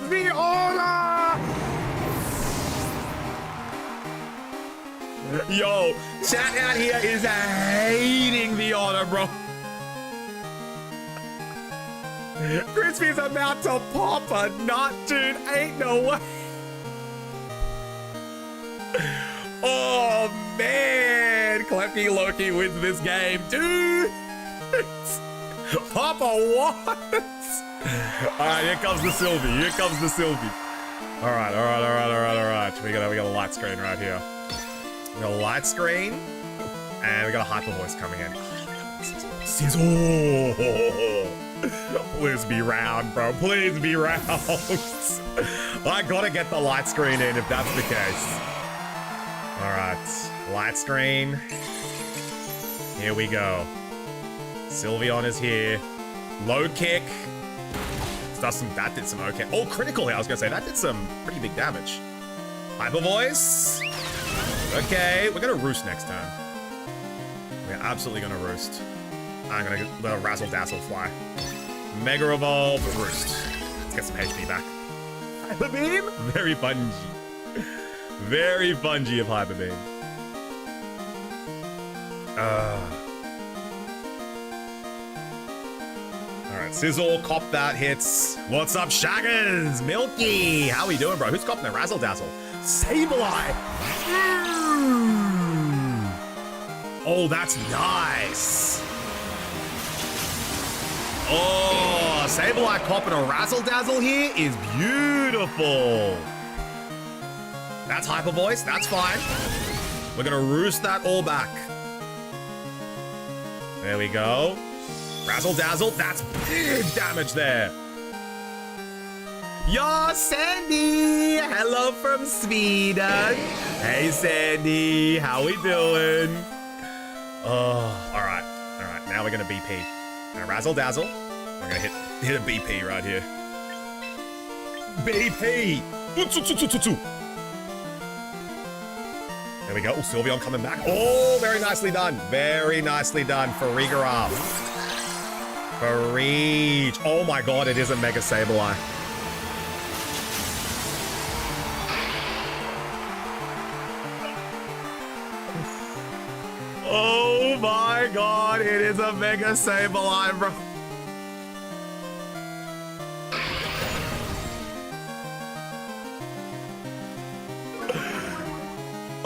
The order. Yo, chat out here is hating the order, bro. Crispy's about to pop a nut, dude. Ain't no way. Oh, man. Clefty Loki wins this game, dude. Papa, what? All right, here comes the Sylvie. Here comes the Sylvie. All right. We got a light screen right here. We got a light screen, and we got a hyper voice coming in. Sizzle. Please be round, bro. Please be round. I gotta get the light screen in if that's the case. All right, light screen. Here we go. Sylveon is here. Low kick. That did some okay. Oh, critical here. I was gonna say that did some pretty big damage. Hyper voice. Okay, we're gonna roost next turn. We're absolutely gonna roost. I'm gonna let a Razzle Dazzle fly. Mega Evolve, roost. Let's get some HP back. Hyper Beam? Very fungy. Very fungy of Hyper Beam. Alright, Sizzle, cop that, hits. What's up, Shaggers? Milky, how we doing, bro? Who's copping the Razzle Dazzle? Sableye! Oh, that's nice. Oh, Sableye copping a Razzle Dazzle here is beautiful. That's Hyper Voice, that's fine. We're gonna roost that all back. There we go. Razzle Dazzle, that's big damage there. Yo, Sandy! Hello from Sweden. Hey, Sandy, how we doing? Oh, all right. Now we're gonna BP. Now Razzle Dazzle. We're gonna hit a BP right here. BP! There we go. Oh, Sylveon coming back. Oh, very nicely done. Very nicely done for Regaraf. For Reach. Oh my god, it is a Mega Sableye. Oh my god, it is a Mega Sableye, bro.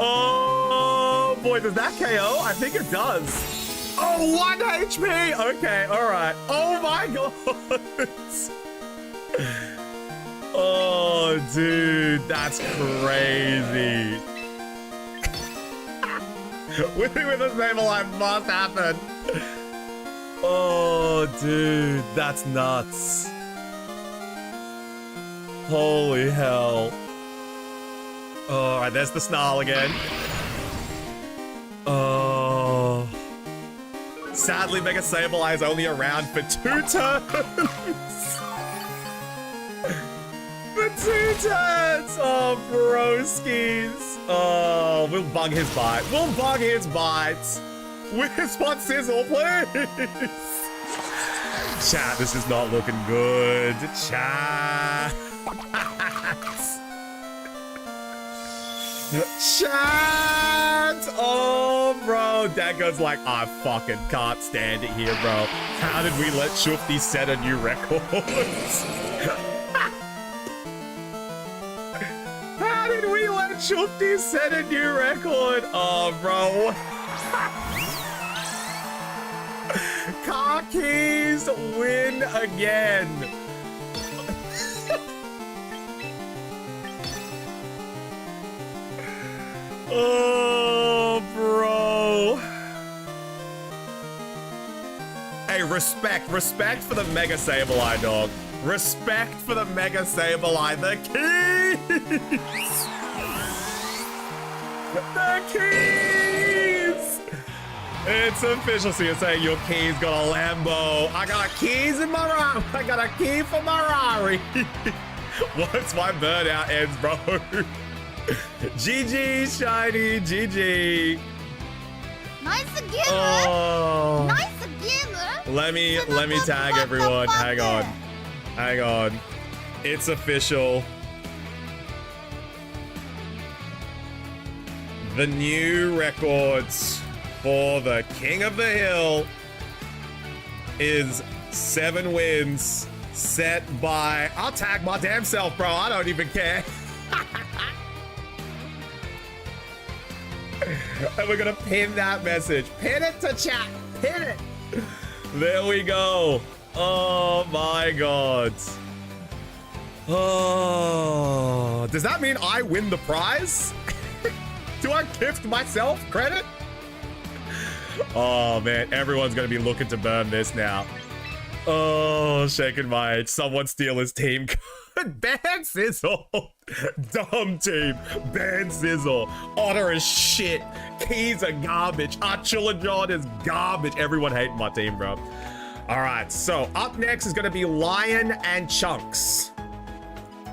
Oh boy, does that KO? I think it does. Oh, 1 HP! Okay, alright. Oh my god! Oh, dude, that's crazy. Winning with a Sableye must happen. Oh, dude, that's nuts. Holy hell. All right, there's the snarl again. Oh. Sadly, Mega Sableye is only around for 2 turns. For 2 turns. Oh, broskies. Oh, we'll bug his bite. We'll bug his bites. Where's one Sizzle, please? Chat, this is not looking good. Chat. Chat! Oh, bro. Dango's like, I fucking can't stand it here, bro. How did we let Shufty set a new record? How did we let Shufty set a new record? Oh, bro. Car keys win again. Oh, bro. Hey, respect for the Mega Sableye, dog. Respect for the Mega Sableye. The keys! The keys! It's official, so you're saying your keys got a Lambo. I got keys in my Rari. I got a key for my Rari. Once my burnout ends, bro. GG, Shiny, GG. Nice again. Oh. Nice again. Let me tag everyone. Hang on. It's official. The new records for the King of the Hill is 7 wins set by... I'll tag my damn self, bro. I don't even care. And we're gonna pin that message. Pin it to chat. Pin it. There we go. Oh my god. Oh, does that mean I win the prize? Do I gift myself credit? Oh man, everyone's gonna be looking to burn this now. Oh, shaking my head. Someone steal his team code. Ban Sizzle. Dumb team. Ban Sizzle. Otter is shit. Keys are garbage. Archulodon is garbage. Everyone hating my team, bro. All right, so up next is gonna be Lion and Chunks.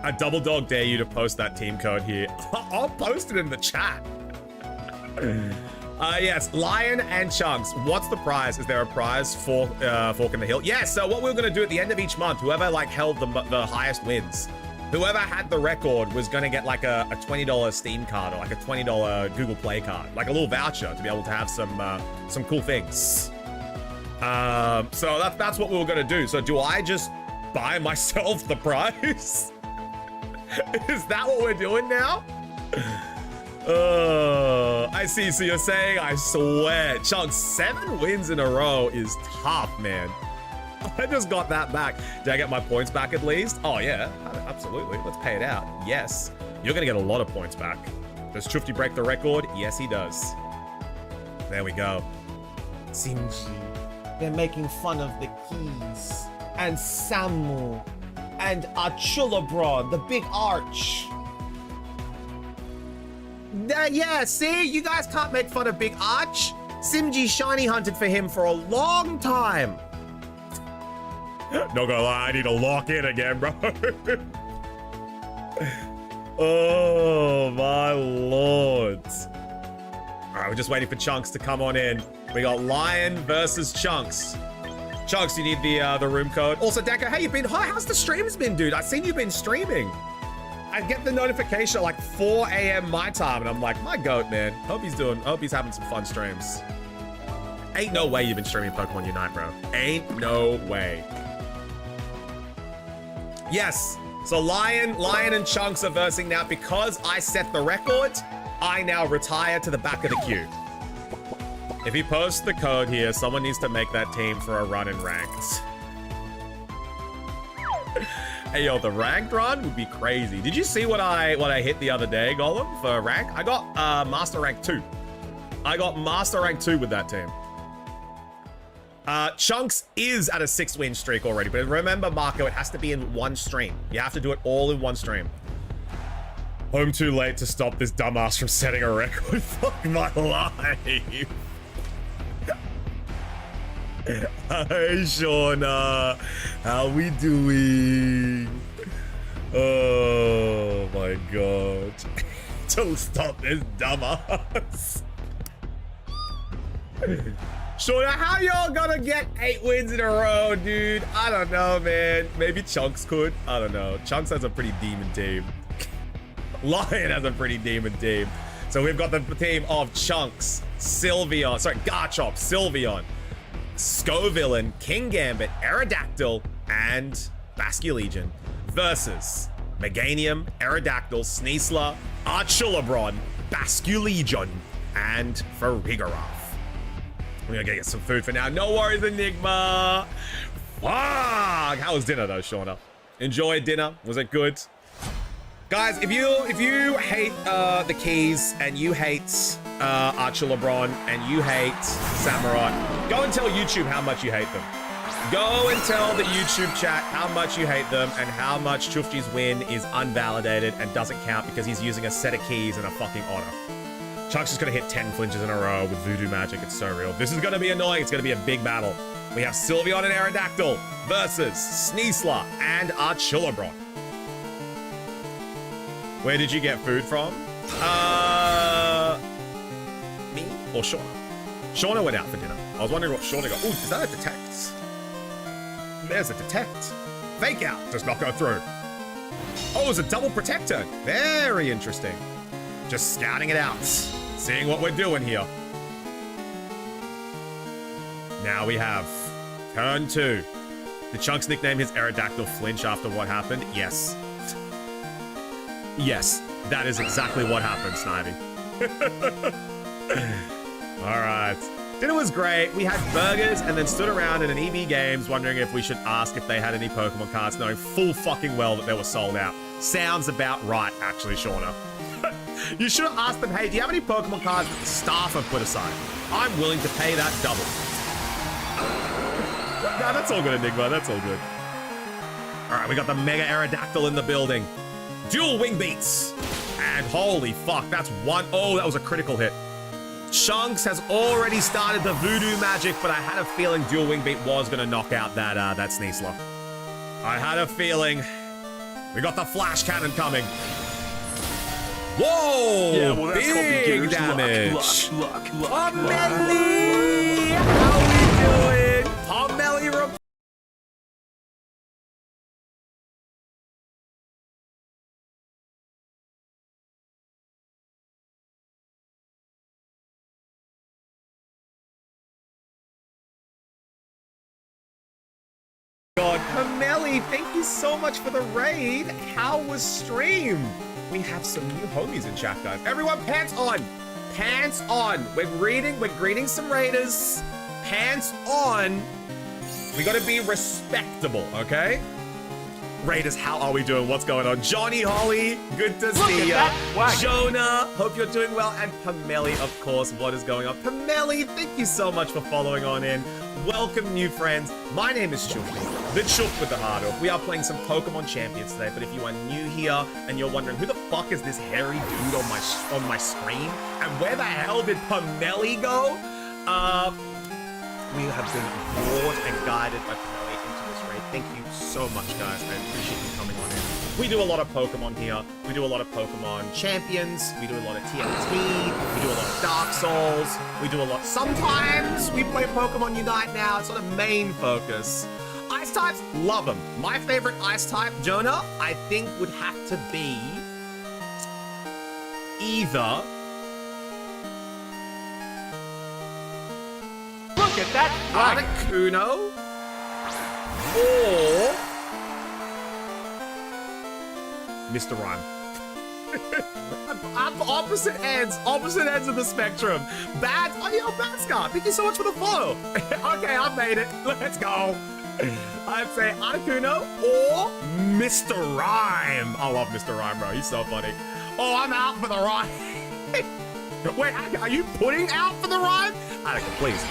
I double dog dare you to post that team code here. I'll post it in the chat. Yes, Lion and Chunks. What's the prize? Is there a prize for Fork in the Hill? Yes, so what we're going to do at the end of each month, whoever like held the highest wins, whoever had the record was going to get like a $20 Steam card or like a $20 Google Play card, like a little voucher to be able to have some cool things. So that's what we were going to do. So do I just buy myself the prize? Is that what we're doing now? I see. So you're saying, I swear, Chunks, 7 wins in a row is tough, man. I just got that back. Did I get my points back at least? Oh, yeah, absolutely. Let's pay it out. Yes. You're going to get a lot of points back. Does Chufty break the record? Yes, he does. There we go. Simji. They're making fun of the keys. And Samu. And Archulabron, the big arch. Yeah, see? You guys can't make fun of Big Arch. Simji shiny hunted for him for a long time. Not gonna lie, I need to lock in again, bro. Oh, my lord. All right, we're just waiting for Chunks to come on in. We got Lion versus Chunks. Chunks, you need the room code. Also, Decker, how you been? Hi, how's the streams been, dude? I've seen you've been streaming. I get the notification at like 4 a.m. my time, and I'm like, my goat, man. Hope he's having some fun streams. Ain't no way you've been streaming Pokemon Unite, bro. Ain't no way. Yes, so Lion and Chunks are versing now. Because I set the record, I now retire to the back of the queue. If he posts the code here, someone needs to make that team for a run in ranked. Hey, yo, the ranked run would be crazy. Did you see what I hit the other day, Golem, for rank? I got Master Rank 2. I got Master Rank 2 with that team. Chunks is at a 6-win streak already, but remember, Marco, it has to be in one stream. You have to do it all in one stream. Home too late to stop this dumbass from setting a record. Fuck my life. Hi, Shauna. How we doing? Oh my god. Don't stop this dumbass. Shauna, how y'all gonna get 8 wins in a row, dude? I don't know, man. Maybe Chunks could. I don't know. Chunks has a pretty demon team. Lion has a pretty demon team. So we've got the team of Chunks, Sylveon, sorry, Garchomp, Sylveon, Scovillain, King Gambit, Aerodactyl, and Basculegion versus Meganium, Aerodactyl, Sneasler, Archulabron, Basculegion, and Farigiraf. We're gonna get some food for now. No worries, Enigma. Fuck! How was dinner though, Shauna? Enjoy dinner. Was it good? Guys, if you hate the keys and you hate Archulabron and you hate Samurott, go and tell YouTube how much you hate them. Go and tell the YouTube chat how much you hate them and how much Chufty's win is unvalidated and doesn't count because he's using a set of keys and a fucking otter. Chuck's just gonna hit 10 flinches in a row with voodoo magic. It's so real. This is gonna be annoying. It's gonna be a big battle. We have Sylveon and Aerodactyl versus Sneasler and Archulabron. Where did you get food from? Me or Shauna? Shauna went out for dinner. I was wondering what Shauna got. Ooh, is that a detect? There's a detect. Fake out does not go through. Oh, it's a double protector. Very interesting. Just scouting it out. Seeing what we're doing here. Now we have turn 2. Did Chunks nickname his Aerodactyl flinch after what happened? Yes. Yes, that is exactly what happened, Snivy. All right. Dinner was great. We had burgers and then stood around in an EB Games wondering if we should ask if they had any Pokemon cards, knowing full fucking well that they were sold out. Sounds about right, actually, Shauna. You should have asked them, hey, do you have any Pokemon cards that the staff have put aside? I'm willing to pay that double. No, that's all good, Enigma. That's all good. All right, we got the Mega Aerodactyl in the building. Dual Wing Beats. And holy fuck, that's one. Oh, that was a critical hit. Shanks has already started the voodoo magic, but I had a feeling Dual Wing Beat was going to knock out that Sneasler. I had a feeling. We got the Flash Cannon coming. Whoa! Yeah, well, that's big damage. Luck. Pomeli! How we doing? Pomeli God, Pomeli, thank you so much for the raid. How was stream? We have some new homies in chat, guys. Everyone, pants on. Pants on. We're greeting some raiders. Pants on. We gotta be respectable, okay? Raiders, how are we doing? What's going on? Johnny Holly, good to see ya. Jonah, hope you're doing well. And Pomeli, of course, what is going on? Pomeli, thank you so much for following on in. Welcome, new friends. My name is Choof, the Choof with the hard off. We are playing some Pokemon Champions today, but if you are new here and you're wondering who the fuck is this hairy dude on my screen, and where the hell did Pomeli go? We have been brought and guided by Pomeli into this raid. Thank you so much, guys. I appreciate you coming on in. We do a lot of Pokemon here. We do a lot of Pokemon Champions. We do a lot of TNT. We do a lot of Dark Souls. We do a lot. Sometimes we play Pokemon Unite now. It's not a main focus. Ice types, love them. My favorite ice type, Jonah, I think would have to be either. Look at that Articuno or Mr. Rhyme. opposite ends of the spectrum. Bad, oh yo, Batscar, thank you so much for the follow. Okay, I made it. Let's go. I'd say Articuno or Mr. Rhyme. I love Mr. Rhyme, bro. He's so funny. Oh, I'm out for the rhyme. Wait, are you putting out for the rhyme? Attica, please.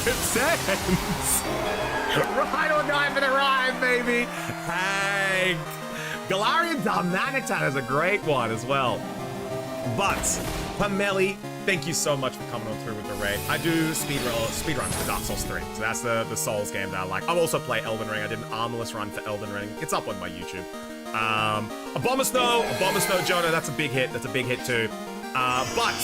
It sends. Ride or die for the rhyme, baby. Hank. Galarian Darmanitan is a great one as well. But, Pomeli, thank you so much for coming on through with the raid. I do speedruns for Dark Souls 3, so that's the Souls game that I like. I also play Elden Ring. I did an armless run for Elden Ring. It's up on my YouTube. A Bomber Snow, Jonah, that's a big hit. That's a big hit too. But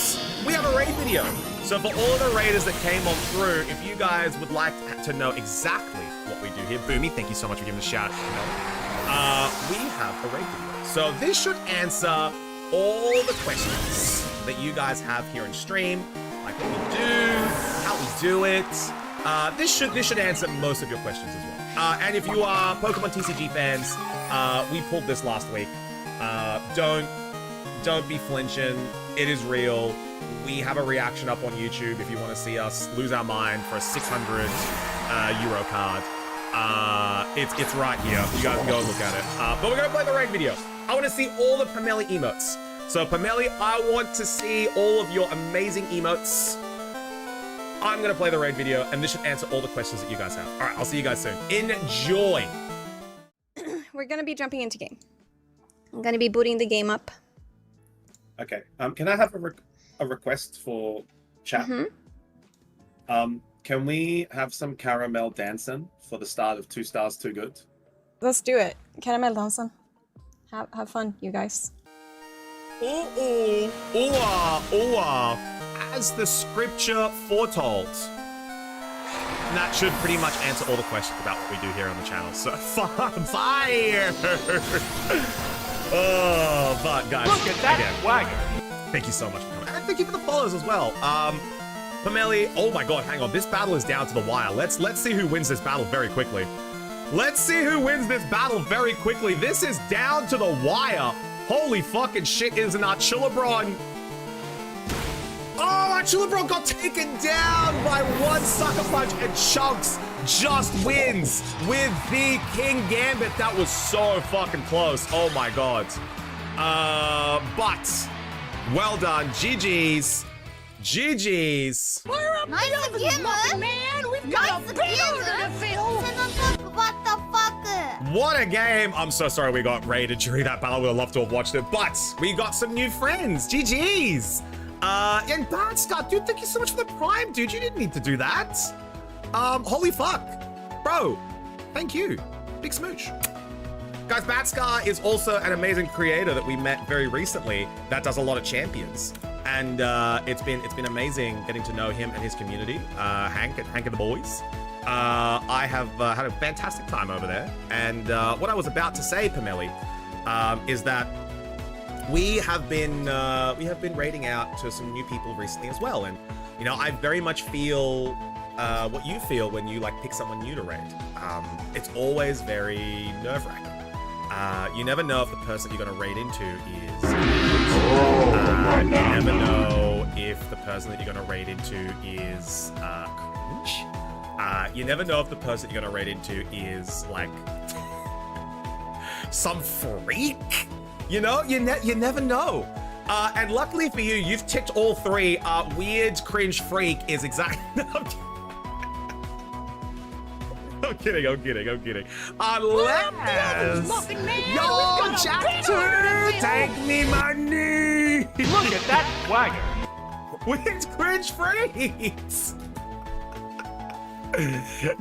we have a raid video. So for all of the raiders that came on through, if you guys would like to know exactly what we do here, Boomy, thank you so much for giving a shout out. We have a raid video. So this should answer all the questions that you guys have here in stream, like what we do, how we do it. This should answer most of your questions as well. And if you are Pokemon TCG fans, we pulled this last week. Don't be flinching. It is real. We have a reaction up on YouTube if you want to see us lose our mind for a 600 euro card. It's right here. You guys can go and look at it. But we're gonna play the raid video. I want to see all the Pomeli emotes. So Pomeli, I want to see all of your amazing emotes. I'm gonna play the raid video, and this should answer all the questions that you guys have. All right, I'll see you guys soon. Enjoy. We're gonna be jumping into game. I'm gonna be booting the game up. Okay. Can I have a request for chat? Can we have some caramel dancing for the start of 2 Stars Too Good? Let's do it. Caramel dancing. Have fun, you guys. As the scripture foretold. And that should pretty much answer all the questions about what we do here on the channel. So, fire! Oh, but guys, look at that swagger. Thank you so much for coming. And thank you for the follows as well. Pomeli, oh my god, hang on. This battle is down to the wire. Let's see who wins this battle very quickly. Let's see who wins this battle very quickly. This is down to the wire. Holy fucking shit, is an Archilabron. Chillabron got taken down by one sucker punch, and Chunks just wins with the King Gambit. That was so fucking close. Oh my god. But well done. GG's. GG's. Nice again, man. We've got a big order to fill. What the fuck? What a game. I'm so sorry we got raided during that battle. We'd love to have watched it, but we got some new friends. GG's. And Bad Scott, dude, thank you so much for the Prime, dude. You didn't need to do that. Holy fuck. Bro, thank you. Big smooch. Guys, Bad Scar is also an amazing creator that we met very recently that does a lot of champions. And it's been amazing getting to know him and his community, Hank and the boys. I have had a fantastic time over there. And what I was about to say, Pameli, is that we have been raiding out to some new people recently as well. And you know, I very much feel what you feel when you like pick someone new to raid. It's always very nerve-wracking. You never know if the person you're gonna raid into is. You never know if the person that you're gonna raid into is cringe. You never know if the person you're gonna raid into is like some freak. You know, you never know. And luckily for you, you've ticked all three. Weird, cringe, freak is exactly. I'm kidding. Unless yo, Jack 2, take me money. Look at that swagger. Weird, cringe, freaks.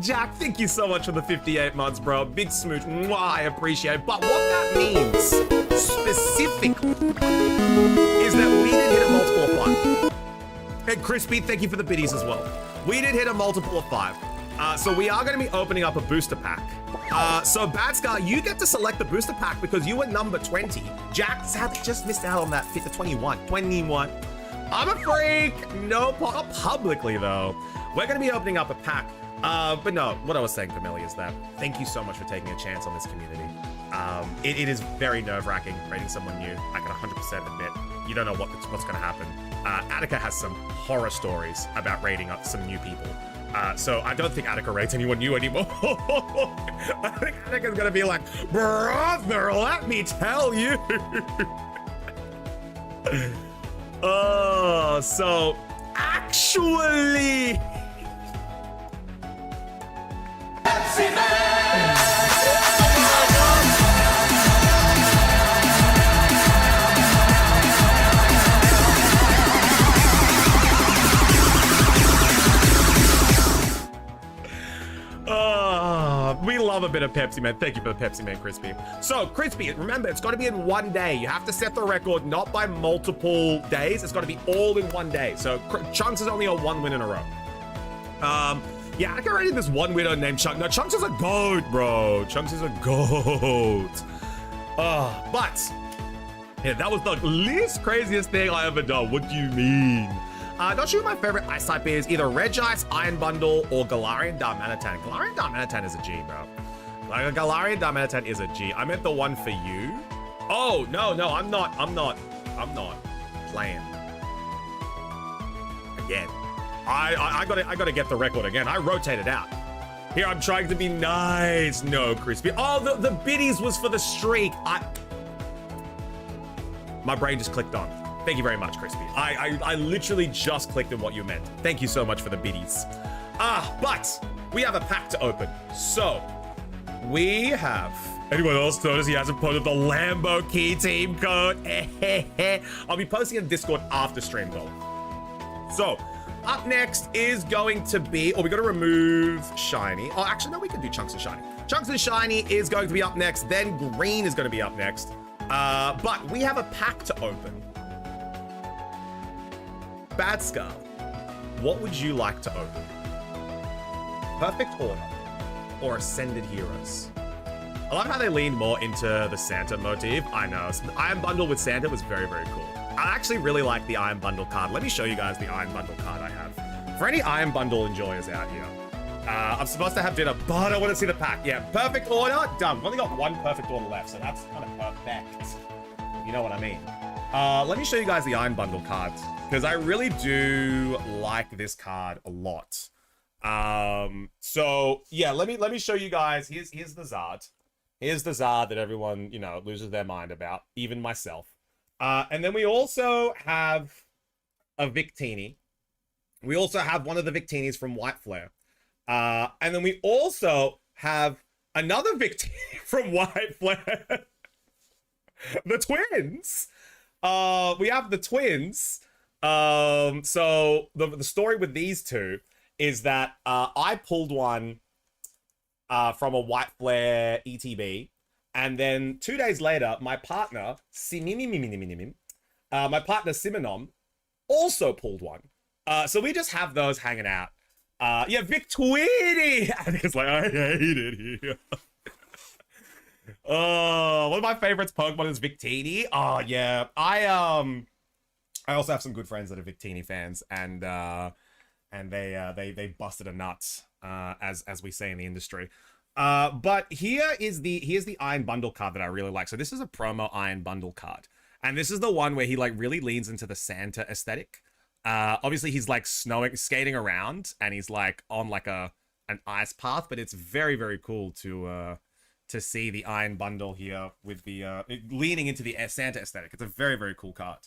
Jack, thank you so much for the 58 months, bro. Big smooch. Mwah, I appreciate it. But what that means specifically is that we did hit a multiple of 5. And Crispy, thank you for the biddies as well. We did hit a multiple of 5. So we are going to be opening up a booster pack. So Bad Scar, you get to select the booster pack because you were number 20. Jack sadly just missed out on that fit to 21. I'm a freak. No, not publicly though. We're going to be opening up a pack. But no, what I was saying, Camille, is that thank you so much for taking a chance on this community. It is very nerve-wracking raiding someone new. I can 100% admit you don't know what's going to happen. Attica has some horror stories about raiding up some new people. So I don't think Attica raids anyone new anymore. I think Attica's going to be like, brother, let me tell you. Oh, so actually. We love a bit of Pepsi Man. Thank you for the Pepsi Man, Crispy. So, Crispy, remember, it's got to be in one day. You have to set the record not by multiple days. It's got to be all in one day. So, Chunks is only on 1 win in a row. Yeah, I can raid this one widow named Chunks. No, Chunks is a goat, bro. Chunks is a goat. But, yeah, that was the least craziest thing I ever done. What do you mean? Not sure what my favorite ice type is. Either Reg Ice, Iron Bundle, or Galarian Darmanitan. Galarian Darmanitan is a G, bro. Like, Galarian Darmanitan is a G. I meant the one for you. Oh, no, I'm not playing. Again. I gotta get the record again. I rotated out. Here, I'm trying to be nice. No, Crispy. Oh, the biddies was for the streak. My brain just clicked on. Thank you very much, Crispy. I literally just clicked on what you meant. Thank you so much for the biddies. But we have a pack to open. So, we have... Anyone else notice he hasn't posted the Lambo key team code? I'll be posting in Discord after stream, though. So, up next is going to be... Oh, we got to remove Shiny. Oh, actually, no, we can do Chunks and Shiny. Chunks and Shiny is going to be up next. Then Green is going to be up next. But we have a pack to open. Bad Skull, what would you like to open? Perfect Order or Ascended Heroes? I love how they leaned more into the Santa motif. I know, Iron Bundle with Santa was very, very cool. I actually really like the Iron Bundle card. Let me show you guys the Iron Bundle card I have. For any Iron Bundle enjoyers out here, I'm supposed to have dinner, but I want to see the pack. Yeah, Perfect Order, done. We've only got one Perfect Order left, so that's kind of perfect. You know what I mean. Let me show you guys the Iron Bundle cards. because I really do like this card a lot. So yeah, let me show you guys. Here's the Zard. Here's the Zard that everyone, you know, loses their mind about, even myself. And then we also have a Victini. We also have one of the Victinis from White Flare. And then we also have another Victini from White Flare. The twins. We have the twins. So the story with these two is that I pulled one from a White Flare ETB, and then 2 days later, my partner Simonom also pulled one. So we just have those hanging out. Yeah, Victini! And it's like, I hate it here. One of my favorites Pokemon is Victini. Oh yeah, I also have some good friends that are Victini fans, and they busted a nut, as we say in the industry. But here's the Iron Bundle card that I really like. So this is a promo Iron Bundle card, and this is the one where he like really leans into the Santa aesthetic. Obviously he's like skating around, and he's like on like an ice path, but it's very, very cool to see the Iron Bundle here with the leaning into the Santa aesthetic. It's a very, very cool card.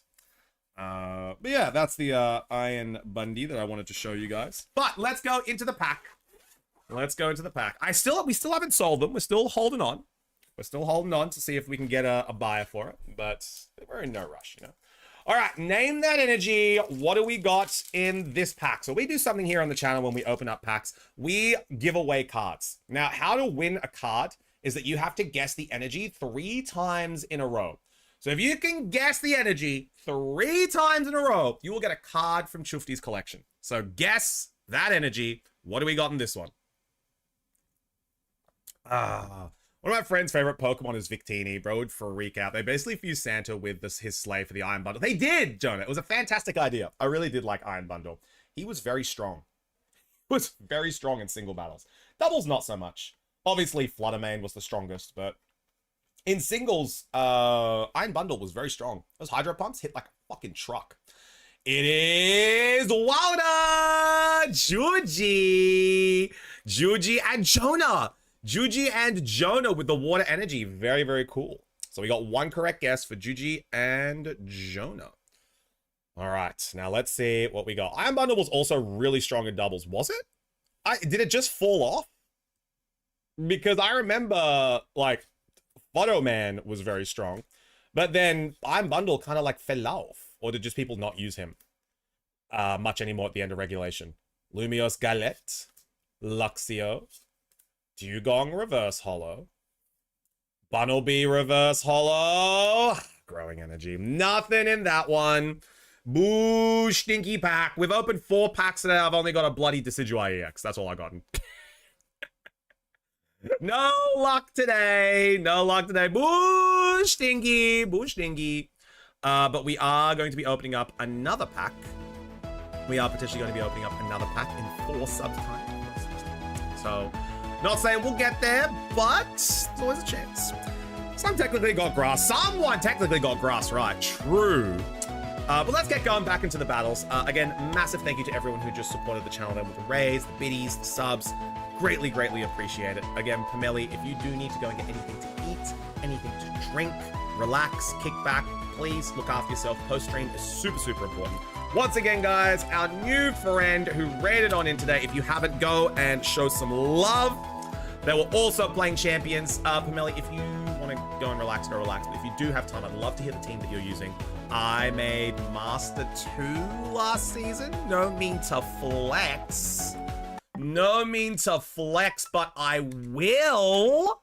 But yeah, that's the Iron Bundy that I wanted to show you guys. But let's go into the pack. Let's go into the pack. We still haven't sold them. We're still holding on. We're still holding on to see if we can get a buyer for it. But we're in no rush, you know. All right, name that energy. What do we got in this pack? So we do something here on the channel when we open up packs. We give away cards. Now, how to win a card is that you have to guess the energy 3 times in a row. So if you can guess the energy 3 times in a row, you will get a card from Chufti's collection. So guess that energy. What do we got in this one? One of my friend's favorite Pokemon is Victini. Bro would freak out. They basically fused Santa with his sleigh for the Iron Bundle. They did, Jonah. It was a fantastic idea. I really did like Iron Bundle. He was very strong. He was very strong in single battles. Doubles, not so much. Obviously, Fluttermane was the strongest, but in singles, Iron Bundle was very strong. Those Hydro Pumps hit like a fucking truck. It is Wilder, Juji, and Jonah. Juji and Jonah with the water energy. Very, very cool. So we got 1 correct guess for Juji and Jonah. All right, now let's see what we got. Iron Bundle was also really strong in doubles, was it? Did it just fall off? Because I remember, like, Photo Man was very strong, but then Iron Bundle kind of like fell off. Or did just people not use him much anymore at the end of regulation? Lumios Galette, Luxio, Dugong Reverse Holo, Bunnelby Reverse Holo, Growing Energy. Nothing in that one. Boo, stinky pack. We've opened 4 packs today. I've only got a bloody Decidueye EX. That's all I got. No luck today. No luck today. Boo, stinky. Boo, stinky. But we are going to be opening up another pack. We are potentially going to be opening up another pack in 4 subs time. So, not saying we'll get there, but there's always a chance. Some technically got grass. Someone technically got grass right. True. But let's get going back into the battles. Again, massive thank you to everyone who just supported the channel there with the rays, the biddies, the subs. Greatly, greatly appreciate it. Again, Pameli, if you do need to go and get anything to eat, anything to drink, relax, kick back, please look after yourself. Post-stream is super, super important. Once again, guys, our new friend who raided on in today, if you haven't, go and show some love. They were also playing champions. Pameli, if you want to go and relax, go relax. But if you do have time, I'd love to hear the team that you're using. I made Master 2 last season. No mean to flex. No mean to flex, but I will.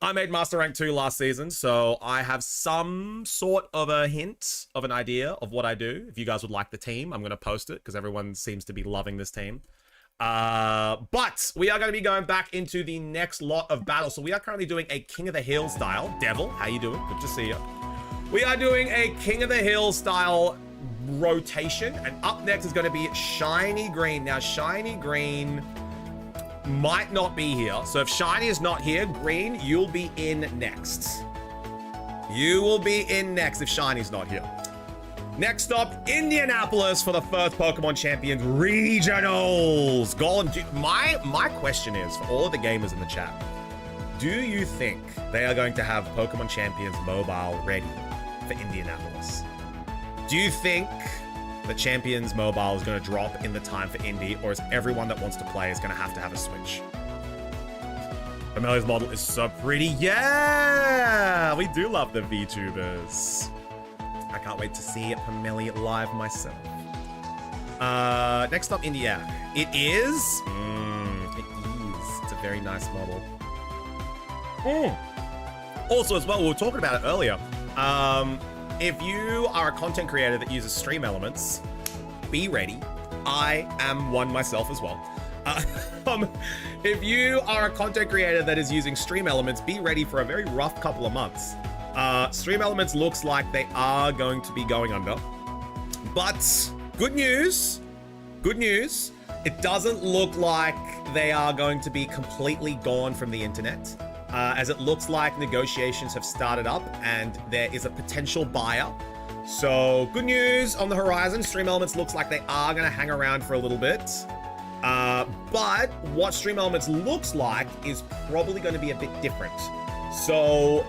I made Master Rank 2 last season, so I have some sort of a hint of an idea of what I do. If you guys would like the team, I'm going to post it because everyone seems to be loving this team. But we are going to be going back into the next lot of battles. So we are currently doing a King of the Hill style. Devil, how you doing? Good to see you. We are doing a King of the Hill style rotation, and up next is going to be Shiny Green. Now, Shiny Green might not be here. So if Shiny is not here, Green, you'll be in next. You will be in next if Shiny's not here. Next up, Indianapolis for the first Pokemon Champions Regionals. Golem, my question is, for all of the gamers in the chat, do you think they are going to have Pokemon Champions Mobile ready for Indianapolis? Do you think the Champions Mobile is going to drop in the time for Indy, or is everyone that wants to play is going to have a Switch? Amelia's model is so pretty. Yeah! We do love the VTubers. I can't wait to see Pamelia live myself. Next up, India. It is. It's a very nice model. Also, as well, we were talking about it earlier. If you are a content creator that uses stream elements, be ready. I am one myself as well. If you are a content creator that is using stream elements, be ready for a very rough couple of months. Stream elements looks like they are going to be going under. But good news, it doesn't look like they are going to be completely gone from the internet. As it looks like negotiations have started up and there is a potential buyer. So good news on the horizon. Stream Elements looks like they are going to hang around for a little bit. But what Stream Elements looks like is probably going to be a bit different. So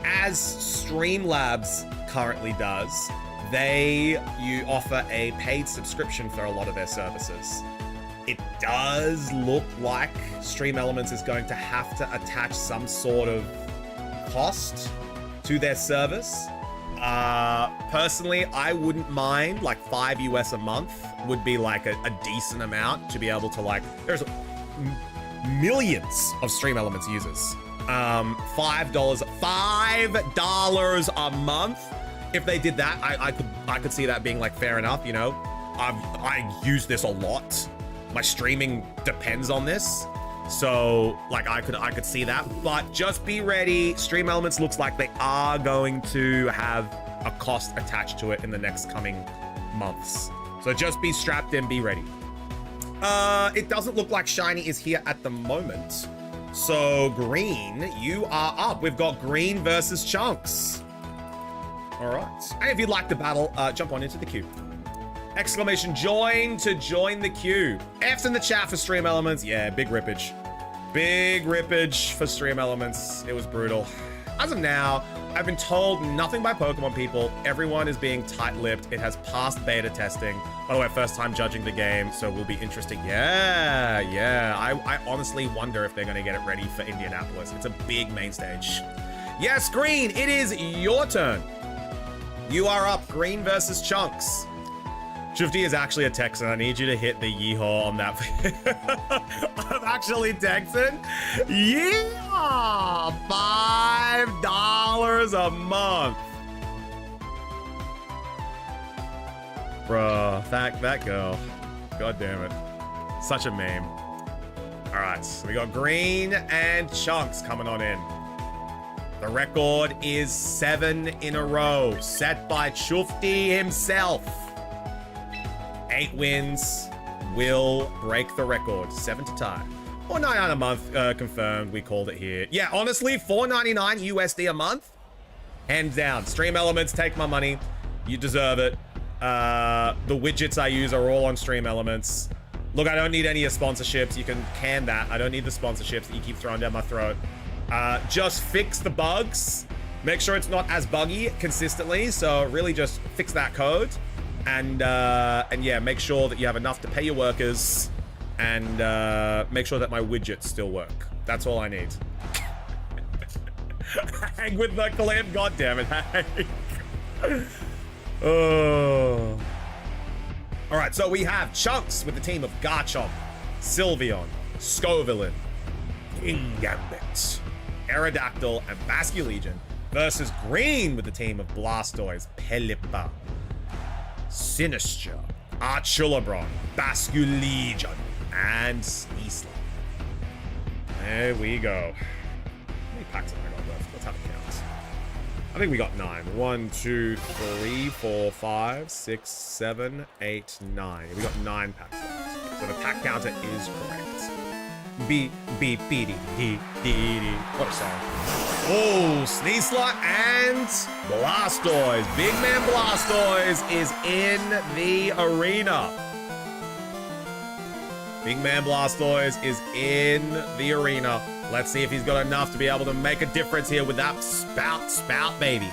as Streamlabs currently does, you offer a paid subscription for a lot of their services. It does look like Stream Elements is going to have to attach some sort of cost to their service. Personally, I wouldn't mind, like $5 US a month would be like a decent amount to be able to, like, there's millions of Stream Elements users. $5 a month. If they did that, I could see that being like fair enough, you know. I use this a lot. My streaming depends on this. So like I could see that, but just be ready. Stream Elements looks like they are going to have a cost attached to it in the next coming months. So just be strapped in, be ready. It doesn't look like Shiny is here at the moment. So Green, you are up. We've got Green versus Chunks. All right. And if you'd like to battle, jump on into the queue. Exclamation join to join the queue. F's in the chat for Stream Elements. Yeah, big rippage. Big rippage for Stream Elements. It was brutal. As of now, I've been told nothing by Pokemon people. Everyone is being tight-lipped. It has passed beta testing. By the way, first time judging the game, so will be interesting. Yeah. I honestly wonder if they're going to get it ready for Indianapolis. It's a big main stage. Yes, Green, it is your turn. You are up. Green versus Chunks. Shifty is actually a Texan. I need you to hit the yeehaw on that. I'm actually Texan. Yeah! $5 a month. Bruh, that girl. God damn it. Such a meme. All right, so we got Green and Chunks coming on in. The record is 7 in a row, set by Shufti himself. 8 wins will break the record. 7 to tie. $4.99 a month confirmed. We called it here. Yeah, honestly, $4.99 USD a month. Hands down. Stream Elements, take my money. You deserve it. The widgets I use are all on Stream Elements. Look, I don't need any of sponsorships. You can can that. I don't need the sponsorships that you keep throwing down my throat. Just fix the bugs. Make sure it's not as buggy consistently. So really just fix that code. And yeah, make sure that you have enough to pay your workers and make sure that my widgets still work. That's all I need. Hang with the clip, god damn it, Hank. Oh. All right, so we have Chunks with the team of Garchomp, Sylveon, Scovillain, Kingambit, Aerodactyl, and Basculegion versus Green with the team of Blastoise, Pelipper, Sinistcha, Archulabron, Basculegion, and Sneasel. There we go. How many packs have I got left? Let's have a count. I think we got 9. 1, 2, 3, 4, 5, 6, 7, 8, 9. We got 9 packs left. So the pack counter is correct. B, B, B, D, D, D, D. What a song. Oh, Sneasler and Blastoise. Big man Blastoise is in the arena. Big man Blastoise is in the arena. Let's see if he's got enough to be able to make a difference here with that spout, baby.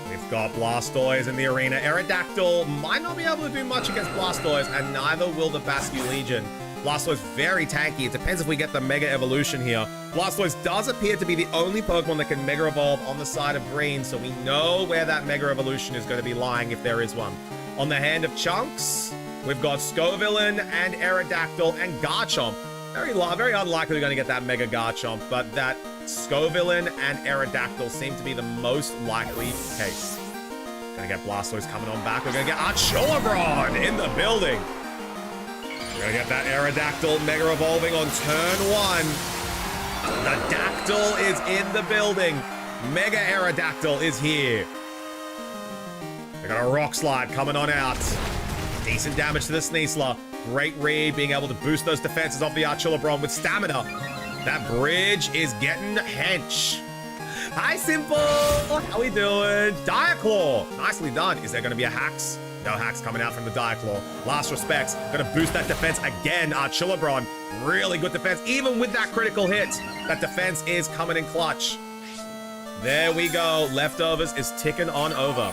We've got Blastoise in the arena. Aerodactyl might not be able to do much against Blastoise, and neither will the Bascu Legion. Blastoise very tanky. It depends if we get the Mega Evolution here. Blastoise does appear to be the only Pokemon that can Mega Evolve on the side of green, so we know where that Mega Evolution is going to be lying if there is one. On the hand of Chunks, we've got Scovillain and Aerodactyl and Garchomp. Very unlikely we're going to get that Mega Garchomp, but that Scovillain and Aerodactyl seem to be the most likely case. Gonna get Blastoise coming on back. We're gonna get Archulabron in the building. We're gonna get that Aerodactyl Mega Evolving on turn 1. The Dactyl is in the building. Mega Aerodactyl is here. We got a Rock Slide coming on out. Decent damage to the Sneasler. Great read, being able to boost those defenses off the Archulabron with stamina. That bridge is getting hench. Hi, Simple. How we doing? Diaclaw. Nicely done. Is there going to be a Hacks? No Hacks coming out from the Diaclaw. Last respects. Going to boost that defense again. Archulabron. Really good defense. Even with that critical hit, that defense is coming in clutch. There we go. Leftovers is ticking on over.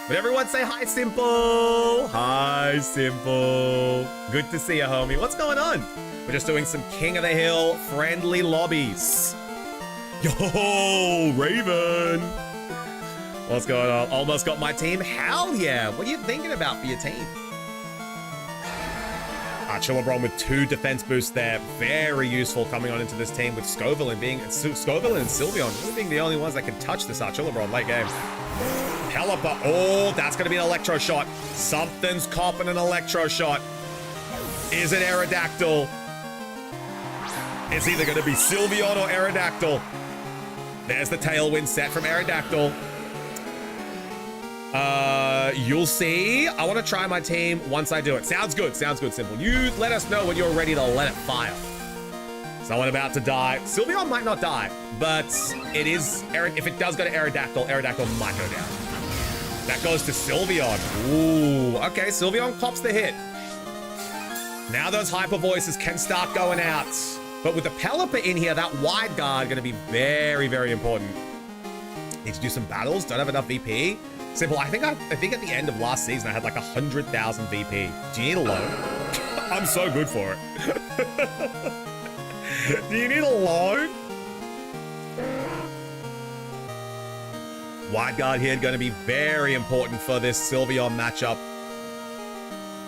But everyone say hi, Simple. Hi, Simple. Good to see you, homie. What's going on? We're just doing some King of the Hill friendly lobbies. Yo, Raven. What's going on? Almost got my team. Hell yeah. What are you thinking about for your team? Archulabron with 2 defense boosts there. Very useful coming on into this team with Scovillain and Sylveon really being the only ones that can touch this Archulabron late game. Pelipper. Oh, that's going to be an Electro Shot. Something's copping an Electro Shot. Is it Aerodactyl? It's either going to be Sylveon or Aerodactyl. There's the Tailwind set from Aerodactyl. You'll see. I want to try my team once I do it. Sounds good. Sounds good, Simple. You let us know when you're ready to let it fire. Someone about to die. Sylveon might not die, but it is... If it does go to Aerodactyl, Aerodactyl might go down. That goes to Sylveon. Ooh, okay. Sylveon cops the hit. Now those Hyper Voices can start going out. But with the Pelipper in here, that wide guard going to be very, very important. Need to do some battles. Don't have enough VP. Simple. I think at the end of last season, I had like 100,000 VP. Do you need a loan? I'm so good for it. Do you need a loan? Wide guard here going to be very important for this Sylveon matchup.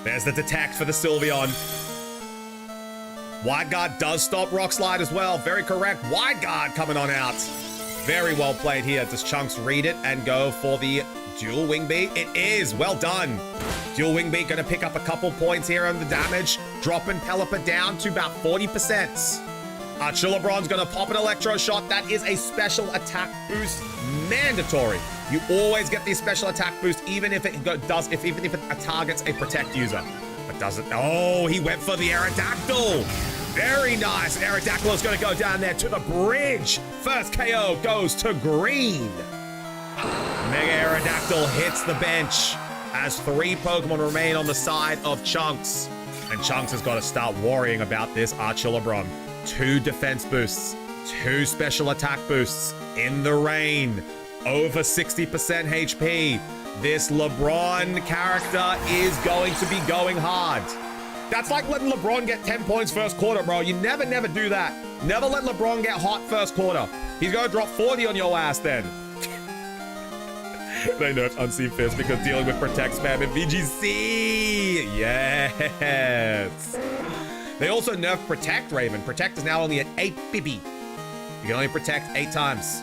There's the detect for the Sylveon. Wide guard does stop Rock Slide as well. Very correct. Wide guard coming on out. Very well played here. Does Chunks read it and go for the dual wing beat? It is. Well done. Dual wing beat going to pick up a couple points here on the damage. Dropping Pelipper down to about 40%. Archulabron's going to pop an Electro Shot. That is a special attack boost. Mandatory. You always get the special attack boost, even if it targets a Protect user. But does it? Oh, he went for the Aerodactyl. Very nice. Aerodactyl is going to go down there to the bridge. First KO goes to green. Mega Aerodactyl hits the bench as 3 Pokemon remain on the side of Chunks. And Chunks has got to start worrying about this Archulabron. 2 defense boosts, 2 special attack boosts in the rain. Over 60% HP. This LeBron character is going to be going hard. That's like letting LeBron get 10 points first quarter, bro. You never do that. Never let LeBron get hot first quarter. He's going to drop 40 on your ass then. They nerfed Unseen Fist because dealing with Protect spam in VGC. Yes. They also nerfed Protect, Raven. Protect is now only at 8 BB. You can only protect 8 times.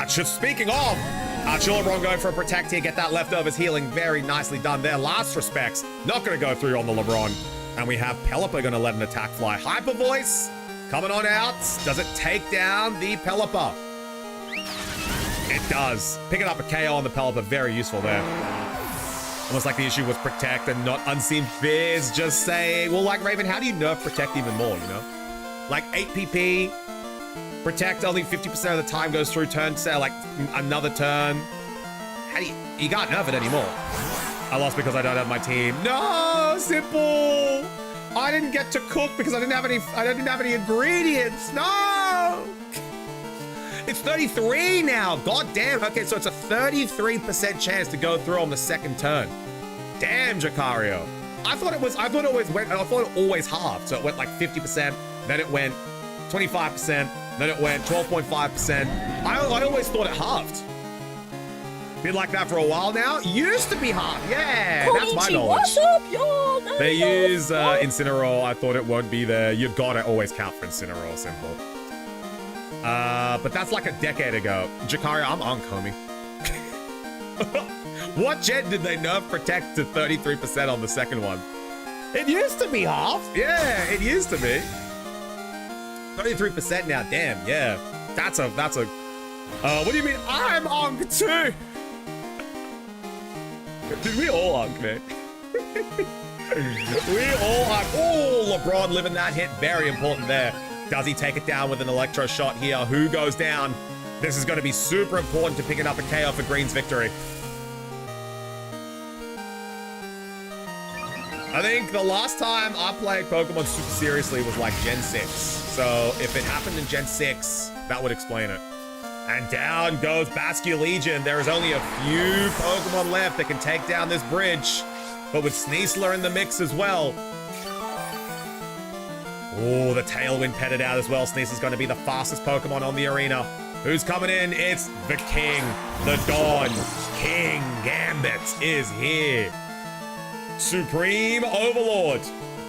Speaking of, Archulabron going for a Protect here, get that leftovers healing. Very nicely done there. Last respects, not going to go through on the LeBron. And we have Pelipper going to let an attack fly. Hyper Voice coming on out. Does it take down the Pelipper? It does. Picking up a KO on the Pelipper, very useful there. Almost like the issue was protect and not unseen fears. Just saying, well, like Raven, how do you nerf protect even more, you know? Like 8 PP, protect only 50% of the time goes through turn, say like another turn. How do you can't nerf it anymore. I lost because I don't have my team. No, simple. I didn't get to cook because I didn't have any ingredients. No. It's 33 now. God damn. Okay, so it's a 33% chance to go through on the second turn. Damn, Jacario. I thought it always halved. So it went like 50%, then it went 25%, then it went 12.5%. I always thought it halved. Been like that for a while now. Used to be halved. Yeah, that's my knowledge. What's up, y'all? They use Incineroar. I thought it won't be there. You gotta always count for Incineroar, simple. But that's like a decade ago. Jacario, I'm on, homie. What gen did they nerf protect to 33% on the second one? It used to be half. Yeah, it used to be. 33% now, damn, yeah. That's a, what do you mean? I'm on too. Did we all unk, man? We all unk. Oh, LeBron living that hit. Very important there. Does he take it down with an electro shot here? Who goes down? This is going to be super important to picking up a KO for Green's victory. I think the last time I played Pokemon super seriously was like Gen 6. So if it happened in Gen 6, that would explain it. And down goes Bascu Legion. There is only a few Pokemon left that can take down this bridge. But with Sneasler in the mix as well. Oh, the Tailwind petted out as well. Sneasler's going to be the fastest Pokemon on the arena. Who's coming in? It's the King, the Dawn. King Gambit is here. Supreme Overlord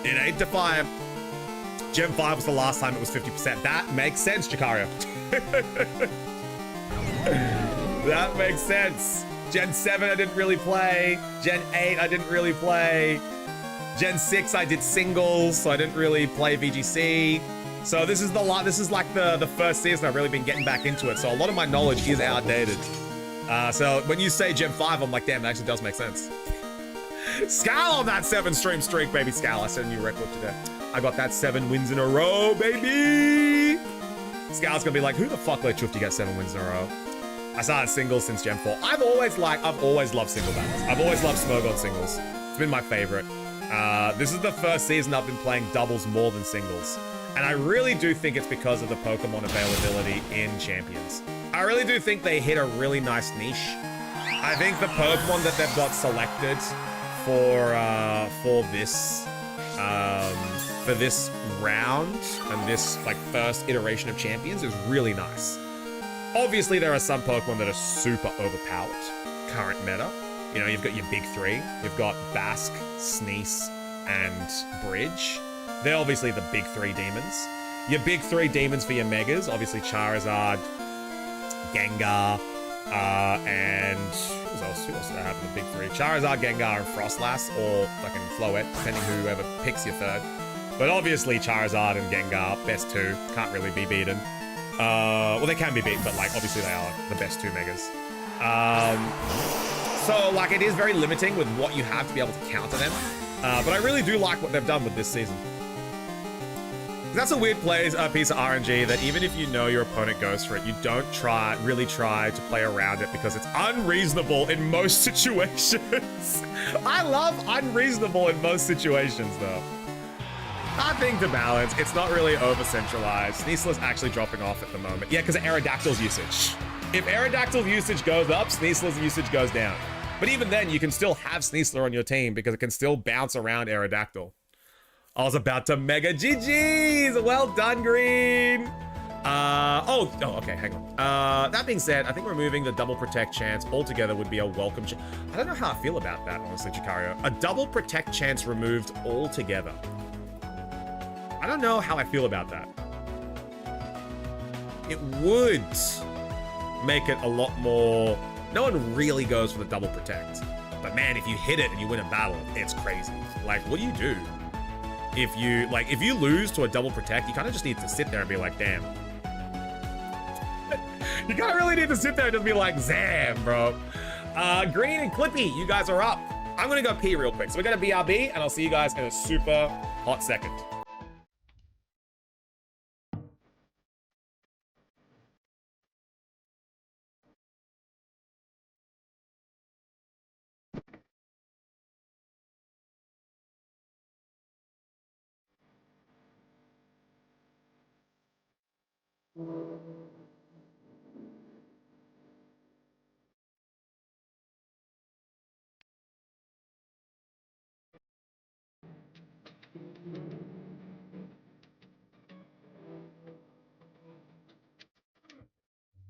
in 8 to 5. Gen 5 was the last time it was 50%. That makes sense, Jacario. That makes sense. Gen 7 I didn't really play. Gen 8 I didn't really play. Gen 6 I did singles, so I didn't really play VGC. So this is like the first season I've really been getting back into it. So a lot of my knowledge is outdated. So when you say Gen 5, I'm like, damn, that actually does make sense. Scal on that 7-stream streak, baby. Scal, I set a new record today. I got that 7 wins in a row, baby. Scal's gonna be like, who the fuck let Chuffy get 7 wins in a row? I started singles since Gen 4. I've always loved single battles. I've always loved Smogon singles. It's been my favorite. This is the first season I've been playing doubles more than singles. And I really do think it's because of the Pokemon availability in Champions. I really do think they hit a really nice niche. I think the Pokemon that they've got selected for this round and this like first iteration of Champions is really nice. Obviously, there are some Pokemon that are super overpowered. Current meta, you know, you've got your big three. You've got Bask, Sneeze, and Bridge. They're obviously the big 3 demons. Your big 3 demons for your Megas, obviously Charizard, Gengar, and who else did I have in the big 3? Charizard, Gengar, and Frostlass, or fucking Floette, depending whoever picks your third. But obviously Charizard and Gengar, best 2, can't really be beaten. Well, they can be beaten, but like obviously they are the best 2 Megas. So like it is very limiting with what you have to be able to counter them. But I really do like what they've done with this season. That's a weird piece of RNG that even if you know your opponent goes for it, you don't really try to play around it because it's unreasonable in most situations. I love unreasonable in most situations though. I think to balance, it's not really over-centralized. Sneasler's actually dropping off at the moment. Yeah, because of Aerodactyl's usage. If Aerodactyl's usage goes up, Sneasler's usage goes down. But even then, you can still have Sneasler on your team because it can still bounce around Aerodactyl. I was about to mega GG's! Well done, Green! Okay, hang on. That being said, I think removing the double protect chance altogether would be a welcome I don't know how I feel about that, honestly, Jacario. A double protect chance removed altogether. I don't know how I feel about that. It would make it a lot more... No one really goes for the double protect. But man, if you hit it and you win a battle, it's crazy. Like, what do you do? If you lose to a double protect, you kind of just need to sit there and be like, damn. You kind of really need to sit there and just be like, zam, bro. Green and Clippy, you guys are up. I'm gonna go pee real quick. So we're gonna BRB, and I'll see you guys in a super hot second.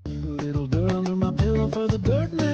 Little dirt under my pillow for the dirt man.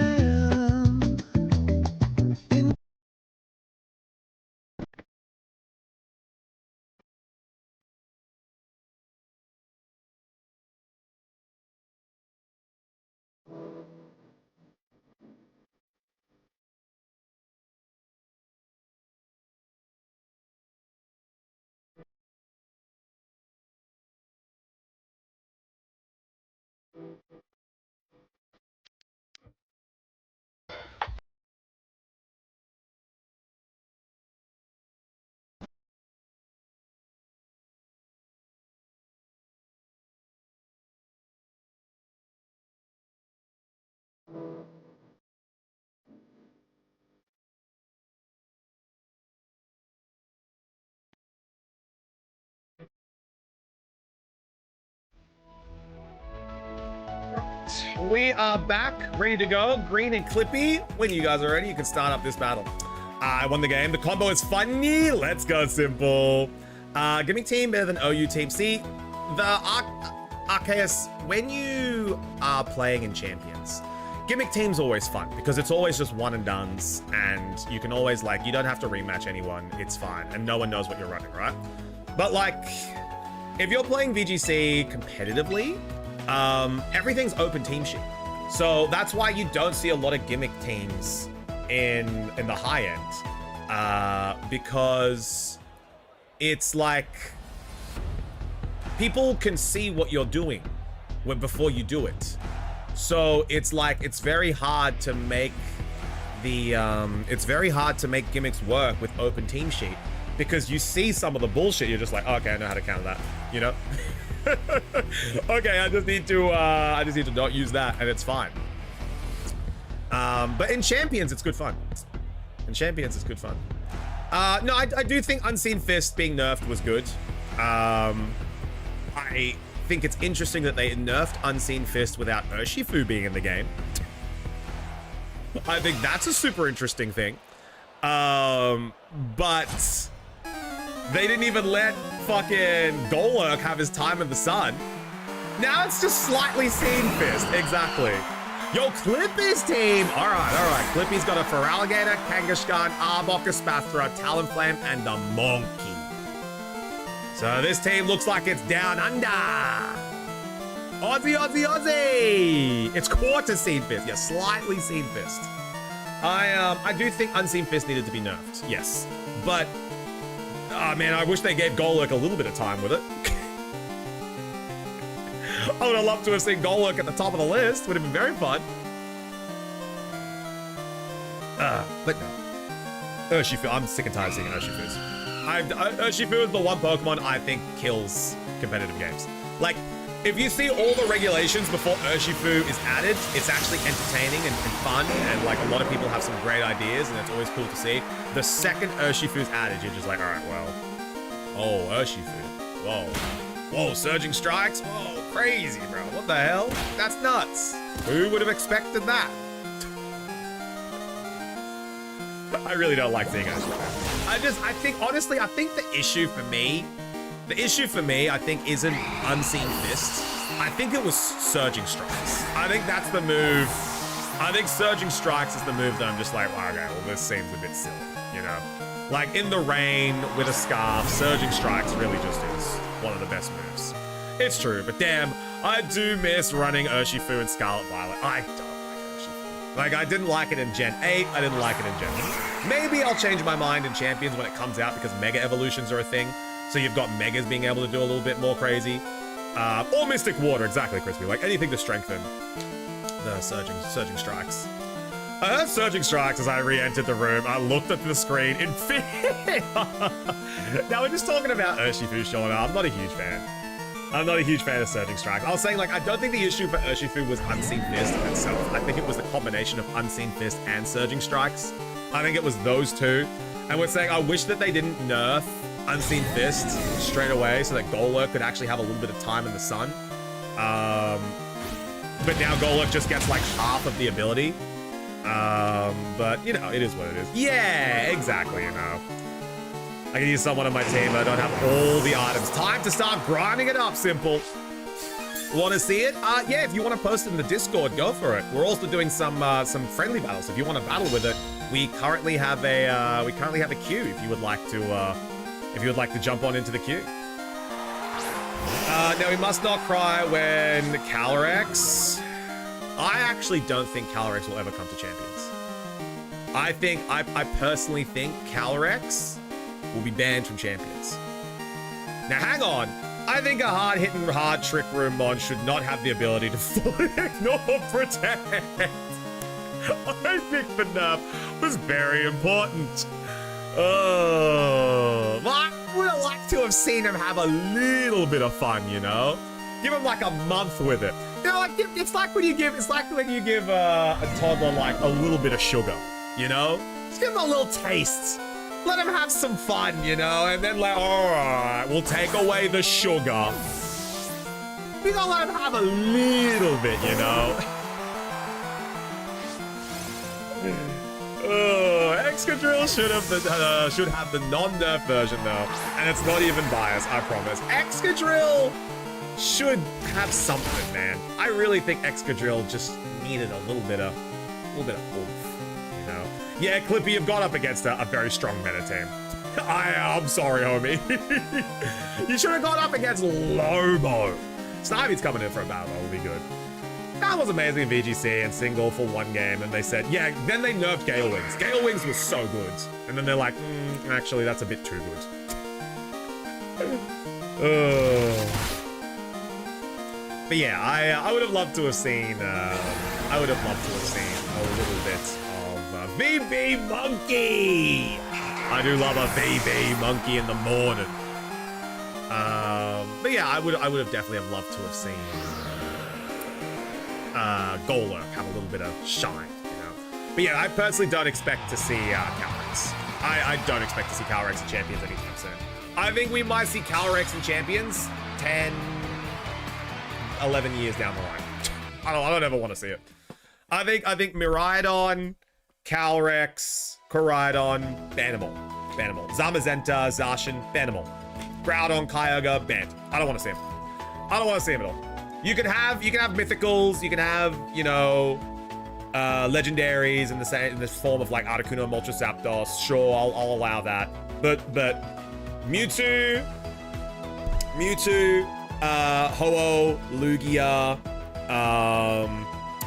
We are back, ready to go. Green and Clippy. When you guys are ready, you can start up this battle. I won the game. The combo is funny. Let's go simple. Gimmick team better than OU team. See, the Arceus, when you are playing in champions, gimmick team's always fun because it's always just one and dones, and you can always, like, you don't have to rematch anyone. It's fine, and no one knows what you're running, right? But like, if you're playing VGC competitively, everything's open team sheet. So that's why you don't see a lot of gimmick teams in the high end, because it's like people can see what you're doing before you do it. So it's like it's very hard to make the gimmicks work with open team sheet because you see some of the bullshit. You're just like, oh, okay, I know how to counter that, you know. Okay, I just need to not use that, and it's fine. But in champions, it's good fun. In champions, it's good fun. No, I do think Unseen Fist being nerfed was good. I think it's interesting that they nerfed Unseen Fist without Urshifu being in the game. I think that's a super interesting thing. But they didn't even let fucking Golurk have his time in the sun. Now it's just slightly Seen Fist. Exactly. Yo, Clippy's team. All right. Clippy's got a Feraligatr, Kangaskhan, Arbok, Espathra, Talonflame, and the Monkey. So this team looks like it's down under. Aussie. It's quarter Seen Fist. Yeah, slightly Seen Fist. I do think Unseen Fist needed to be nerfed. Yes. But oh man, I wish they gave Golurk a little bit of time with it. I would have loved to have seen Golurk at the top of the list. Would have been very fun. But no. Urshifu, I'm sick and tired of seeing Urshifus. Urshifu is the one Pokemon I think kills competitive games. Like, if you see all the regulations before Urshifu is added, it's actually entertaining and fun, and like a lot of people have some great ideas, and it's always cool to see. The second Urshifu's added, you're just like, all right, well, oh, Urshifu, whoa, Surging Strikes, whoa, crazy, bro, what the hell? That's nuts. Who would have expected that? I really don't like seeing Urshifu. I think, honestly, I think the issue for me, I think, isn't Unseen Fist. I think it was Surging Strikes. I think that's the move. I think Surging Strikes is the move that I'm just like, well, okay, well, this seems a bit silly, you know? Like, in the rain, with a scarf, Surging Strikes really just is one of the best moves. It's true, but damn, I do miss running Urshifu and Scarlet Violet. I don't like Urshifu. Like, I didn't like it in Gen 8, I didn't like it in Gen 1. Maybe I'll change my mind in Champions when it comes out because Mega Evolutions are a thing. So you've got Megas being able to do a little bit more crazy. Or Mystic Water, exactly, Crispy. Like anything to strengthen the Surging Strikes. I heard Surging Strikes as I re-entered the room. I looked at the screen in fear. Now we're just talking about Urshifu showing up. I'm not a huge fan. I'm not a huge fan of Surging Strikes. I was saying, like, I don't think the issue for Urshifu was Unseen Fist in itself. I think it was the combination of Unseen Fist and Surging Strikes. I think it was those two. And we're saying, I wish that they didn't nerf Unseen Fist straight away so that Golurk could actually have a little bit of time in the sun. But now Golurk just gets, like, half of the ability. But, you know, it is what it is. Yeah, exactly, you know. I can use someone on my team, but I don't have all the items. Time to start grinding it up, Simple. Want to see it? Yeah, if you want to post it in the Discord, go for it. We're also doing some friendly battles. If you want to battle with it, we currently have a queue. If you would like to jump on into the queue. Now we must not cry when Calyrex. I actually don't think Calyrex will ever come to Champions. I personally think Calyrex will be banned from Champions. Now hang on. I think a hard-hitting, hard Trick Room mon should not have the ability to fully ignore Protect. I think the nerf was very important. Oh, I would have liked to have seen him have a little bit of fun, you know? Give him like a month with it. You know, like it's like when you give a toddler like a little bit of sugar, you know? Just give him a little taste. Let him have some fun, you know, and then like, all right, we'll take away the sugar. We gotta let him have a little bit, you know. Excadrill should have the non-nerf version though, and it's not even biased, I promise. Excadrill should have something, man. I really think Excadrill just needed a little bit of oomph, you know. Yeah, Clippy, you've gone up against a very strong meta team. I'm sorry, homie. You should have gone up against Lobo. Snivey's coming in for a battle, that will be good. That was amazing in VGC and single for one game, and they said, yeah, then they nerfed Gale Wings. Gale Wings was so good. And then they're like, actually, that's a bit too good. But yeah, I would have loved to have seen, a little bit of VB Monkey. I do love a VB Monkey in the morning. But yeah, I would have definitely have loved to have seen Golurk have a little bit of shine, you know. But yeah, I personally don't expect to see Calyrex. I don't expect to see Calyrex in Champions anytime soon. I think we might see Calyrex in Champions 10, 11 years down the line. I don't ever want to see it. I think Miraidon, Calyrex, Koraidon, Banimal. Zamazenta, Zacian, Banimal. Groudon, Kyogre, banned. I don't want to see him. I don't want to see him at all. You can have mythicals, you can have, you know, legendaries in the form of like Articuno, Moltres, Zapdos. Sure, I'll allow that. But Mewtwo, Ho-Oh, Lugia,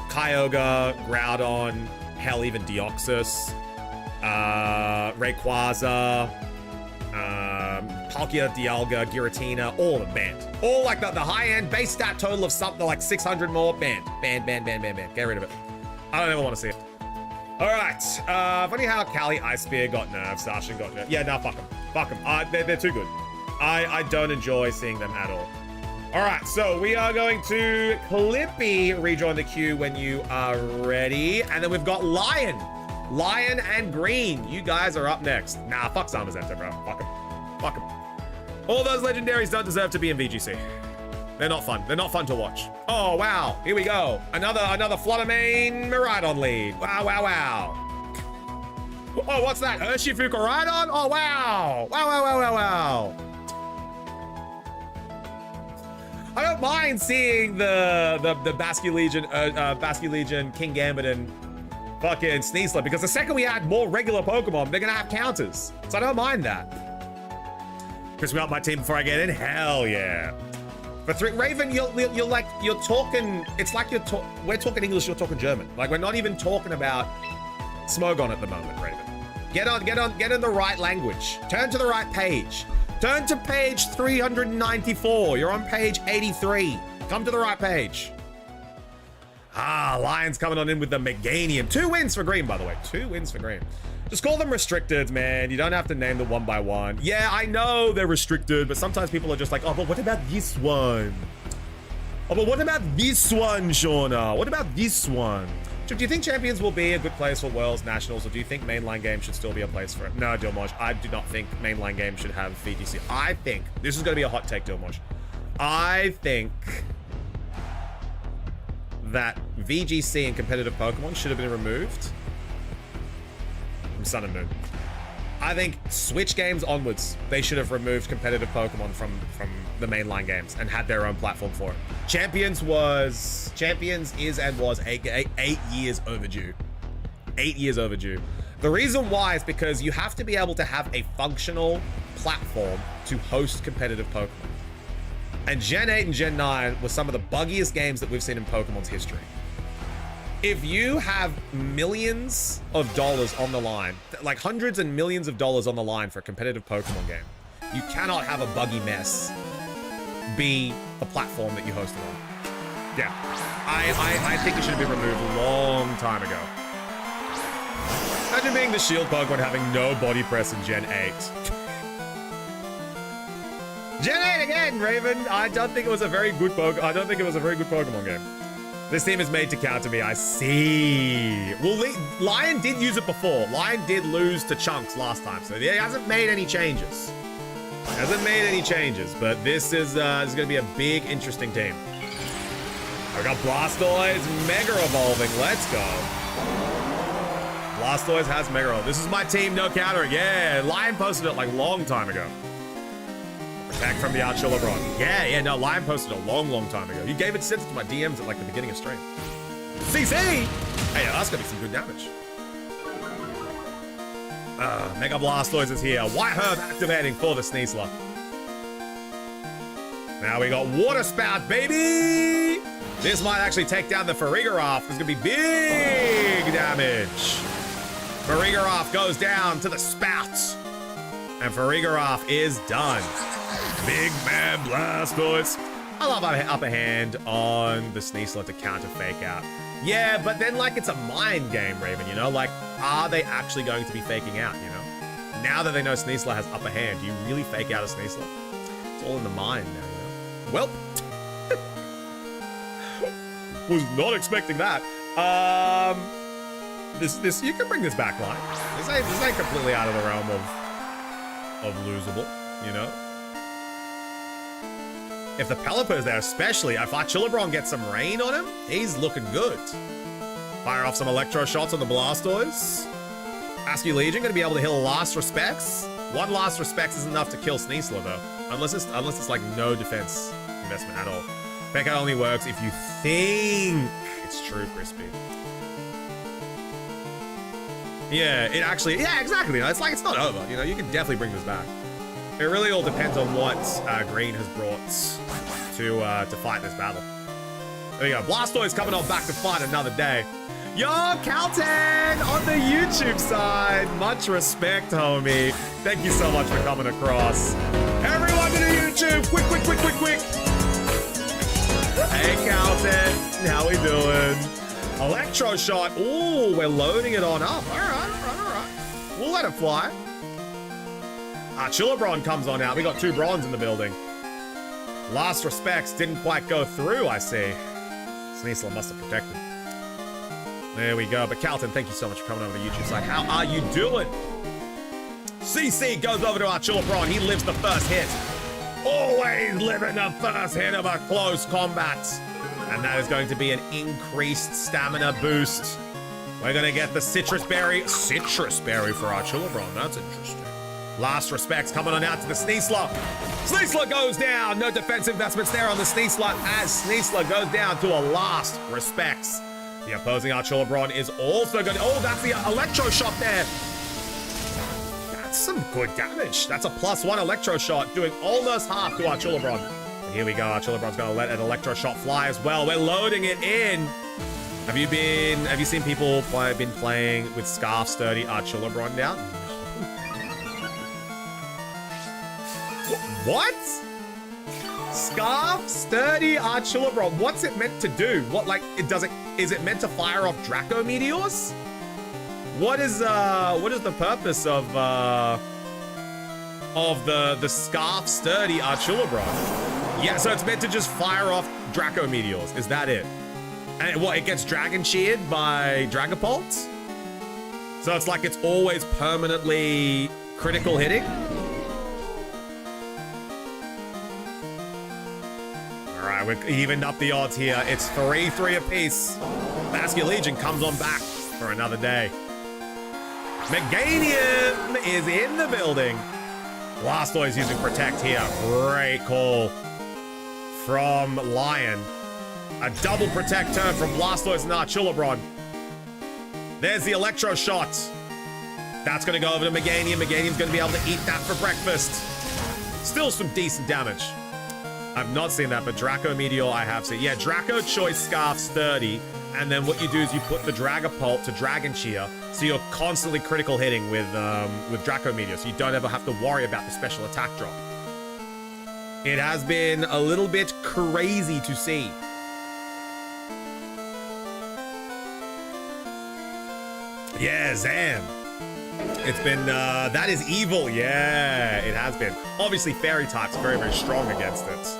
Kyogre, Groudon, hell, even Deoxys, Rayquaza, Palkia, Dialga, Giratina, all of them banned. All like the high-end base stat total of something like 600 more, banned. Banned. Get rid of it. I don't ever want to see it. All right. Funny how Cali Ice Spear got nerfed, Zacian got nerfed. Yeah, no, fuck them. Fuck them. They're too good. I don't enjoy seeing them at all. All right, so we are going to Clippy rejoin the queue when you are ready. And then we've got Lion and Green. You guys are up next. Nah, fuck Zamazenta, bro. Fuck him. All those legendaries don't deserve to be in VGC. They're not fun. They're not fun to watch. Oh, wow. Here we go. Another Fluttermane Miraidon lead. Wow. Oh, what's that? Urshifu Koraidon? Oh, wow. Wow. I don't mind seeing the Bascu Legion, King Gambit, and fucking Sneasler, because the second we add more regular Pokemon, they're gonna have counters. So I don't mind that. Chris me up my team before I get in? Hell yeah. But Raven, you're talking, it's like we're talking English, you're talking German. Like, we're not even talking about Smogon at the moment, Raven. Get in the right language. Turn to the right page. Turn to page 394. You're on page 83. Come to the right page. Ah, Lions coming on in with the Meganium. 2 wins for green, by the way. 2 wins for green. Just call them restricted, man. You don't have to name them one by one. Yeah, I know they're restricted, but sometimes people are just like, oh, but what about this one? Oh, but what about this one, Shauna? What about this one? Do you think Champions will be a good place for Worlds, Nationals, or do you think mainline games should still be a place for it? No, Dilmoj, I do not think mainline games should have VGC. I think, this is going to be a hot take, Dilmoj. I think that VGC and competitive Pokemon should have been removed from Sun and Moon. I think Switch games onwards, they should have removed competitive Pokemon from the mainline games and had their own platform for it. Champions is and was 8 years overdue. 8 years overdue. The reason why is because you have to be able to have a functional platform to host competitive Pokemon. And Gen 8 and Gen 9 were some of the buggiest games that we've seen in Pokemon's history. If you have millions of dollars on the line, like hundreds and millions of dollars on the line for a competitive Pokemon game, you cannot have a buggy mess be a platform that you host it on. Yeah, I think it should have been removed a long time ago. Imagine being the shield Pokemon having no body press in Gen 8. Gen 8 again, Raven. I don't think it was a very good Pokemon game. This team is made to counter me. I see. Well, Lion did use it before. Lion did lose to Chunks last time, so he hasn't made any changes. But this is going to be a big, interesting team. I got Blastoise Mega Evolving. Let's go. Blastoise has Mega Evolving. This is my team, no countering. Yeah, Lion posted it like a long time ago. Back from the Archer LeBron. Yeah, no, Lion posted a long time ago. He gave it, sent it to my DMs at like the beginning of stream. CC! Hey, that's gonna be some good damage. Mega Blastoise is here. White Herb activating for the Sneasler. Now we got Water Spout, baby! This might actually take down the Farigiraf. There's gonna be big damage. Farigiraf goes down to the Spouts. And Farigiraf is done. Big man Blastoise. I love upper hand on the Sneasler to counter fake out. Yeah, but then like it's a mind game, Raven, you know? Like, are they actually going to be faking out, you know? Now that they know Sneasler has upper hand, do you really fake out a Sneasler? It's all in the mind now, you know? Well, was not expecting that. This you can bring this back line. This ain't completely out of the realm of losable, you know? If the Pelipper's there, especially, if Archilibron gets some rain on him, he's looking good. Fire off some Electro shots on the Blastoise. Askew Legion gonna be able to heal Last Respects. One Last Respects is enough to kill Sneasler though, unless it's like no defense investment at all. Fake out only works if you think it's true, Crispy. Yeah, it actually, yeah, exactly. It's like it's not over. You know, you can definitely bring this back. It really all depends on what Green has brought to fight this battle. There you go. Blastoise coming on back to fight another day. Yo, Calton on the YouTube side. Much respect, homie. Thank you so much for coming across. Everyone to the YouTube. Quick. Hey, Calton. How we doing? Electro shot. Ooh, we're loading it on up. All right. We'll let it fly. Chillabron comes on out. We got 2 bronze in the building. Last Respects didn't quite go through, I see. Sneasler must have protected. There we go. But Calton, thank you so much for coming over to the YouTube side. How are you doing? CC goes over to Chillabron. He lives the first hit. Always living the first hit of a close combat. And that is going to be an increased stamina boost. We're going to get the Citrus Berry. Citrus Berry for Chillabron. That's interesting. Last Respects coming on out to the Sneasler. Sneasler goes down. No defense investments there on the Sneasler as Sneasler goes down to a Last Respects. The opposing Archilibron is also going to... Oh, that's the Electro Shot there. That's some good damage. That's a +1 Electro Shot doing almost half to Archilibron. And here we go. Archilibron's going to let an Electro Shot fly as well. We're loading it in. Have you seen people been playing with Scarf Sturdy Archilibron now? What? Scarf Sturdy Archilibron. What's it meant to do? What, like, it does it Is it meant to fire off Draco meteors? What is the purpose of the Scarf Sturdy Archulabron? Yeah, so it's meant to just fire off Draco meteors. Is that it? And what, it gets dragon cheered by Dragapults? So it's like it's always permanently critical hitting? All right, we've evened up the odds here. It's 3-3 apiece. Basket Legion comes on back for another day. Meganium is in the building. Blastoise using Protect here. Great call from Lion. A double Protect turn from Blastoise and Archulabron. There's the Electro Shot. That's going to go over to Meganium. Meganium's going to be able to eat that for breakfast. Still some decent damage. I've not seen that, but Draco Meteor I have seen. Yeah, Draco Choice Scarf Sturdy. And then what you do is you put the Dragapult to Dragon Cheer, so you're constantly critical hitting with Draco Meteor, so you don't ever have to worry about the special attack drop. It has been a little bit crazy to see. Yeah, Zam. It's been, that is evil. Yeah, it has been. Obviously, Fairy type's very, very strong against it.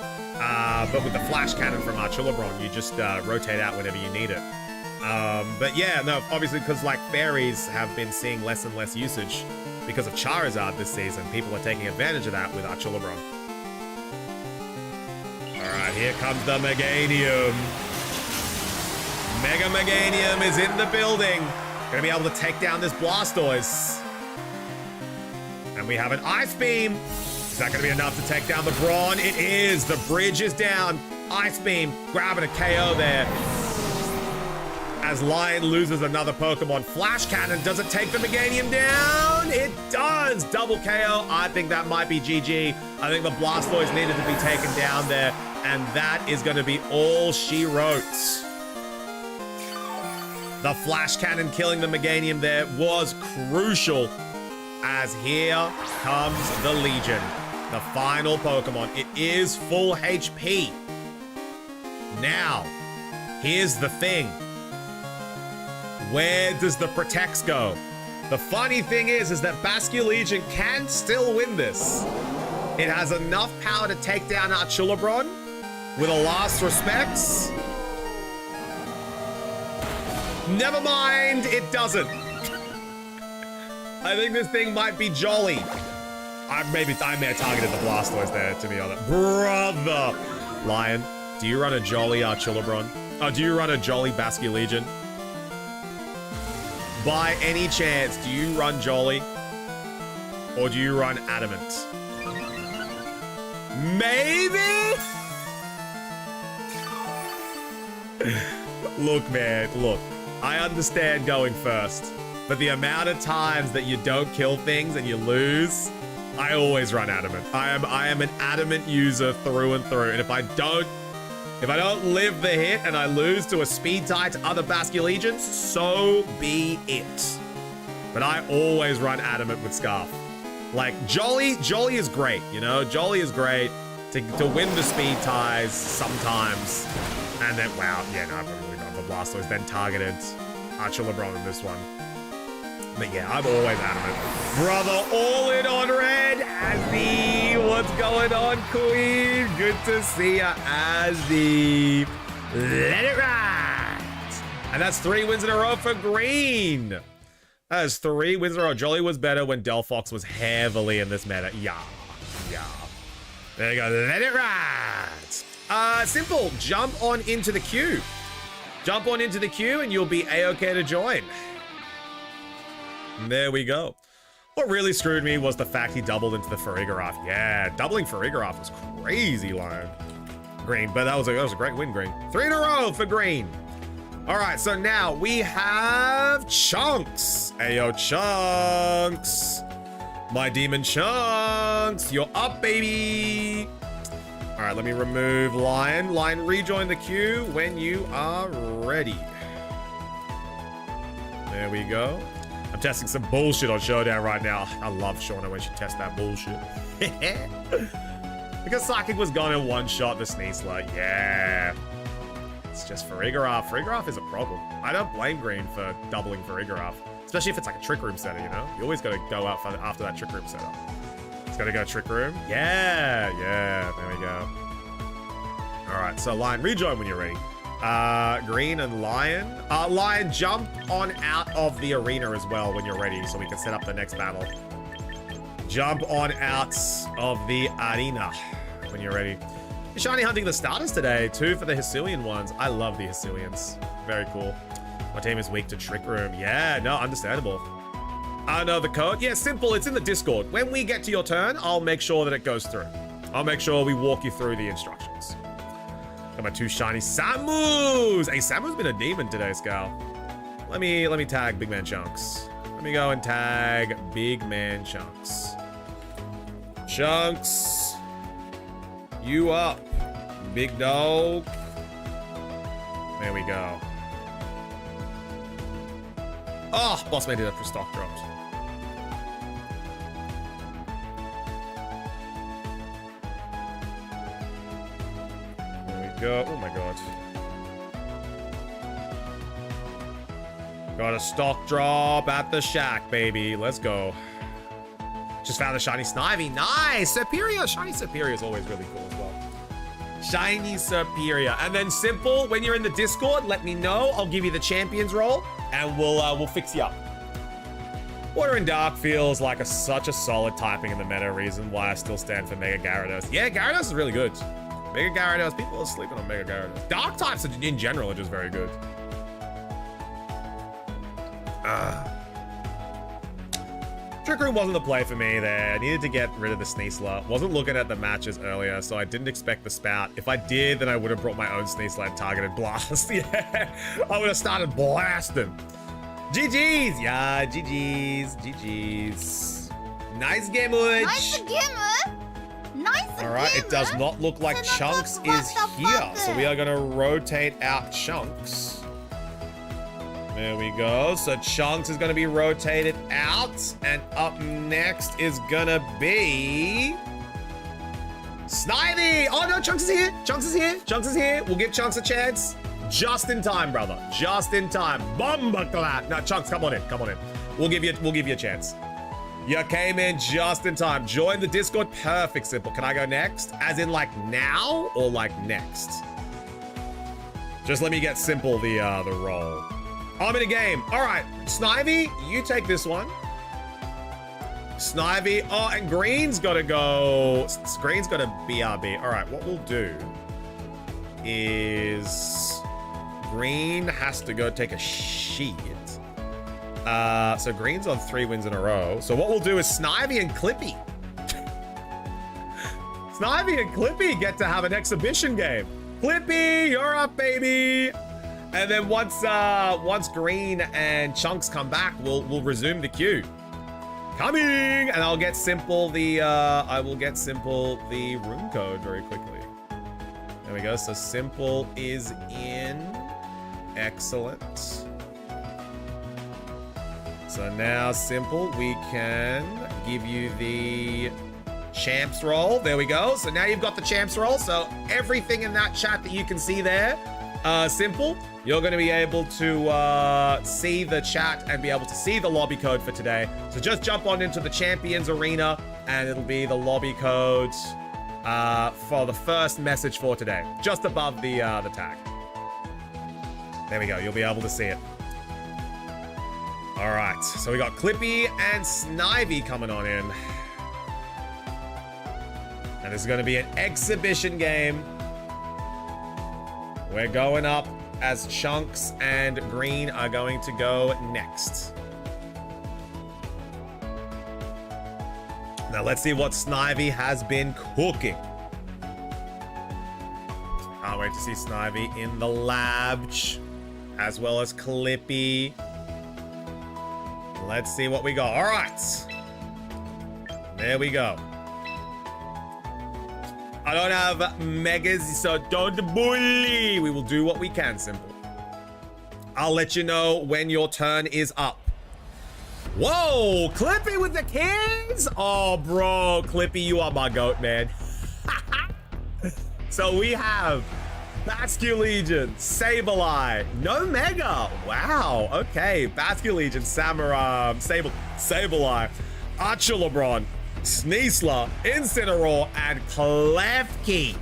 But with the Flash Cannon from Archulabron, you just rotate out whenever you need it. But yeah, no, obviously, because like Fairies have been seeing less and less usage because of Charizard this season. People are taking advantage of that with Archulabron. All right, here comes the Meganium. Mega Meganium is in the building. Gonna be able to take down this Blastoise. And we have an Ice Beam. Is that gonna be enough to take down the Brawn? It is. The bridge is down. Ice Beam grabbing a KO there. As Lion loses another Pokemon. Flash Cannon, does it take the Meganium down? It does. Double KO. I think that might be GG. I think the Blastoise needed to be taken down there. And that is gonna be all she wrote. The Flash Cannon killing the Meganium there was crucial. As here comes the Legion, the final Pokemon. It is full HP. Now, here's the thing. Where does the Protects go? The funny thing is that Basque Legion can still win this. It has enough power to take down Archulabron with a last respects. Never mind, it doesn't. I think this thing might be Jolly. I may have targeted the Blastoise there, to be honest. Brother! Lion, do you run a Jolly Archulabron? Oh, do you run a Jolly Basque Legion? By any chance, do you run Jolly? Or do you run Adamant? Maybe? Look, man, look. I understand going first, but the amount of times that you don't kill things and you lose, I always run Adamant. I am an Adamant user through and through, and if I don't live the hit and I lose to a speed tie to other Basque Legions, so be it. But I always run Adamant with Scarf. Like Jolly is great, you know. Jolly is great to win the speed ties sometimes, and then wow, yeah, no, I probably would have gone for Blastoise, then targeted Archulabron in this one. But yeah, I'm always Adamant. Brother, all in on red. Azzy, what's going on, Queen? Good to see ya, Azzy. Let it ride. And that's 3 wins in a row for green. That is 3 wins in a row. Jolly was better when Delphox was heavily in this meta. Yeah. There you go, let it ride. Simple, jump on into the queue. Jump on into the queue and you'll be A-okay to join. And there we go. What really screwed me was the fact he doubled into the Farigiraf. Yeah, doubling Farigiraf was crazy, Lion. Green, but that was a great win, Green. 3 in a row for Green. All right, so now we have Chunks. Ayo, Chunks. My Demon Chunks, you're up, baby. All right, let me remove Lion. Lion, rejoin the queue when you are ready. There we go. I'm testing some bullshit on Showdown right now. I love Shauna when she tests that bullshit. Because Psychic was gone in one shot, the Sneasler. Yeah. It's just Farigiraf. Farigiraf is a problem. I don't blame Green for doubling Farigiraf. Especially if it's like a Trick Room setter, you know? You always gotta go out after that Trick Room setup. It's gotta go Trick Room. Yeah, there we go. Alright, so Lion, rejoin when you're ready. Green and Lion. Lion, jump on out of the arena as well when you're ready so we can set up the next battle. Jump on out of the arena when you're ready. Shiny hunting the starters today, too, for the Hisuian ones. I love the Hisuians. Very cool. My team is weak to Trick Room. Yeah, no, understandable. I know the code. Yeah, simple. It's in the Discord. When we get to your turn, I'll make sure that it goes through. I'll make sure we walk you through the instructions. Got my 2 shiny Samus. Hey, Samu's been a demon today, Scal. Let me tag Big Man Chunks. Let me go and tag Big Man Chunks. Chunks, you up, big dog. There we go. Oh, boss man did it for stock drops. There we go. Oh my god. Got a stock drop at the shack, baby. Let's go. Just found the shiny Snivy. Nice! Superior! Shiny Superior is always really cool as well. Shiny Superior. And then simple, when you're in the Discord, let me know. I'll give you the champions roll and we'll fix you up. Water and Dark feels like such a solid typing in the meta, reason why I still stand for Mega Gyarados. Yeah, Gyarados is really good. Mega Gyarados, people are sleeping on Mega Gyarados. Dark types in general are just very good. Trick Room wasn't the play for me there. I needed to get rid of the Sneasler. Wasn't looking at the matches earlier, so I didn't expect the Spout. If I did, then I would have brought my own Sneasler and targeted Blast. Yeah, I would have started blasting. GG's. Yeah, GG's. Nice game, Wood. Nice game. Nice. All right, it does not look like Chunks is here, so we are going to rotate out Chunks. There we go. So Chunks is going to be rotated out. And up next is going to be Snivy. Oh, no, Chunks is here. Chunks is here. Chunks is here. We'll give Chunks a chance. Just in time, brother. Just in time. Bomba clap. No, Chunks, come on in. Come on in. We'll give you a chance. You came in just in time. Join the Discord. Perfect, simple. Can I go next? As in like now or like next? Just let me get simple the roll. I'm in a game. All right, Snivy, you take this one. Snivy. Oh, and Green's got to go. Green's got a BRB. All right, what we'll do is Green has to go take a sheet. So Green's on 3 wins in a row. So what we'll do is Snivy and Clippy. Snivy and Clippy get to have an exhibition game. Clippy, you're up, baby. And then once Green and Chunks come back, we'll resume the queue. Coming, and I'll get simple the room code very quickly. There we go. So simple is in. Excellent. So now simple, we can give you the champs roll. There we go. So now you've got the champs roll. So everything in that chat that you can see there, simple. You're going to be able to see the chat and be able to see the lobby code for today. So just jump on into the Champions Arena and it'll be the lobby code for the first message for today, just above the tag. There we go. You'll be able to see it. All right. So we got Clippy and Snivy coming on in. And this is going to be an exhibition game. We're going up as Chunks and Green are going to go next. Now let's see what Snivy has been cooking. Can't wait to see Snivy in the lab, as well as Clippy. Let's see what we got. All right. There we go. I don't have megas, so don't bully. We will do what we can, simple. I'll let you know when your turn is up. Whoa, Clippy with the kids? Oh, bro, Clippy, you are my goat, man. So we have Basque Legion, Sableye, no Mega. Wow, okay. Basque Legion, Samurai, Sableye, Archulabron, Sneasler, Incineroar, and Klefki.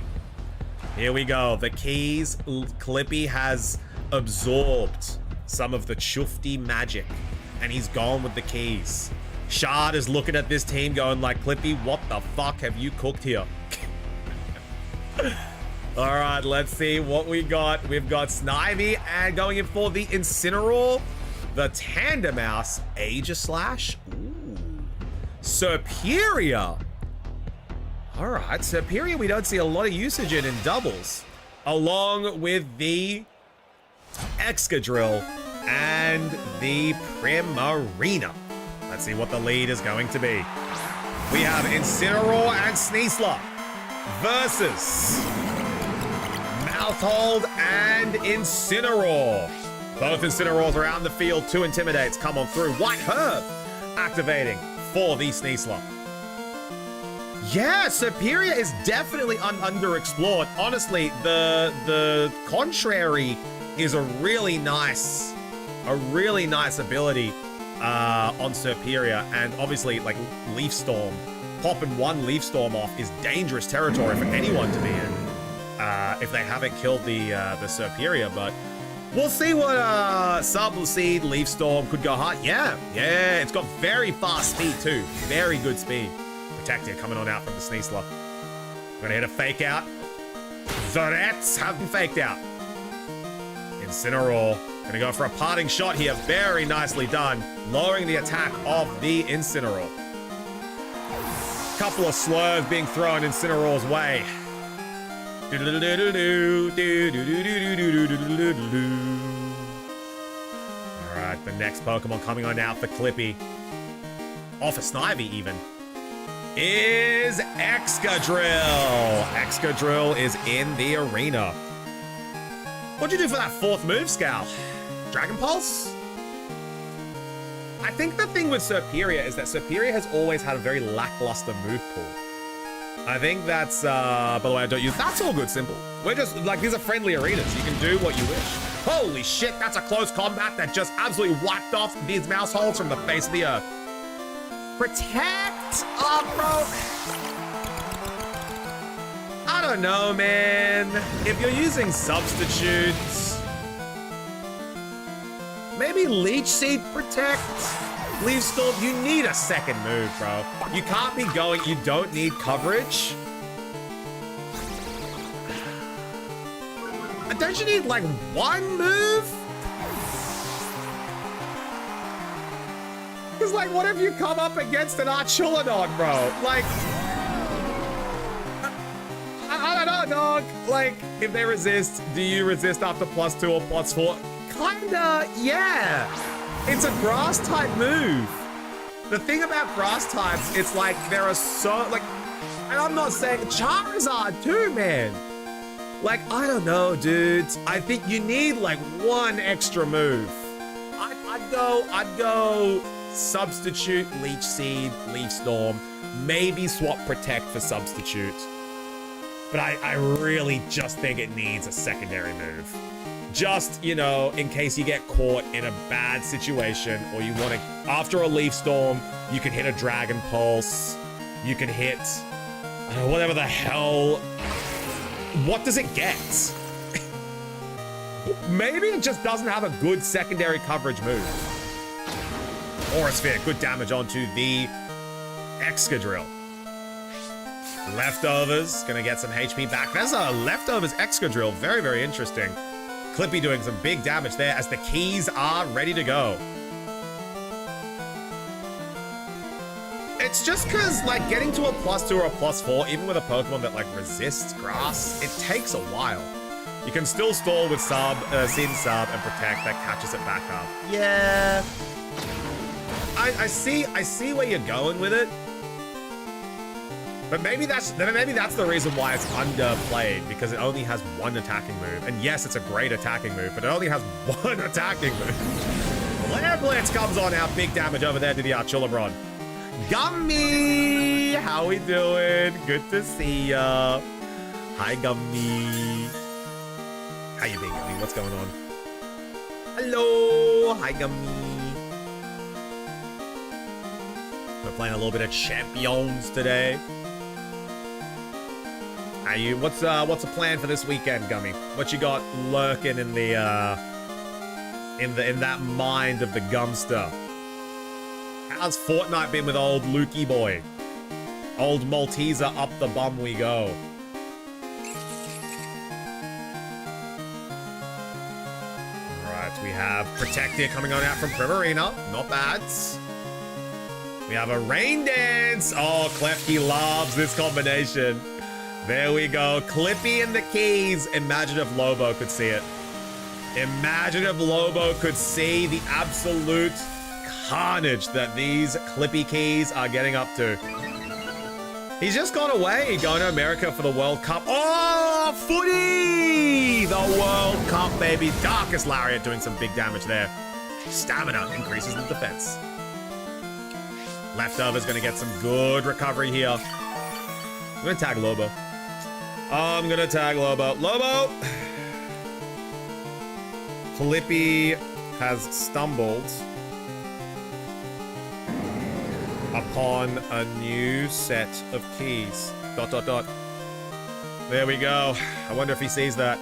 Here we go. The keys. Clippy has absorbed some of the Chufty magic, and he's gone with the keys. Shard is looking at this team going like, Clippy, what the fuck have you cooked here? All right, let's see what we got. We've got Snivy and going in for the Incineroar, the Tandem Mouse, Aegislash, ooh, Superior. All right, Superior we don't see a lot of usage in doubles, along with the Excadrill and the Primarina. Let's see what the lead is going to be. We have Incineroar and Sneasler versus Mouthhold and Incineroar. Both Incineroars around the field. 2 Intimidates come on through. White Herb activating for the Sneasler. Yeah, Superior is definitely underexplored. Honestly, the Contrary is a really nice ability on Superior, and obviously like Leaf Storm, popping one Leaf Storm off is dangerous territory for anyone to be in. If they haven't killed the Superior, but we'll see what Subtle Seed, Leaf Storm could go hard. Yeah, it's got very fast speed too. Very good speed. Protected coming on out from the Sneasler. We're gonna hit a fake out. The Rats have been faked out. Incineroar gonna go for a parting shot here. Very nicely done. Lowering the attack of the Incineroar. Couple of slurs being thrown Incineroar's way. Alright, the next Pokemon coming on out for Clippy, off a Snivy even, is Excadrill. Excadrill is in the arena. What'd you do for that 4th move, Scal? Dragon Pulse? I think the thing with Superior is that Superior has always had a very lackluster move pool. I think that's, by the way, I don't use, that's all good, simple. We're just, like, these are friendly arenas. You can do what you wish. Holy shit, that's a close combat that just absolutely wiped off these mouse holes from the face of the earth. Protect! Oh, bro. I don't know, man. If you're using substitutes, maybe Leech Seed Protect? Leaf Storm, you need a second move, bro. You can't be going, you don't need coverage. Don't you need like 1 move? Because like, what if you come up against an Archulodon, bro? Like, I don't know, dog. Like, if they resist, do you resist after +2 or +4? Kinda, yeah. It's a grass type move. The thing about grass types, it's like there are so, like, and I'm not saying Charizard too, man. Like, I don't know, dudes. I think you need like 1 extra move. I'd go substitute Leech Seed, Leaf Storm, maybe swap Protect for substitute. But I really just think it needs a secondary move. Just, you know, in case you get caught in a bad situation, or you want to, after a Leaf Storm, you can hit a Dragon Pulse, you can hit, I don't know, whatever the hell. What does it get? Maybe it just doesn't have a good secondary coverage move. Aura Sphere, good damage onto the Excadrill. Leftovers, gonna get some HP back. There's a Leftovers Excadrill, very, very interesting. Clippy doing some big damage there as the keys are ready to go. It's just because, like, getting to a +2 or a +4, even with a Pokemon that, like, resists grass, it takes a while. You can still stall with Seed and Sub and Protect that catches it back up. Yeah. I see where you're going with it. But maybe that's the reason why it's underplayed, because it only has 1 attacking move. And yes, it's a great attacking move, but it only has 1 attacking move. Flare Blitz comes on out, big damage over there to the Archulabron. Gummy! How we doing? Good to see ya. Hi, Gummy. How you been, Gummy? What's going on? Hello! Hi, Gummy. We're playing a little bit of Champions today. How you? What's the plan for this weekend, Gummy? What you got lurking in the in that mind of the Gumster? How's Fortnite been with old Lukey boy? Old Malteser up the bum we go. We have Protector coming on out from Primarina. Not bad. We have a Rain Dance. Oh, Klefki loves this combination. There we go. Clippy and the keys. Imagine if Lobo could see it. Imagine if Lobo could see the absolute carnage that these Clippy keys are getting up to. He's just gone away, going to America for the World Cup. Oh, footy! The World Cup, baby. Darkest Lariat doing some big damage there. Stamina increases the defense. Leftover's going to get some good recovery here. I'm going to tag Lobo. I'm going to tag Lobo. Lobo! Clippy has stumbled upon a new set of keys. ... There we go. I wonder if he sees that.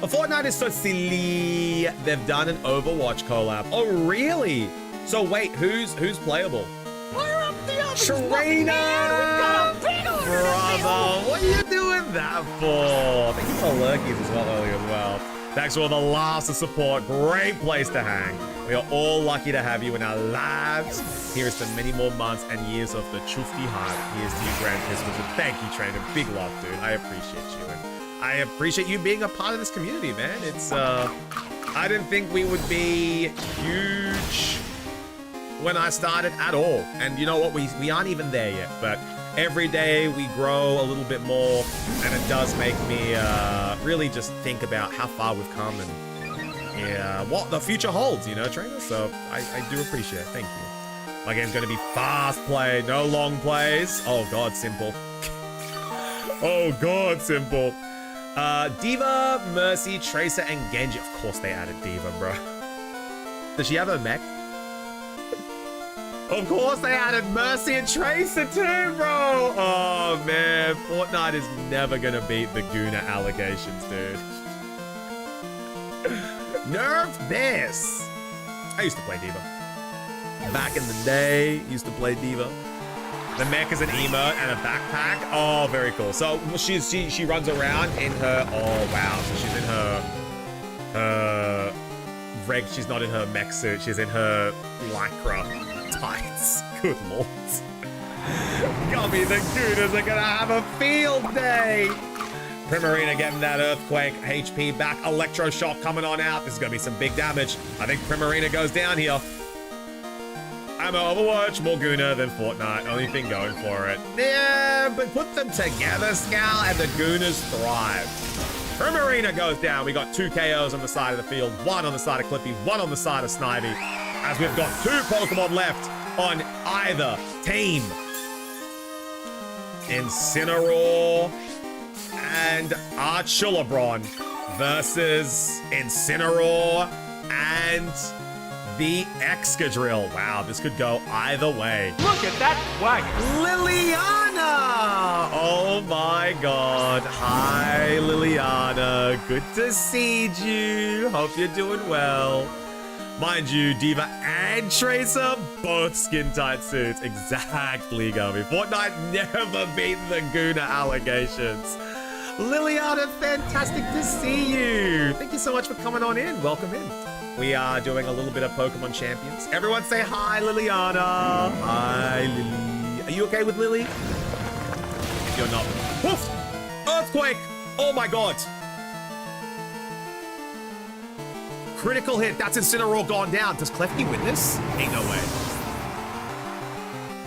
A Fortnite is so silly. They've done an Overwatch collab. Oh, really? So wait, who's playable? Fire up the oven, Trainer! Brother, what are you doing that for? Thank you for lurkies as well earlier as well. Thanks for all the laughs and support. Great place to hang. We are all lucky to have you in our lives. Here's to many more months and years of the Chufty heart. Here's to you, Grand Pistols. And thank you, Trainer. Big love, dude. I appreciate you. And I appreciate you being a part of this community, man. It's, I didn't think we would be huge when I started at all. And you know what? We aren't even there yet. But every day we grow a little bit more. And it does make me really just think about how far we've come and yeah, what the future holds, you know, Trainer? So I do appreciate it. Thank you. My game's going to be fast play, no long plays. Oh, God, simple. Oh, God, simple. Diva, Mercy, Tracer, and Genji. Of course they added Diva, bro. Does she have a mech? Of course they added Mercy and Tracer too, bro. Oh, man. Fortnite is never going to beat the Guna allegations, dude. Nerf this! I used to play Diva. Back in the day, used to play Diva. The mech is an emote and a backpack. Oh, very cool. So she runs around in her. Oh wow! So she's in her she's not in her mech suit. She's in her lycra tights. Good lord. Gummy, the Gooners are gonna have a field day. Primarina getting that Earthquake HP back. Electroshock coming on out. This is going to be some big damage. I think Primarina goes down here. I'm Overwatch, more Guna than Fortnite. Only thing going for it. Yeah, but put them together, Scal, and the Gooners thrive. Primarina goes down. We got 2 KOs on the side of the field. 1 on the side of Clippy, 1 on the side of Snivy. As we've got 2 Pokemon left on either team. Incineroar and Archulabron versus Incineroar and the Excadrill. Wow, this could go either way. Look at that wagon. Liliana! Oh my god. Hi, Liliana. Good to see you. Hope you're doing well. Mind you, Diva and Tracer, both skin-tight suits. Exactly, Gummy. Fortnite never beaten the Guna allegations. Liliana, fantastic to see you. Thank you so much for coming on in. Welcome in. We are doing a little bit of Pokemon Champions. Everyone say hi, Liliana. Hi, Lily. Are you okay with Lily? If you're not. Woof! Earthquake! Oh my god. Critical hit. That's Incineroar gone down. Does Klefki win this? Ain't no way.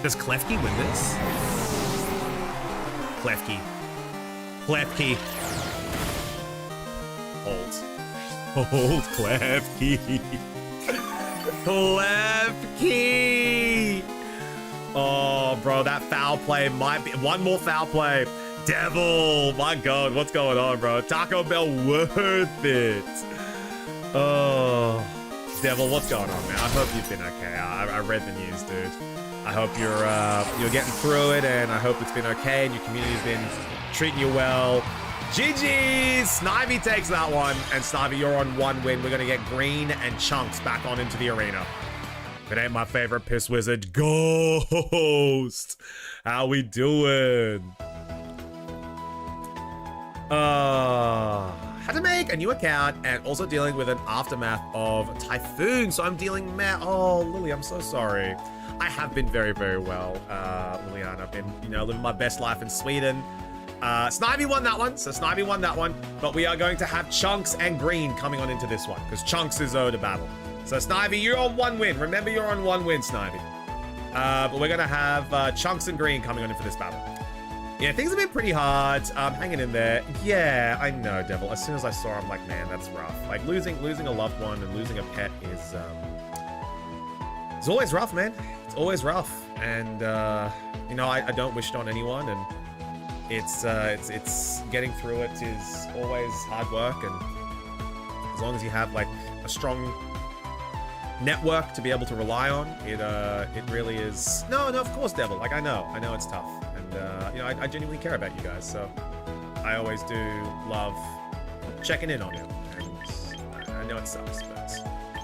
Does Klefki win this? Klefki. Klefki. Hold, Klefki. Klefki. Oh, bro, that foul play might be... One more foul play. Devil, my God, what's going on, bro? Taco Bell worth it. Oh, Devil, what's going on, man? I hope you've been okay. I read the news, dude. I hope you're getting through it, and I hope it's been okay, and your community's been treating you well. GG's! Snivy takes that one, and Snivy, you're on 1 win. We're gonna get Green and Chunks back on into the arena. If it ain't my favorite piss wizard, Ghost. How we doing? Had to make a new account and also dealing with an aftermath of typhoon. So I'm dealing oh, Lily, I'm so sorry. I have been very, very well, Liliana. I've been, living my best life in Sweden. Snivy won that one, so Snivy won that one. But we are going to have Chunks and Green coming on into this one because Chunks is owed a battle. So Snivy, you're on 1 win. Remember, you're on 1 win, Snivy. But we're gonna have Chunks and Green coming on in for this battle. Yeah, things have been pretty hard. Hanging in there. Yeah, I know, Devil. As soon as I saw him, like, man, that's rough. Like losing a loved one and losing a pet is it's always rough, man. It's always rough. And I don't wish it on anyone. And it's getting through it is always hard work. And as long as you have like a strong network to be able to rely on, it really is. No, of course, Devil. Like I know it's tough. I genuinely care about you guys, so I always do love checking in on you. And I know it sucks, but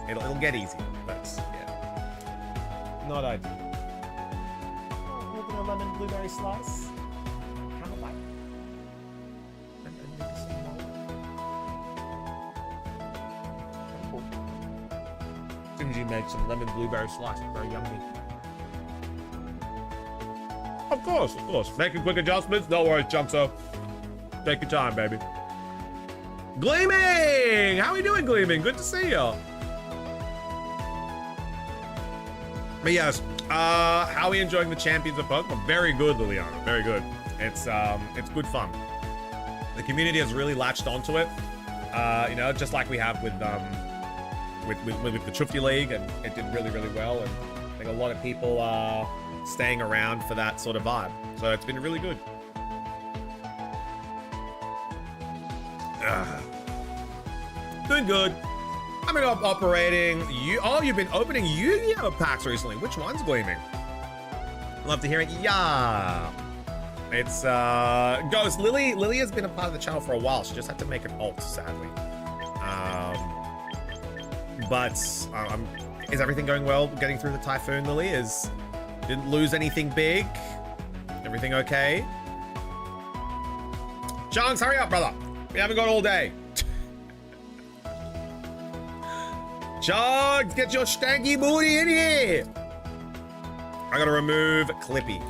it'll get easier. But yeah, not ideal. Oh, look at a lemon blueberry slice. Have a bite. And maybe some more. Cool. As soon as you make some lemon blueberry slice, very yummy. Of course. Making quick adjustments. No worries, Chunkso. Take your time, baby. Gleaming! How are we doing, Gleaming? Good to see you. But yes, how are we enjoying the Champions of Pokemon? Very good, Liliana. Very good. It's good fun. The community has really latched onto it. Just like we have with the Chufty League, and it did really, really well. And I think a lot of people are staying around for that sort of vibe. So it's been really good. Doing good. I've been operating. You've been opening Yu-Gi-Oh packs recently. Which one's Gleaming? Love to hear it. Yeah. It's Ghost. Lily has been a part of the channel for a while. She just had to make an alt, sadly. But is everything going well? Getting through the typhoon, Lily? Didn't lose anything big? Everything okay? Chunks, hurry up, brother. We haven't got all day. Chunks, get your stanky booty in here. I gotta remove Clippy.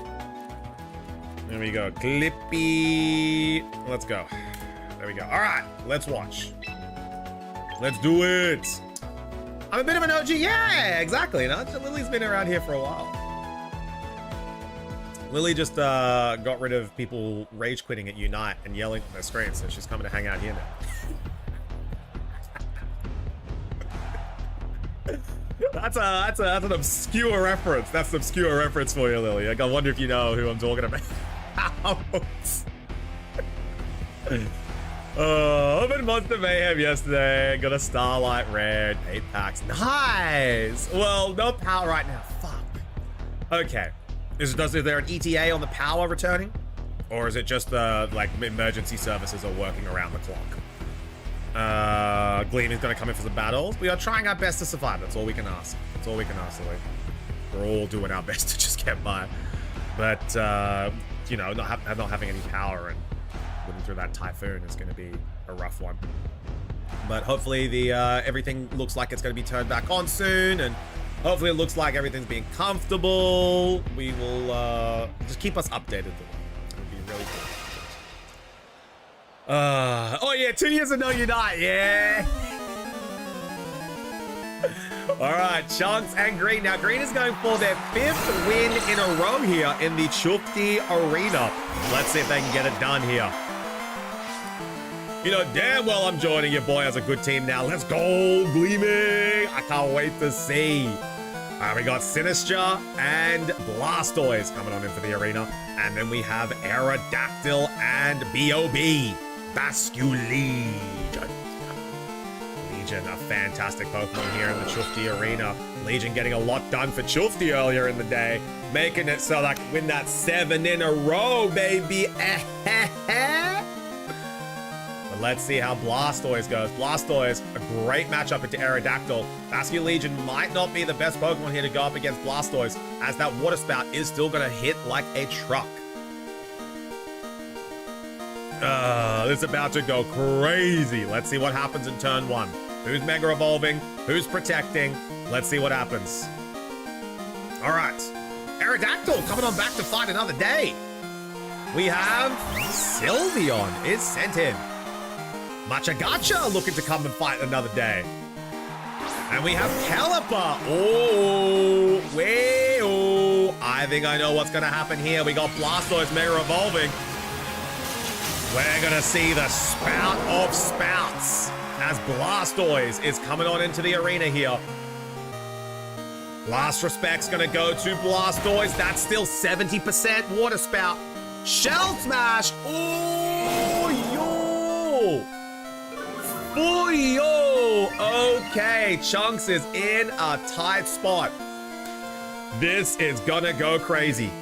There we go. Clippy. Let's go. There we go. All right, let's watch. Let's do it. I'm a bit of an OG. Yeah, exactly. Lily's been around here for a while. Lily just got rid of people rage quitting at Unite and yelling at their screen, so she's coming to hang out here now. That's an obscure reference. That's an obscure reference for you, Lily. Like, I wonder if you know who I'm talking about. Opened Monster Mayhem yesterday. Got a Starlight Red, 8 packs. Nice. Well, no power right now. Fuck. Okay. Is there an ETA on the power returning? Or is it just like emergency services are working around the clock? Gleam is going to come in for some battles. We are trying our best to survive. That's all we can ask. That's all we can ask, Lily. We're all doing our best to just get by. But, not having any power and living through that typhoon is going to be a rough one. But hopefully everything looks like it's going to be turned back on soon, and hopefully it looks like everything's being comfortable. We will just keep us updated. It'll be really good. Oh yeah, 2 years and no Unite, yeah. All right, Chunks and Green. Now Green is going for their 5th win in a row here in the Chufty Arena. Let's see if they can get it done here. You know damn well I'm joining your boy as a good team now. Let's go, Gleaming. I can't wait to see. We got Sinister and Blastoise coming on in for the arena. And then we have Aerodactyl and B.O.B. Basculegion. Legion, a fantastic Pokemon here in the Chufty arena. Legion getting a lot done for Chufty earlier in the day, making it so that I can win that 7 in a row, baby. But let's see how Blastoise goes. Blastoise, a great matchup into Aerodactyl. Basculegion might not be the best Pokemon here to go up against Blastoise, as that Water Spout is still going to hit like a truck. It's about to go crazy. Let's see what happens in turn 1. Who's Mega Evolving? Who's protecting? Let's see what happens. All right. Aerodactyl coming on back to fight another day. We have Sylveon is sent in. Machagacha looking to come and fight another day. And we have Caliper. Oh, I think I know what's going to happen here. We got Blastoise Mega Evolving. We're going to see the spout of spouts as Blastoise is coming on into the arena here. Last respect's going to go to Blastoise. That's still 70% Water Spout. Shell Smash. Oh, yo. Oh, yo. Okay, Chunks is in a tight spot. This is going to go crazy.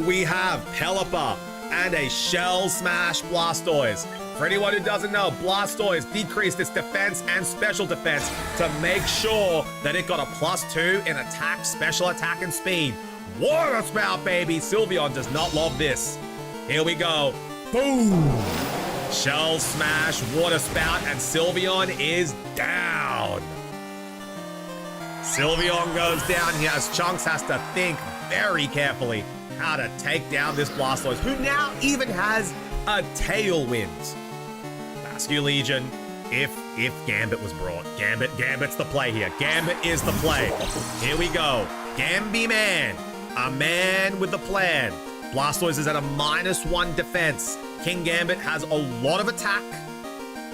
We have Pelipper and a Shell Smash Blastoise. For anyone who doesn't know, Blastoise decreased its defense and special defense to make sure that it got a +2 in attack, special attack, and speed. Water Spout, baby! Sylveon does not love this. Here we go. Boom! Shell Smash, Water Spout, and Sylveon is down. Sylveon goes down here as Chunks has to think very carefully how to take down this Blastoise, who now even has a Tailwind. Basculegion, if Gambit was brought. Gambit's the play here. Gambit is the play. Here we go. Gamby Man, a man with a plan. Blastoise is at a -1 defense. King Gambit has a lot of attack.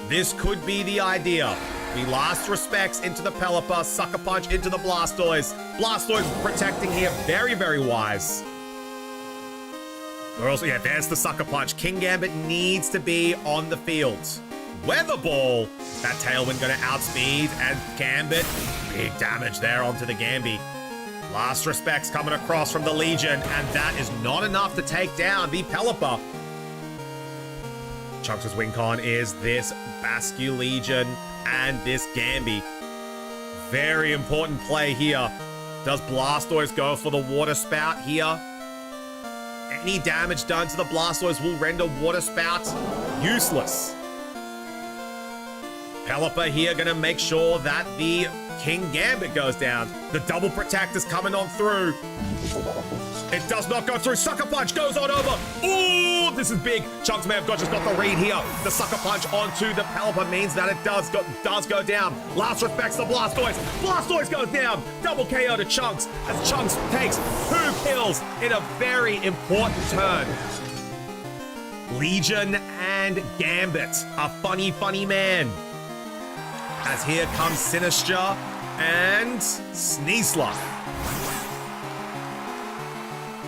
This could be the idea. We last respects into the Pelipper, Sucker Punch into the Blastoise. Blastoise protecting here, very, very wise. Or else, yeah, there's the Sucker Punch. King Gambit needs to be on the field. Weather Ball. That Tailwind going to outspeed, and Gambit, big damage there onto the Gamby. Last respects coming across from the Legion, and that is not enough to take down the Pelipper. Chunks' win con is this Basculegion and this Gamby. Very important play here. Does Blastoise go for the Water Spout here? Any damage done to the Blastoise will render Water Spout useless. Pelipper here going to make sure that the King Gambit goes down. The double protect is coming on through. It does not go through. Sucker Punch goes on over. Ooh, this is big. Chunks may have just got the read here. The Sucker Punch onto the Pelipper means that it does go down. Last respects the Blastoise. Blastoise goes down. Double KO to Chunks as Chunks takes 2 kills in a very important turn. Legion and Gambit, a funny, funny man. As here comes Sinister and Sneasler.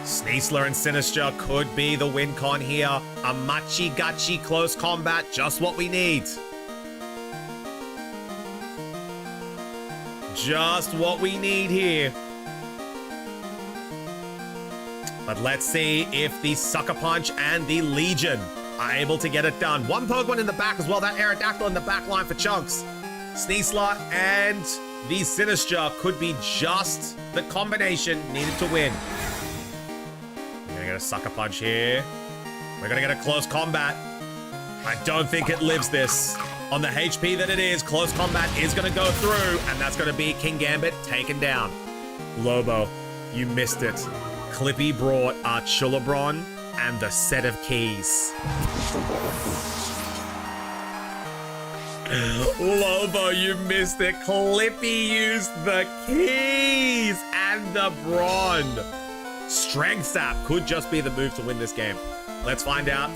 Sneasler and Sinister could be the win con here. A machi-gachi close combat, just what we need. Just what we need here. But let's see if the Sucker Punch and the Legion are able to get it done. One Pokemon in the back as well, that Aerodactyl in the back line for Chunks. Sneasler and the Sinister could be just the combination needed to win. We're gonna get a Sucker Punch here. We're gonna get a close combat. I don't think it lives this. On the HP that it is, close combat is gonna go through, and that's gonna be King Gambit taken down. Lobo, you missed it. Clippy brought Archulabron and the set of keys. Lobo, you missed it. Clippy used the keys and the Bron. Strength Sap could just be the move to win this game. Let's find out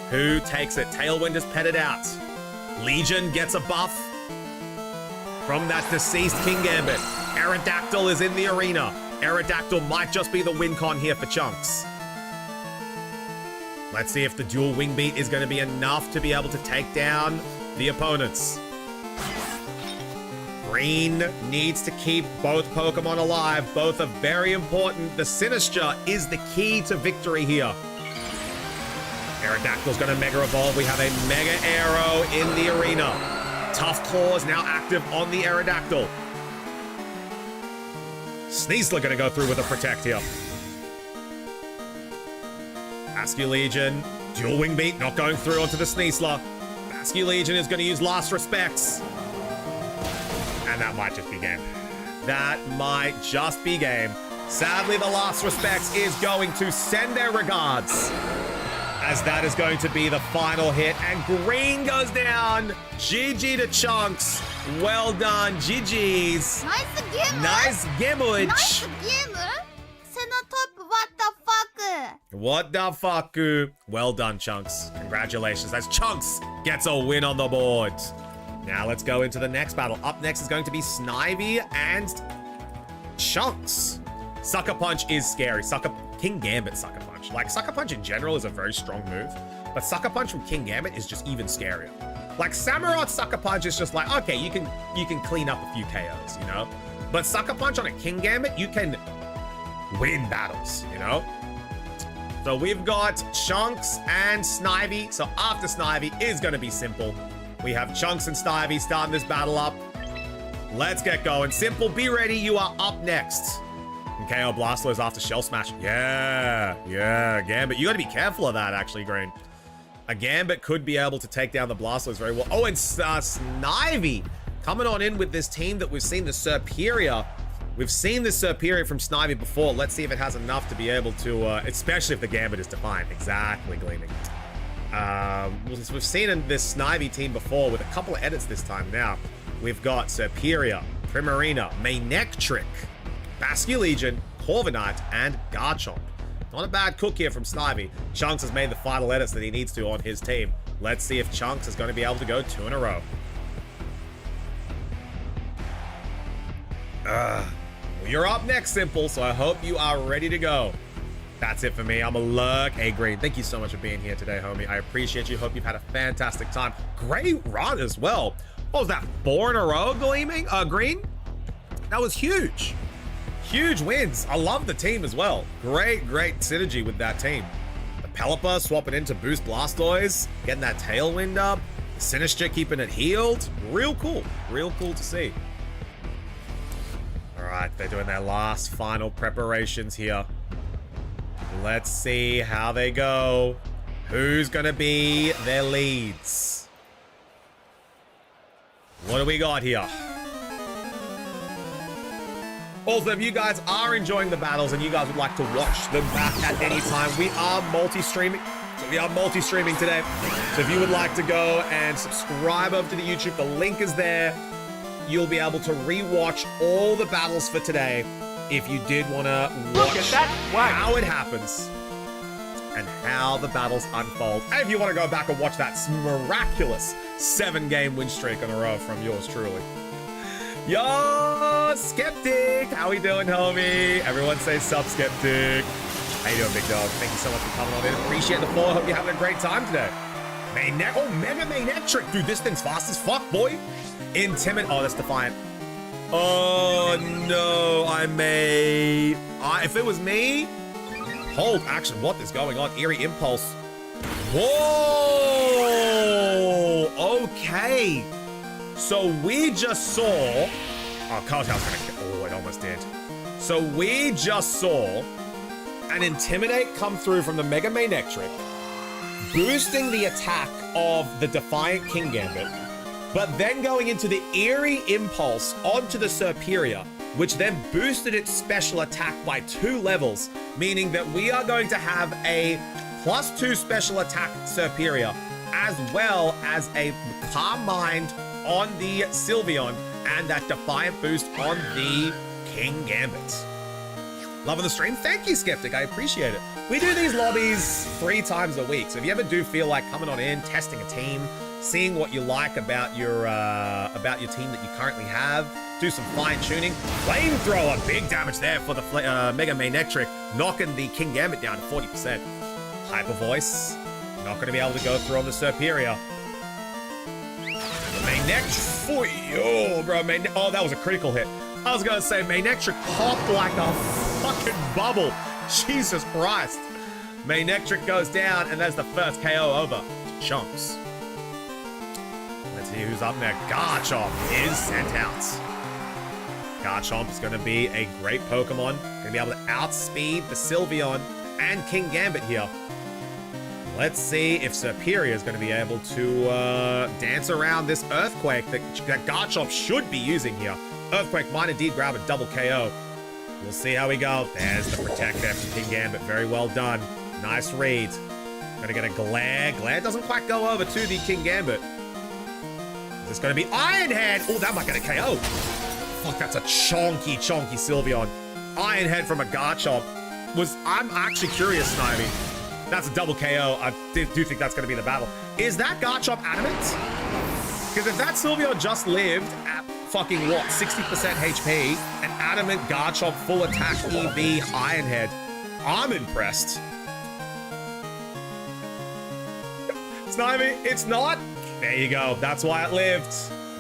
who takes it. Tailwind is petted out. Legion gets a buff. from that deceased King Gambit. Aerodactyl is in the arena. Aerodactyl might just be the win con here for Chunks. Let's see if the dual wing beat is going to be enough to be able to take down the opponents. Green needs to keep both Pokemon alive. Both are very important. The Sinistra is the key to victory here. Aerodactyl's going to Mega Evolve. We have a Mega Arrow in the arena. Tough Claw is now active on the Aerodactyl. Sneasler going to go through with a Protect here. Bascu Legion, dual wing beat, not going through onto the Sneasler. Bascu Legion is going to use Last Respects. And that might just be game. That might just be game. Sadly, the Last Respects is going to send their regards, as that is going to be the final hit. And Green goes down. GG to Chunks. Well done. GG's. Nice game. Nice gamage. Nice game. Senatop, what the fuck? What the fuck? Well done, Chunks. Congratulations. As Chunks gets a win on the board. Now let's go into the next battle. Up next is going to be Snivy and Chunks. Sucker Punch is scary. King Gambit Sucker Punch. Like, Sucker Punch in general is a very strong move, but Sucker Punch from King Gambit is just even scarier. Like, Samurott Sucker Punch is just like, okay, you can clean up a few KOs, you know? But Sucker Punch on a King Gambit, you can win battles, you know? So we've got Chunks and Snivy. So after Snivy is going to be Simple. We have Chunks and Snivy starting this battle up. Let's get going. Simple, be ready. You are up next. And KO Blastoise after Shell Smash. Yeah, Gambit. You got to be careful of that, actually, Green. A Gambit could be able to take down the Blastoise very well. Oh, and Snivy coming on in with this team that we've seen, the Serperior. We've seen this Serperior from Snivy before. Let's see if it has enough to be able to, especially if the Gambit is defiant. Exactly, Gleaming. We've seen in this Snivy team before with a couple of edits this time now. We've got Serperior, Primarina, Manectric, Bascu Legion, Corviknight, and Garchomp. Not a bad cook here from Snivy. Chunks has made the final edits that he needs to on his team. Let's see if Chunks is going to be able to go 2 in a row. Well, you're up next, Simple, so I hope you are ready to go. That's it for me. I'm a lurk. Hey, Green, thank you so much for being here today, homie. I appreciate you. Hope you've had a fantastic time. Great run as well. What was that, 4 in a row, Gleaming? Green? That was huge. Huge wins. I love the team as well. Great synergy with that team. The Pelipper swapping in to boost Blastoise, getting that Tailwind up. The Sinistra keeping it healed. Real cool to see. All right, they're doing their last final preparations here. Let's see how they go. Who's gonna be their leads? What do we got here? Also, if you guys are enjoying the battles and you guys would like to watch them back at any time, we are multi-streaming. So we are multi-streaming today. So if you would like to go and subscribe over to the YouTube, the link is there. You'll be able to re-watch all the battles for today if you did want to watch how it happens and how the battles unfold. And if you want to go back and watch that miraculous 7-game win streak in a row from yours truly. Yo, Skeptic! How we doing, homie? Everyone say sup, Skeptic. How you doing, big dog? Thank you so much for coming on in. Appreciate the follow. Hope you're having a great time today. Mega Manectric. Dude, this thing's fast as fuck, boy. Intimidate. Oh, that's Defiant. Oh, no. If it was me... Hold action. What is going on? Eerie Impulse. Whoa! Okay. So we just saw... Oh, Carltail's gonna... Oh, it almost did. So we just saw an Intimidate come through from the Mega Manectric, boosting the attack of the Defiant King Gambit, but then going into the Eerie Impulse onto the Serperior, which then boosted its special attack by 2 levels, meaning that we are going to have a +2 special attack Serperior, as well as a Calm Mind on the Sylveon, and that Defiant boost on the King Gambit. Loving the stream? Thank you, Skeptic. I appreciate it. We do these lobbies 3 times a week, so if you ever do feel like coming on in, testing a team, seeing what you like about your team that you currently have. Do some fine tuning. Flamethrower, big damage there for the Mega Manectric, knocking the King Gambit down to 40%. Hyper Voice, not going to be able to go through on the Superior. Manectric, oh bro, oh that was a critical hit. I was going to say Manectric popped like a fucking bubble. Jesus Christ. Manectric goes down, and there's the first KO over to Chunks. Let's see who's up next. Garchomp is sent out. Garchomp is going to be a great Pokemon. Going to be able to outspeed the Sylveon and King Gambit here. Let's see if Superior is going to be able to dance around this Earthquake that Garchomp should be using here. Earthquake might indeed grab a double KO. We'll see how we go. There's the Protect there from King Gambit. Very well done. Nice read. Gonna get a Glare. Glare doesn't quite go over to the King Gambit. Is this gonna be Iron Head? Oh, that might get a KO. Fuck, that's a chonky Sylveon. Iron Head from a Garchomp. I'm actually curious, Snivy. That's a double KO. I do think that's gonna be the battle. Is that Garchomp adamant? Because if that Sylveon just lived at fucking what, 60% HP, an adamant Garchomp full attack EV Iron Head, I'm impressed. Snivy, it's not. There you go. That's why it lived.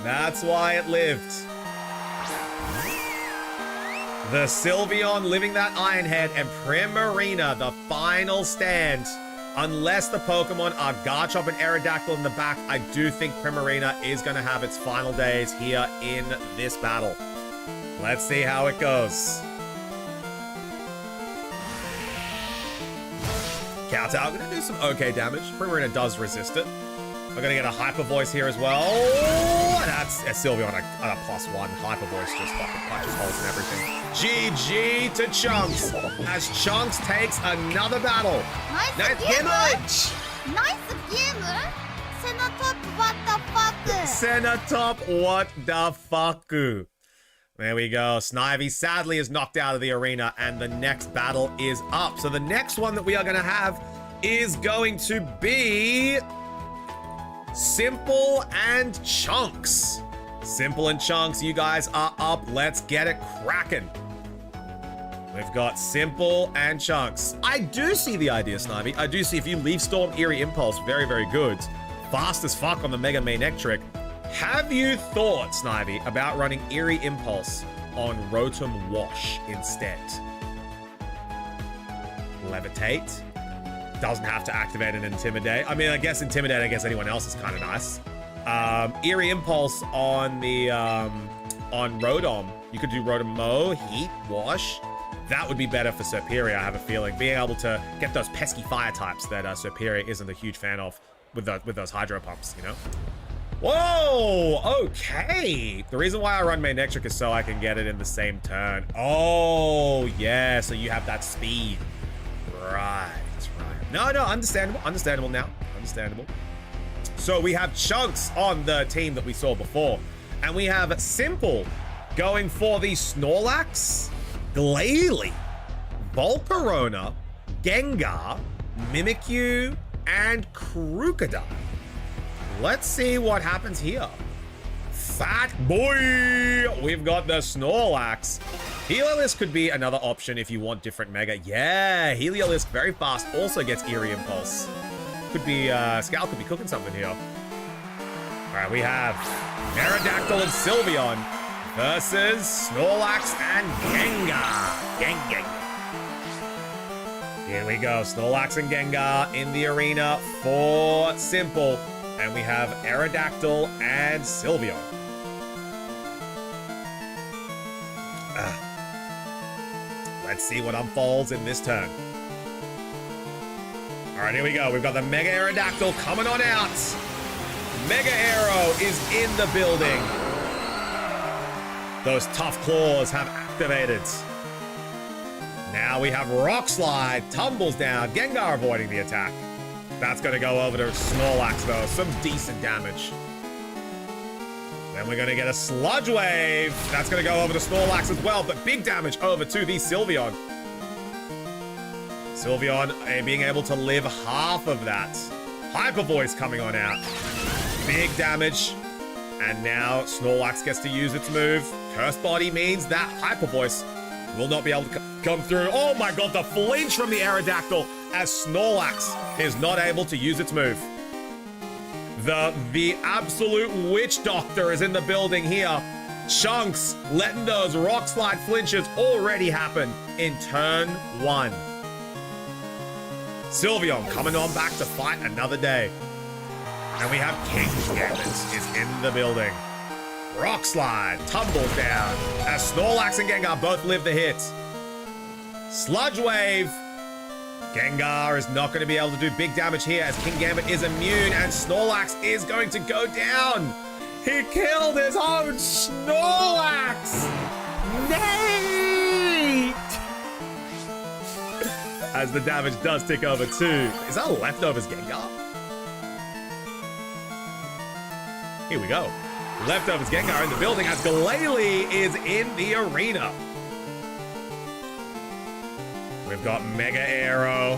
That's why it lived. The Sylveon living that Iron Head, and Primarina, the final stand. Unless the Pokemon are Garchomp and Aerodactyl in the back, I do think Primarina is going to have its final days here in this battle. Let's see how it goes. Kowtow, going to do some okay damage. Primarina does resist it. We're going to get a Hyper Voice here as well. That's a Sylveon on a +1. Hyper Voice just fucking punches holes and everything. GG to Chunks as Chunks takes another battle. Nice game! Nice game! Senatop, what the fuck? Senatop, what the fuck? There we go. Snivy sadly is knocked out of the arena, and the next battle is up. So the next one that we are going to have is going to be Simple and Chunks. Simple and Chunks, you guys are up. Let's get it cracking. We've got Simple and Chunks. I do see the idea, Snivy. I do see if you leave Storm, Eerie Impulse, very, very good. Fast as fuck on the Mega Manectric. Have you thought, Snivy, about running Eerie Impulse on Rotom Wash instead? Levitate. Doesn't have to activate an Intimidate. I mean, I guess Intimidate against anyone else is kind of nice. Eerie Impulse on the on Rotom. You could do Rotom Mow, Heat, Wash. That would be better for Superior, I have a feeling. Being able to get those pesky fire types that Superior isn't a huge fan of with those Hydro Pumps, you know? Whoa, okay. The reason why I run Manectric is so I can get it in the same turn. Oh, yeah, so you have that speed. Right. No, understandable now. Understandable. So we have Chunks on the team that we saw before. And we have Simple going for the Snorlax, Glalie, Volcarona, Gengar, Mimikyu, and Krookodile. Let's see what happens here. Fat boy! We've got the Snorlax. Heliolisk could be another option if you want different Mega. Yeah, Heliolisk very fast, also gets Eerie Impulse. Could be, Scout could be cooking something here. Alright, we have Aerodactyl and Sylveon versus Snorlax and Gengar. Gengar. Here we go, Snorlax and Gengar in the arena for Simple. And we have Aerodactyl and Sylveon. Let's see what unfolds in this turn. All right, here we go. We've got the Mega Aerodactyl coming on out. Mega Aero is in the building. Those tough claws have activated. Now we have Rock Slide, tumbles down. Gengar avoiding the attack. That's going to go over to Snorlax, though. Some decent damage. Then we're going to get a Sludge Wave. That's going to go over to Snorlax as well, but big damage over to the Sylveon. Sylveon being able to live half of that. Hyper Voice coming on out. Big damage. And now Snorlax gets to use its move. Curse Body means that Hyper Voice will not be able to come through. Oh my god, the flinch from the Aerodactyl as Snorlax is not able to use its move. The absolute witch doctor is in the building here. Chunks letting those rock slide flinches already happen in turn 1. Sylveon coming on back to fight another day. And we have King Gambit is in the building. Rock slide tumbles down as Snorlax and Gengar both live the hit. Sludge Wave. Gengar is not going to be able to do big damage here as King Gambit is immune and Snorlax is going to go down. He killed his own Snorlax! Nate! As the damage does tick over too. Is that leftovers Gengar? Here we go. Leftovers Gengar in the building as Glalie is in the arena. We've got Mega Arrow.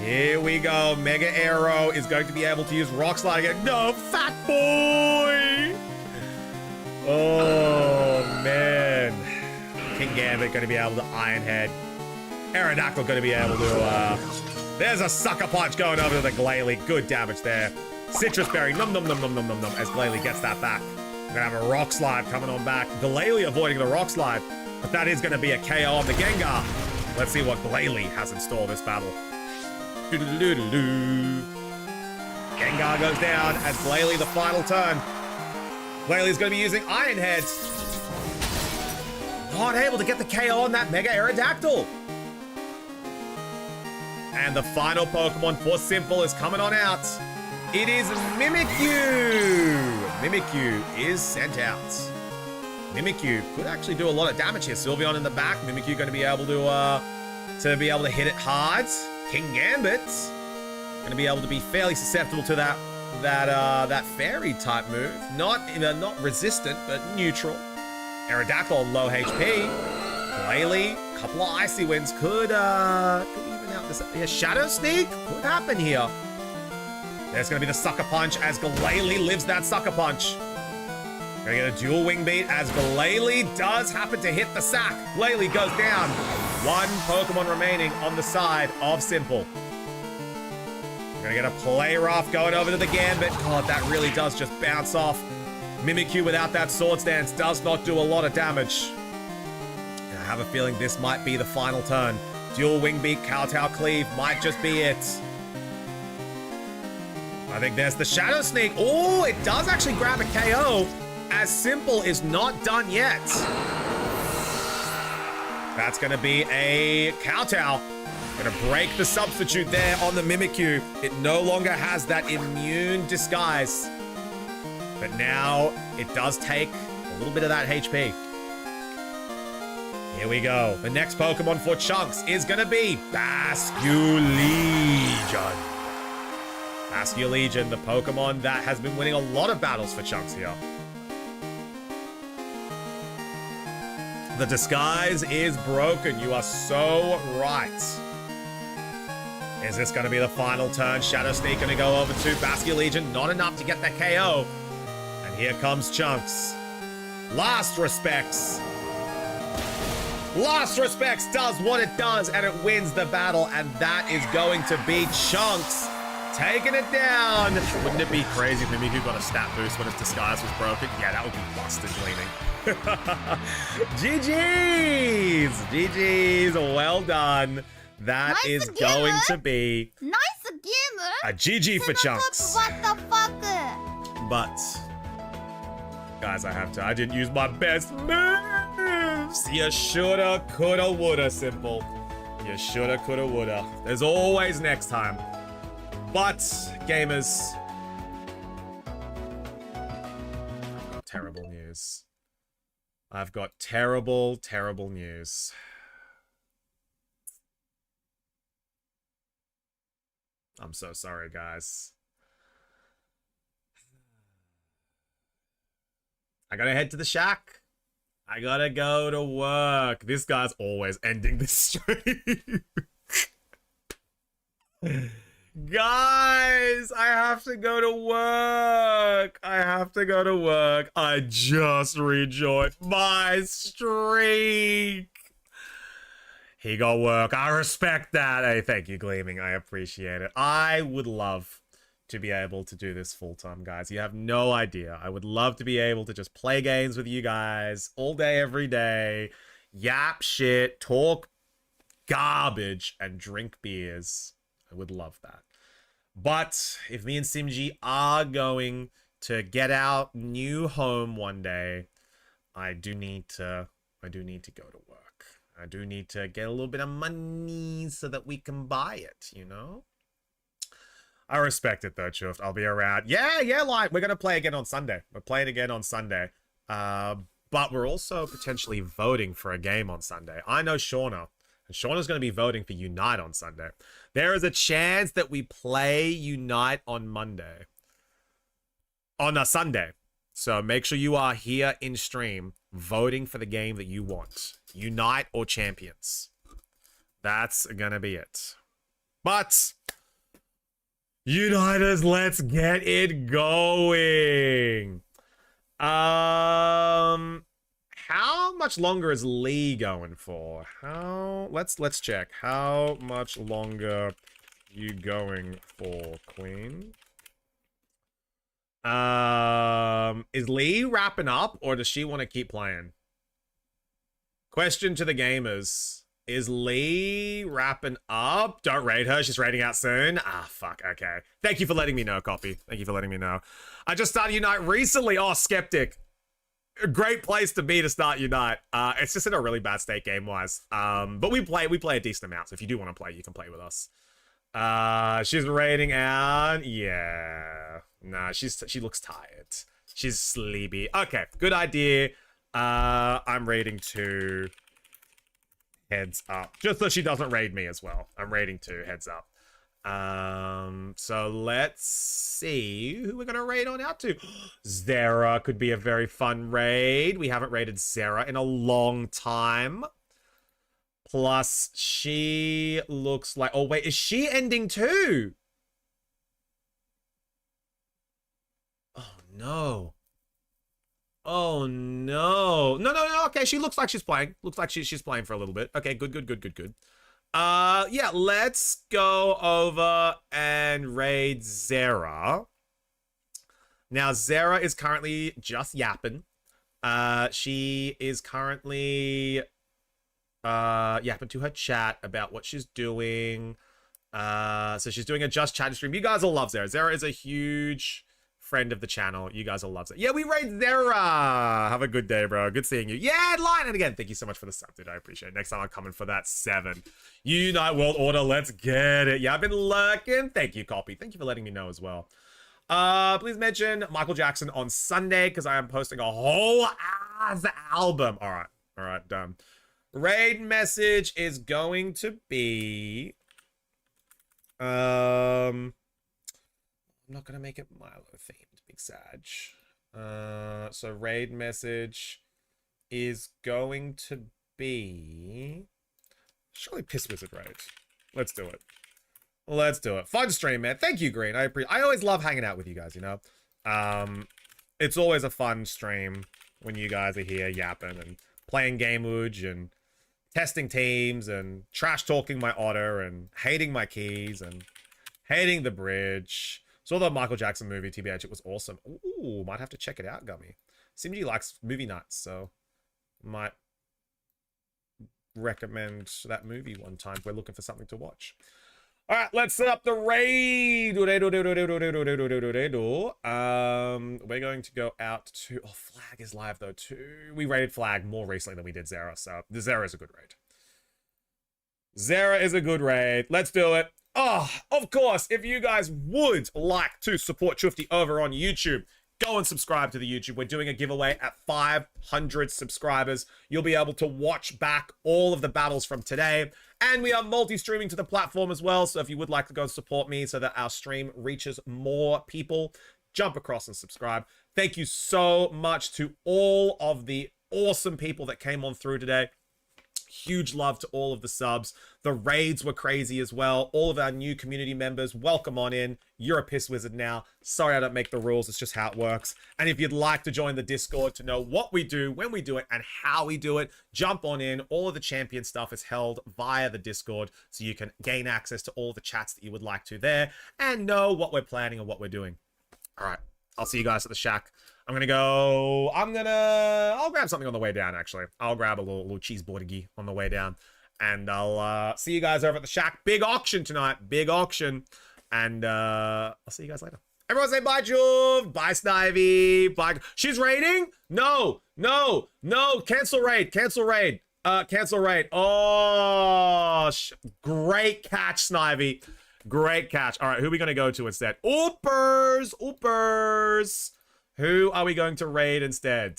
Here we go. Mega Arrow is going to be able to use Rock Slide again. No, fat boy! Oh, man. King Gambit going to be able to Iron Head. Aerodactyl going to be able to, there's a Sucker Punch going over to the Glalie. Good damage there. Citrus Berry, num num num num num num num, as Glalie gets that back. We're gonna have a Rock Slide coming on back. Glalie avoiding the Rock Slide, but that is gonna be a KO on the Gengar. Let's see what Glalie has in store this battle. Gengar goes down as Glalie the final turn. Glalie's gonna be using Iron Head. Not able to get the KO on that Mega Aerodactyl. And the final Pokemon for Simple is coming on out. It is Mimikyu! Mimikyu is sent out. Mimikyu could actually do a lot of damage here. Sylveon in the back. Mimikyu going to be able to hit it hard. King Gambit going to be able to be fairly susceptible to that fairy type move. Not resistant, but neutral. Aerodactyl low HP. Glalie, a couple of icy winds could even out this. Yeah, Shadow Sneak could happen here. There's going to be the Sucker Punch as Glalie lives that Sucker Punch. Gonna get a dual wing beat as Glalie does happen to hit the sack. Glalie goes down. One Pokemon remaining on the side of Simple. We're gonna get a Play Rough going over to the Gambit. God, that really does just bounce off. Mimikyu without that Swords Dance does not do a lot of damage. And I have a feeling this might be the final turn. Dual wing beat, Kowtow Cleave might just be it. I think there's the Shadow Sneak. Oh, it does actually grab a KO as Simple is not done yet. That's going to be a Kowtow. Going to break the substitute there on the Mimikyu. It no longer has that immune disguise. But now it does take a little bit of that HP. Here we go. The next Pokemon for Chunks is going to be Basculegion. Basculegion, the Pokemon that has been winning a lot of battles for Chunks here. The disguise is broken. You are so right. Is this going to be the final turn? Shadow Sneak going to go over to Basculegion. Not enough to get that KO. And here comes Chunks. Last Respects. Last Respects does what it does and it wins the battle. And that is going to be Chunks. Taking it down. Wouldn't it be crazy if Mimikyu got a stat boost when his disguise was broken? Yeah, that would be busted gleaming. GG's! GG's, well done. That Nice is gamer. going to be Nice gamer. a GG for Chunks. What the fuck? But, guys, I didn't use my best moves. You shoulda, coulda, woulda, Simple. You shoulda, coulda, woulda. There's always next time. But, gamers, I've got terrible news. I've got terrible, terrible news. I'm so sorry, guys. I gotta head to the shack. I gotta go to work. This guy's always ending this stream. Guys, I have to go to work. I just rejoined my streak. He got work. I respect that. Hey, thank you, Gleaming. I appreciate it. I would love to be able to do this full-time, guys. You have no idea. I would love to be able to just play games with you guys all day, every day, yap shit, talk garbage, and drink beers. I would love that. But if me and Simji are going to get our new home one day, I do need to go to work. I do need to get a little bit of money so that we can buy it, you know? I respect it though, Chuft. I'll be around. Yeah, like, we're going to play again on Sunday. We're playing again on Sunday. But we're also potentially voting for a game on Sunday. I know Shauna. And Shauna's going to be voting for Unite on Sunday. There is a chance that we play Unite on Monday. On a Sunday. So make sure you are here in stream voting for the game that you want. Unite or Champions. That's going to be it. But Uniters, let's get it going. How much longer is Lee going for? Let's check. How much longer you going for, Queen? Is Lee wrapping up or does she want to keep playing? Question to the gamers. Is Lee wrapping up? Don't raid her. She's raiding out soon. Ah, fuck. Okay. Thank you for letting me know, Copy. Thank you for letting me know. I just started Unite recently. Oh, Skeptic. A great place to be to start Unite. It's just in a really bad state game-wise. But we play a decent amount. So if you do want to play, you can play with us. She's raiding out. Yeah. Nah, she looks tired. She's sleepy. Okay, good idea. I'm raiding too. Heads up. Just so she doesn't raid me as well. I'm raiding too. Heads up. So let's see who we're gonna raid on out to. Zera could be a very fun raid. We haven't raided Zera in a long time. Plus, she looks like... Oh, wait, is she ending too? Oh, no. Oh, no. No. Okay, she looks like she's playing. Looks like she's playing for a little bit. Okay, good. Yeah, let's go over and raid Zera. Now, Zera is currently just yapping. She is currently yapping to her chat about what she's doing. So she's doing a just chat stream. You guys will love Zera. Zera is a huge friend of the channel. You guys will love it. Yeah, we raid Zera. Have a good day, bro. Good seeing you. Yeah, Lion. And again, thank you so much for the sub, dude. I appreciate it. Next time I'm coming for that 7. Unite World Order. Let's get it. Yeah, I've been lurking. Thank you, Copy. Thank you for letting me know as well. Please mention Michael Jackson on Sunday because I am posting a whole ass album. All right, done. Raid message is going to be... I'm not going to make it Milo themed, Big Sag. So raid message is going to be... Surely Piss Wizard raid. Let's do it. Fun stream, man. Thank you, Green. I always love hanging out with you guys, you know? It's always a fun stream when you guys are here yapping and playing Gamewooge and testing teams and trash talking my otter and hating my keys and hating the bridge. Saw the Michael Jackson movie, TBH. It was awesome. Ooh, might have to check it out, Gummy. Simji likes movie nights, so might recommend that movie one time if we're looking for something to watch. All right, let's set up the raid. We're going to go out to... Oh, Flag is live, though, too. We raided Flag more recently than we did Zera, so the Zera is a good raid. Zera is a good raid. Let's do it. Oh, of course, if you guys would like to support Chufty over on YouTube, go and subscribe to the YouTube. We're doing a giveaway at 500 subscribers. You'll be able to watch back all of the battles from today. And we are multi-streaming to the platform as well. So if you would like to go and support me so that our stream reaches more people, jump across and subscribe. Thank you so much to all of the awesome people that came on through today. Huge love to all of the subs. The raids were crazy as well. All of our new community members, welcome on in. You're a piss wizard now. Sorry I don't make the rules. It's just how it works. And if you'd like to join the Discord to know what we do, when we do it, and how we do it, jump on in. All of the champion stuff is held via the Discord, so you can gain access to all the chats that you would like to there and know what we're planning and what we're doing. All right. I'll see you guys at the shack. I'll grab something on the way down, actually. I'll grab a little cheeseburger on the way down. And I'll see you guys over at the shack. Big auction tonight. Big auction. And I'll see you guys later. Everyone say bye, Juve. Bye, Snivy. Bye. She's raiding? No. Cancel raid. Cancel raid. Oh, great catch, Snivy. Great catch. All right, who are we going to go to instead? Oopers. Who are we going to raid instead?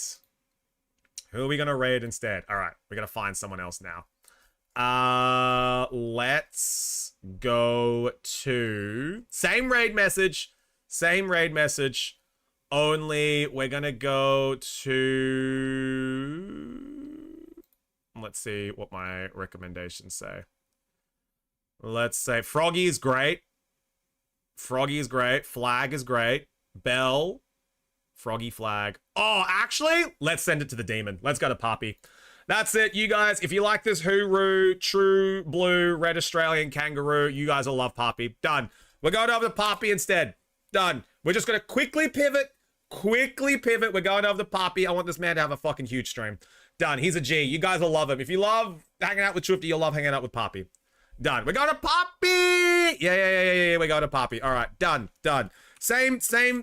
All right, we're going to find someone else now. Let's go to... Same raid message. Only we're going to go to... Let's see what my recommendations say. Let's say Froggy is great. Flag is great. Bell. Froggy flag. Oh, actually, let's send it to the demon. Let's go to Poppy. That's it, you guys. If you like this Hooroo, True Blue, Red Australian Kangaroo, you guys will love Poppy. Done. We're going over to Poppy instead. Done. We're just going to quickly pivot. We're going over to Poppy. I want this man to have a fucking huge stream. Done. He's a G. You guys will love him. If you love hanging out with Swifty, you'll love hanging out with Poppy. Done. We're going to Poppy. Yeah. We're going to Poppy. All right. Done. Same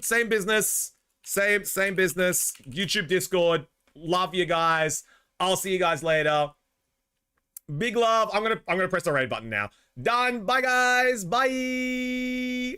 business. Same business. YouTube, Discord. Love you guys. I'll see you guys later. Big love. I'm gonna press the raid button now. Done. Bye guys. Bye.